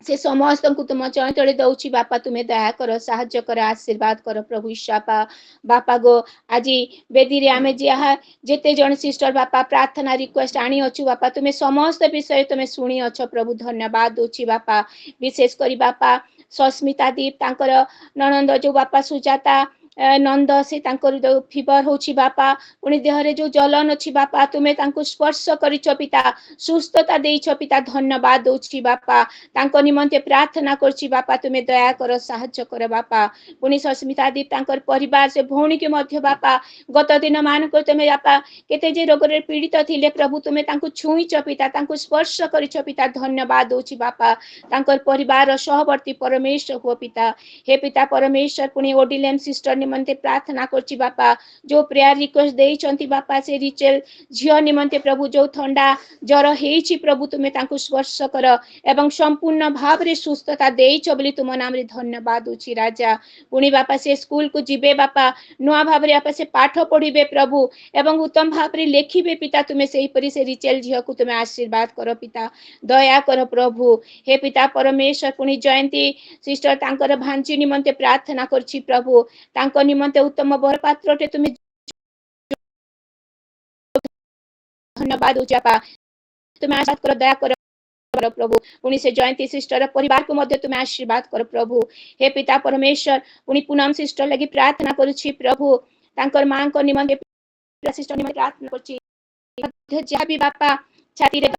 Speaker 16: से समस्त को तुम चंचले दउछि बापा तुमे दया करो साहाय्य करो आशीर्वाद करो प्रभु ईशापा बापा गो आज बेदी रे आमे जहा जेते जन सिस्टर बापा प्रार्थना रिक्वेस्ट आनी अछु बापा तुमे समस्त विषय तुमे सुनी अछ प्रभु धन्यवाद दोछि बापा विशेष करी बापा सस्मिता दीप तांकर ननंद जो बापा सुजाता नंद से तांकर जो फीवर होछि बापा उनी देह रे जो जलन अछि बापा तुमे तांको स्पर्श करिछ पिता सुस्थता देइछ पिता धन्यवाद दोछि बापा तांको निमंते प्रार्थना करछि बापा तुमे दया करो साहाय्य करो बापा पुनी सस्मिता दीप तांकर परिवार से भौणी के मध्य बापा गत दिन मान को तुमे बापा केते जे रोग रे पीड़ित थिले प्रभु तुमे तांको छुईछ पिता तांको स्पर्श करिछ पिता धन्यवाद दोछि बापा तांकर परिवार सहवर्ती परमेश्वर हो पिता हे पिता परमेश्वर पुनी ओडिलेम सिस्टर निमंते प्रार्थना करछि बापा जो प्रेयर रिक्वेस्ट देइछंती बापा से रिचेल झियो निमंते प्रभु जो ठंडा जर हेछि प्रभु तुमे तांको स्पर्श कर एवं संपूर्ण भाव रे सुस्थता देइछ बोली तुम नाम रे धन्यवाद उछि राजा पुनी बापा से स्कूल को जिबे बापा नुआ भाव रे बापा से पाठ पढ़िबे प्रभु एवं उत्तम भाव रे लेखिबे पिता तुमे सेही परि से रिचेल झियो को तुमे आशीर्वाद करो पिता दया करो प्रभु हे पिता परमेश्वर पुनी जयंती सिस्टर तांकर भांची निमंते प्रार्थना करछि प्रभु तांको निमंते उत्तम बर पात्रटे तुमे धन्यवाद उचापा तुमे आशीर्वाद करो दया करो प्रभु पुनी से जयंती सिस्टर परिवार को मध्य तुमे आशीर्वाद करो प्रभु हे पिता परमेश्वर पुनी पूनम सिस्टर लगी प्रार्थना करूछि प्रभु तांकर मां को निमंते सिस्टर निमंते प्रार्थना करछि जहाँ भी बापा छाती रे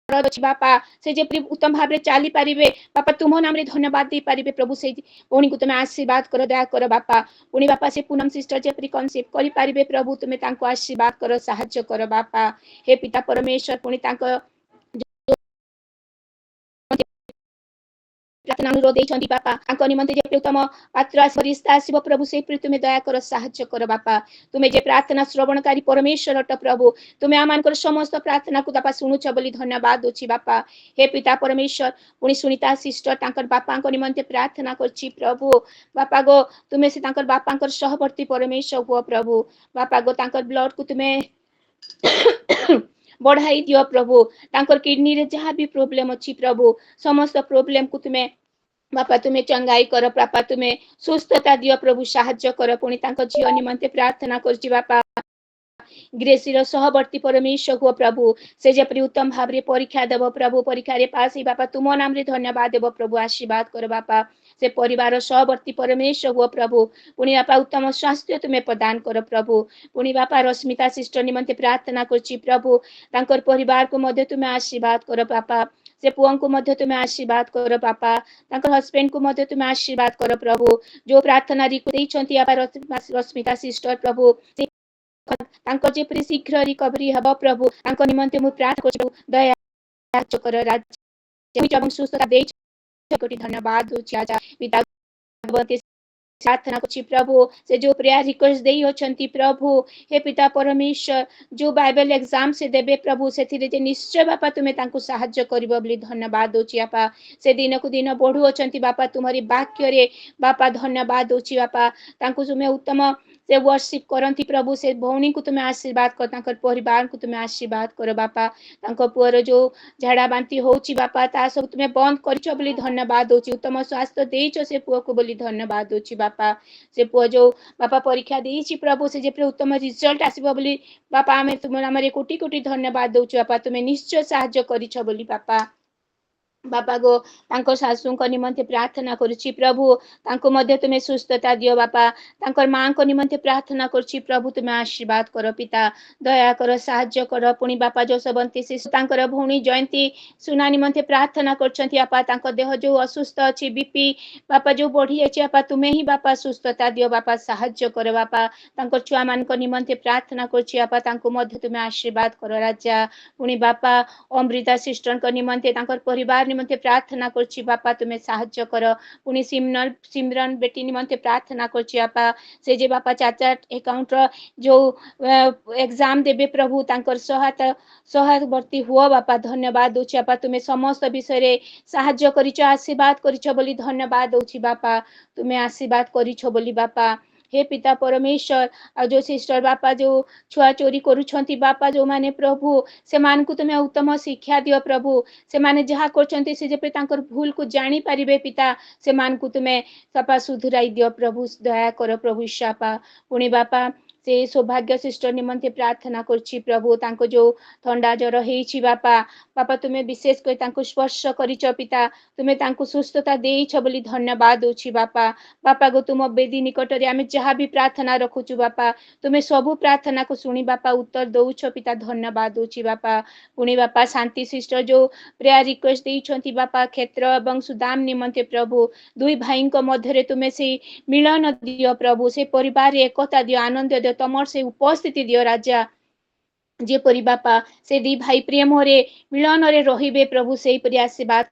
Speaker 16: बापा से जे उत्तम भाव चली पारे बापा तुम नाम रे धन्यवाद दे पारे प्रभु से पुणी को तुम आशीर्वाद करो दया करो बापा पुणी बापा से पूनम सिस्टर जे कनसेप्ट करि पारे प्रभु तुम तांको आशीर्वाद करो साहाय्य करो बापा हे पिता परमेश्वर पुणी तांको प्रार्थना अनुरोध देइछन्ति बापा तांको निमन्ते जे उत्तम पात्र फरिस्ता आसीबो प्रभु सेपरि तुमे दया कर साहाय्य कर बापा तुमे जे प्रार्थना श्रवणकारी परमेश्वर अट प्रभु तुमे आमानकर समस्त प्रार्थना को बापा शुणुछ बोली धन्यवाद अछि बापा हे पिता परमेश्वर पुनि सुनीता सिस्टर तांकर बापांको निमन्ते प्रार्थना करछि प्रभु बापा गो तुमे से तांकर बापांकर सहवर्ती परमेश्वर हो प्रभु बापा गो तांकर ब्लड को तुमे बढ़ाई दियो प्रभु तांकर किडनी रे जहाँ भी प्रॉब्लम अछि प्रभु समस्त प्रॉब्लम को तुमे बापा तुमे चंगाई कर बापा तुमे सुस्थता दियो प्रभु साहाय्य कर पुनि तांकर झियो निमन्ते प्रार्थना करछि बापा ग्रेसीर सहवर्ती परमेश्वर हो प्रभु से जेपरि उत्तम भाव रे परीक्षा देव प्रभु परीक्षा रे पास ही बापा तुम नाम रे धन्यवाद देव प्रभु आशीर्वाद कर बापा से परिवार सहवर्ती परमेश्वर हो प्रभु पुनि बापा उत्तम स्वास्थ्य तुमे प्रदान कर प्रभु पुनि बापा रश्मिता सिस्टर निमन्ते प्रार्थना करछि प्रभु तांकर परिवार को मध्य तुमे आशीर्वाद कर बापा से पुओं को मध्य तुमे आशीर्वाद कर बापा तांकर हस्बैंड को मध्य तुमे आशीर्वाद कर प्रभु जो प्रार्थना रिक्वेस्ट दैछन्ति बापा रश्मिता सिस्टर प्रभु तांकर जेपरि शीघ्र रिकवरी हब प्रभु तांकर निमन्ते मु प्रार्थना करछु दया कर राज्य एवं सुस्थता दे कोटि धन्यवाद होछि आजा पिता भगवती प्रार्थना करछि प्रभु से जो प्रेयर रिक्वेस्ट देई होछन्ति प्रभु हे पिता परमेश्वर जो बाइबल एग्जाम से देबे प्रभु सेथिरे जे निश्चय बापा तुमे तांको सहाय्य करिवो बोली धन्यवाद होछि बापा से दिन को दिन बढ़ु होछन्ति बापा तुम्हारी वाक्य रे बापा धन्यवाद होछि बापा तांको तुमे उत्तम से वर्शिप करंती प्रभु से भौणी को तुमे आशीर्वाद कर तांकर परिवार को तुमे आशीर्वाद कर बापा तांको पुअर जो झाड़ा बांती होछि बापा ता सब तुमे बंद करछो बोली धन्यवाद होछि उत्तम स्वास्थ्य देइछो से पुअ को बोली धन्यवाद होछि बापा से पुअ जो बापा परीक्षा देइछि प्रभु से जे उत्तम रिजल्ट आसीबो बोली बापा हमें तुम हमरे कोटि कोटि धन्यवाद दउछु बापा तुमे निश्चय सहाय्य करिछो बोली बापा बापा गो तांको सासू को निमंते प्रार्थना करुछि प्रभु तांको मध्य तुमे सुस्थता दियो बापा तांकर मां को निमंते प्रार्थना करुछि प्रभु तुमे आशीर्वाद करो पिता दया करो सहाय्य करो पुनि बापा जो सबंती से तांकर भौणी जयंती सुना निमंते प्रार्थना करछन्ति बापा तांको देह जो असुस्थ अछि बीपी बापा जो बढ़ी अछि बापा तुमे ही बापा सुस्थता दियो बापा सहाय्य करो बापा तांकर छुआ मान को निमंते प्रार्थना करछि बापा तांको मध्य तुमे आशीर्वाद करो राजा पुनि बापा अमृता सिस्टर को निमंते तांकर परिवार निमंते प्रार्थना करछि बापा तुमे सहाय्य कर पुनि सिमरन बेटी निमंते प्रार्थना करछि बापा से जे बापा चाचा अकाउंट जो एग्जाम देबे प्रभु तांकर सहायवर्ती हुआ बापा धन्यवाद दोछि बापा तुमे समस्त विषय रे सहाय्य करिछ आशीर्वाद करिछ बोली धन्यवाद दोछि बापा तुमे आशीर्वाद करिछ बोली बापा हे पिता परमेश्वर आ जो सिस्टर बापा जो छुआ चोरी करूछन्ति बापा जो माने प्रभु से मान को तुमे उत्तम शिक्षा दियो प्रभु से माने जहा करछन्ति से जे तांकर भूल को जानी परिबे पिता से मान को तुमे सपा सुधराई दियो प्रभु दया करो प्रभु शापा पुनि बापा से सौभाग्य सिस्टर निमंते प्रार्थना करछि प्रभु तांको जो ठंडा जर हेछि बापा बापा तुमे विशेष कर तांको स्पर्श करिछ पिता तुमे तांको सुस्थता देइछ बोली धन्यवाद होछि बापा बापा गो तुम बेदी निकट रे आमे जहा भी प्रार्थना रखुछु बापा तुमे सबु प्रार्थना को सुनी बापा उत्तर दउछ पिता धन्यवाद होछि बापा पुनि बापा शांति सिस्टर जो प्रेयर रिक्वेस्ट देइछन्ति बापा क्षेत्र एवं सुदाम निमंते प्रभु दुई भाई को मध्य रे तुमे से मिलन दियो प्रभु से परिवार रे एकता दियो आनंद दियो तमर से उपस्थिति दियो राजा जे परि बापा से दी भाई प्रेम रे मिलन रे रहिबे प्रभु सेही परि आशीर्वाद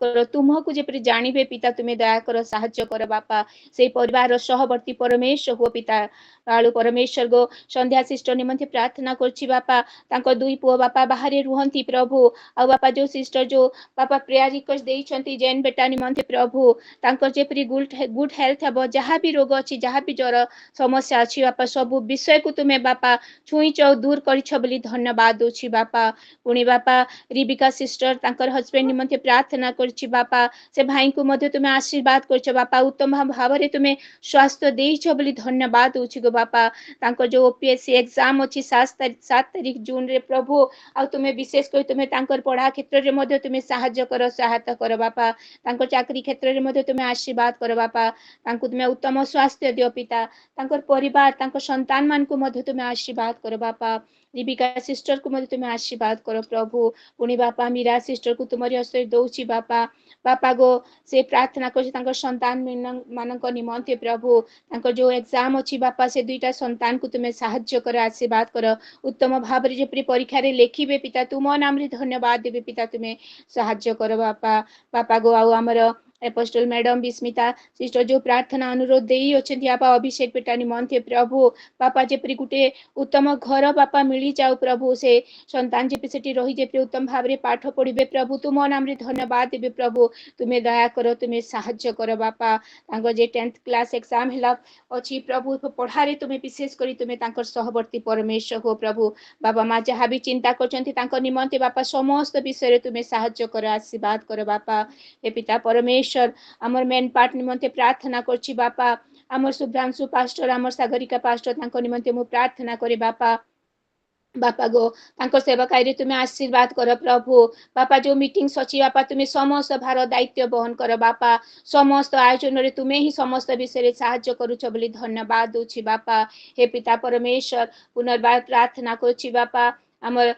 Speaker 16: करो तुमको जेपरि जानिबे पिता तुमे दया करो सहाय्य करो बापा से परिवार सहवर्ती परमेश्वर हो पिता कालु परमेश्वर गो संध्या सिस्टर निमंते प्रार्थना करछि बापा तांको दुई पुओ बापा बाहरे रुहंती प्रभु आ बापा जो सिस्टर जो बापा प्रेयर रिक्वेस्ट देइछन्ति जेन बेटा निमंते प्रभु तांको जेपरि गुड हेल्थ हबो जहा भी रोग अछि जहा भी जर समस्या अछि बापा सब विषय को तुमे बापा छुईछ दूर करिछ बोली धन्यवाद दोछि बापा पुनि बापा रिबिका सिस्टर तांकर हस्बैंड निमंते प्रार्थना करछि बापा से भाई को मध्य तुमे आशीर्वाद करछ बापा उत्तम भाव रे तुमे स्वास्थ्य देइछ बोली धन्यवाद दोछि गो बापा तांको जो ओपीएससी एग्जाम अछि 7 तारीख जून रे प्रभु आ तुमे विशेष कर तुमे तांकर पढ़ा क्षेत्र रे मध्य तुमे सहाय्य कर सहायता कर बापा तांको चाकरी क्षेत्र रे मध्य तुमे आशीर्वाद कर बापा तांको तुमे उत्तम स्वास्थ्य दियो पिता तांकर परिवार तांको संतान मान को मध्य तुमे आशीर्वाद कर बापा रिबिका सिस्टर को मध्य तुमे आशीर्वाद करो प्रभु पुनि बापा मीरा सिस्टर को तुमरी आश्रय दउछि बापा बापा गो से प्रार्थना करछि तांकर संतान मानक निमंते प्रभु तांकर जो एग्जाम अछि बापा से दुईटा संतान को तुमे सहाय्य कर आशीर्वाद कर उत्तम भाव रे जेपरि परीक्षा रे लेखिबे पिता तुम नाम रे धन्यवाद देबे पिता तुमे सहाय्य कर बापा बापा गो आउ हमर एपोस्टल मैडम विस्मिता सिस्टर जो प्रार्थना अनुरोध देई अछंती आपा अभिषेक पेटा निमंते प्रभु बापा जेपरि गुटे उत्तम घर बापा मिली जाऊ प्रभु से संतान जेपि सेठी रही जेपरि उत्तम भाव पाठ पढ़िबे प्रभु तुम नाम रे धन्यवाद देबे प्रभु तुम्हें दया करो तुम्हें साहाय्य करो बापा तांको जे 10th क्लास एग्जाम हेला अछि प्रभु पढ़ारे तुम्हें विशेष करी तुम्हें तांकर सहवर्ती परमेश्वर हो प्रभु बाबा माँ जहाँ भी चिंता करछंती तांकर निमंते बापा समस्त विषय रे तुम्हें साहाय्य करो आशीर्वाद करो बापा हे पिता परमेश्वर आमर मेन पार्ट निमंते प्रार्थना करछि बापा आमर शुभ्रांशु पास्टर आमर सागरिका पास्टर तांको निमंते मु प्रार्थना करे बापा बापा गो तांको सेवकाई तुम्हें आशीर्वाद कर प्रभु बापा जो मीटिंग सची बापा तुम्हें समस्त भार दायित्व बहन कर बापा समस्त आयोजन रे तुम्हें ही समस्त विषय साहाय्य करूछ बोली धन्यवाद दूची बापा हे पिता परमेश्वर पुनर्बार प्रार्थना करुछि बापा आमर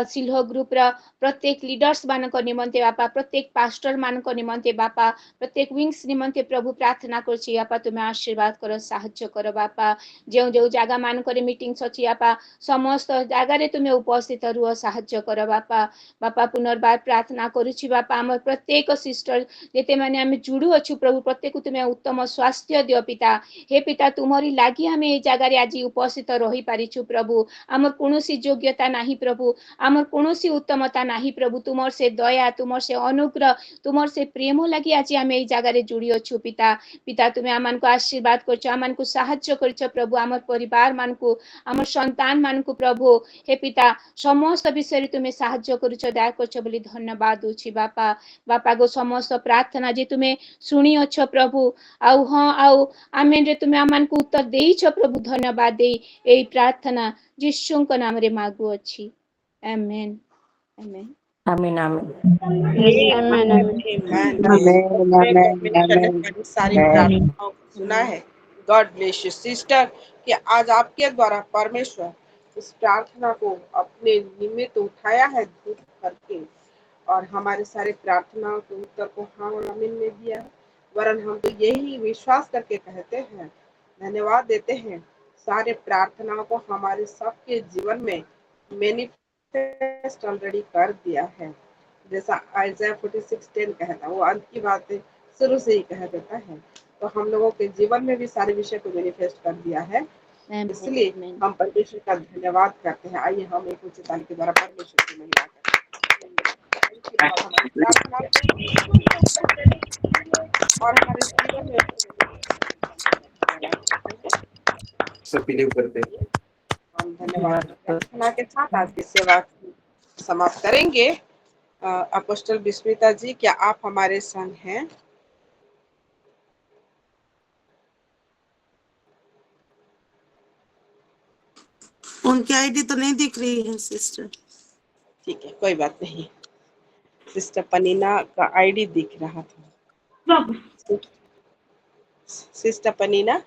Speaker 16: सिल्ह ग्रुप रा प्रत्येक लीडर्स मान निमंते बापा प्रत्येक पास्टर मान निमंते बापा प्रत्येक विंग्स निमंते प्रभु प्रार्थना करछि बापा तुम्हें आशीर्वाद कर साहाय्य कर बापा जो जो जगह मान मीटिंग सची बापा समस्त जगार तुम्हें उपस्थित रुह साहाय्य कर बापा बापा पुनर्बार प्रार्थना करुछि बापा आमर प्रत्येक सिस्टर जेते माने आमे जुड़ू अच्छु प्रभु प्रत्येक तुम्हें उत्तम स्वास्थ्य दियो पिता हे पिता तुम्हारी लागी आमे ए जगार आज उपस्थित रही पारिछु प्रभु आमर कोनोसी योग्यता नाही प्रभु आमर कोनोसी उत्तमता नाही प्रभु तुमर से दया तुमर से अनुग्रह तुमर से प्रेम लगी आज आमे ए जगार जुड़ी अच्छु पिता पिता तुम्हें आमान को आशीर्वाद करछ आमान को साहाय्य करछ प्रभु आमर परिवार मान को आमर संतान मान को प्रभु हे पिता समस्त विषय तुम्हें साहाय्य करुछ दया करछ बोली धन्यवाद दूची बापा बापा गो समस्त प्रार्थना जे तुम्हें सुनी अछ प्रभु आउ हाँ आउ आमेन रे तुम्हें आमान को उत्तर देइछ प्रभु धन्यवाद देई एई प्रार्थना यीशु के नाम रे मांगू अछि आमेन आमेन
Speaker 17: आमीन आमीन
Speaker 15: सारी प्रार्थनाओं को सुना है। गॉड ब्लेस यू सिस्टर कि आज आपके द्वारा परमेश्वर इस प्रार्थना को अपने निमित्त उठाया है दूर करके और हमारे सारे प्रार्थनाओं के उत्तर को हाँ और आमीन में दिया है। वरन हम तो यही विश्वास करके कहते हैं धन्यवाद देते हैं सारे प्रार्थनाओं को हमारे सबके जीवन में मैनिफेस्ट ऑलरेडी कर दिया है। जैसा आइज़ाया 46:10 कहता है वो अंत की बातें शुरू से ही कह देता है तो हम लोगों के जीवन में भी सारे विषय को मैनिफेस्ट कर दिया है इसलिए हम परमेश्वर का धन्यवाद करते हैं। आइए हम एक उच्च ताली के द्वारा परमेश्वर की महिमा करते हैं और हमारे जीवन में हम धन्यवाद प्रार्थना के साथ आज की सेवा समाप्त करेंगे। अपोस्टल विस्मिता जी क्या आप हमारे संग हैं?
Speaker 9: उनकी आईडी तो नहीं दिख रही है सिस्टर।
Speaker 15: ठीक है कोई बात नहीं। सिस्टर पनीना का आईडी दिख रहा था। सिस्टर पनीना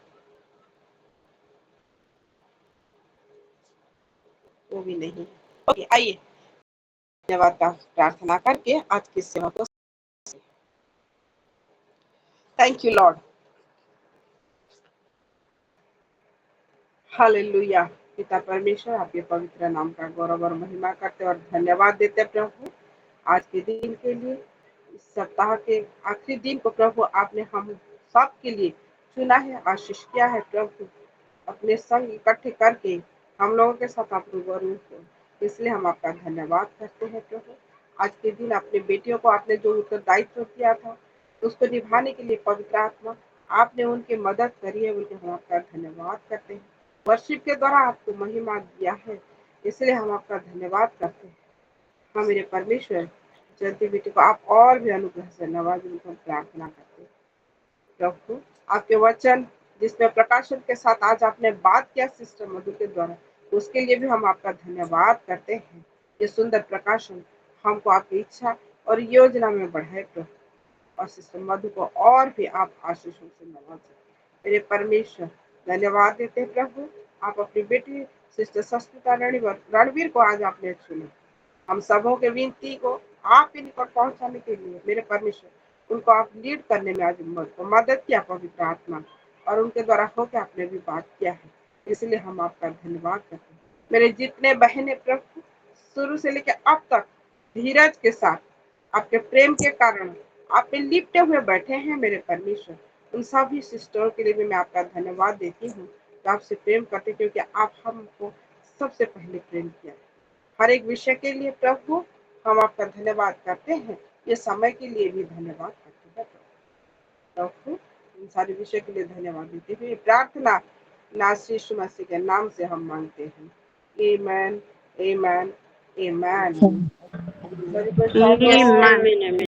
Speaker 15: वो भी नहीं। ओके आइए धन्यवाद का प्रार्थना करके आज की सेवा को थैंक यू लॉर्ड हालेलुया। पिता परमेश्वर आपके पवित्र नाम का गौरव और महिमा करते और धन्यवाद देते प्रभु आज के दिन के लिए। इस सप्ताह के आखिरी दिन को प्रभु आपने हम सब के लिए चुना है आशीष किया है प्रभु अपने संग इकट्ठे करके हम लोगों के साथ आप रूबरू हो इसलिए हम आपका धन्यवाद करते हैं प्रभु। आज के दिन अपने बेटियों को आपने जो उत्तरदायित्व दिया था उसको निभाने के लिए पवित्र आत्मा आपने उनकी मदद करी है उनके हम आपका धन्यवाद करते हैं। वर्शिप के द्वारा आपको महिमा दिया है इसलिए हम आपका धन्यवाद करते हैं। हम मेरे परमेश्वर जयंती बेटी को आप और भी अनुग्रह से नवाजिए हम प्रार्थना करते हैं प्रभु। आपके वचन जिसमें प्रकाशन के साथ आज आपने बात किया सिस्टर मधु के द्वारा उसके लिए भी हम आपका धन्यवाद करते हैं। ये सुंदर प्रकाशन हमको आपकी इच्छा और योजना में बढ़ाए प्रभु और सिस्टर मधु को और भी आप आशीषों से नवाजें। मेरे परमेश्वर धन्यवाद देते हैं प्रभु। आप अपनी बेटी सिस्टर सस्मिता रणवीर को आज आपने चुना हम सबों के विनती को आप ही निकट पहुंचाने के लिए मेरे परमेश्वर उनको आप लीड करने में आज मदद किया पवित्र आत्मा और उनके द्वारा होकर आपने भी बात किया है इसलिए हम आपका धन्यवाद करते हैं। मेरे जितने बहनें प्रभु शुरू से लेकर अब तक धीरज के साथ आपके प्रेम के कारण आप पे लिपटे हुए बैठे हैं मेरे परमेश्वर। उन सभी सिस्टरों के लिए भी मैं आपका धन्यवाद देती हूँ तो आपसे प्रेम करते क्योंकि आप हमको सबसे पहले प्रेम किया। हर एक विषय के लिए प्रभु हम आपका धन्यवाद करते हैं, ये समय के लिए भी धन्यवाद करते हैं प्रभु। इन सारे विषय के लिए धन्यवाद देते हुए प्रार्थना नासरी यीशु मसीह के नाम से हम मांगते हैं। आमेन, आमेन, आमेन।
Speaker 11: आमीन, आमीन।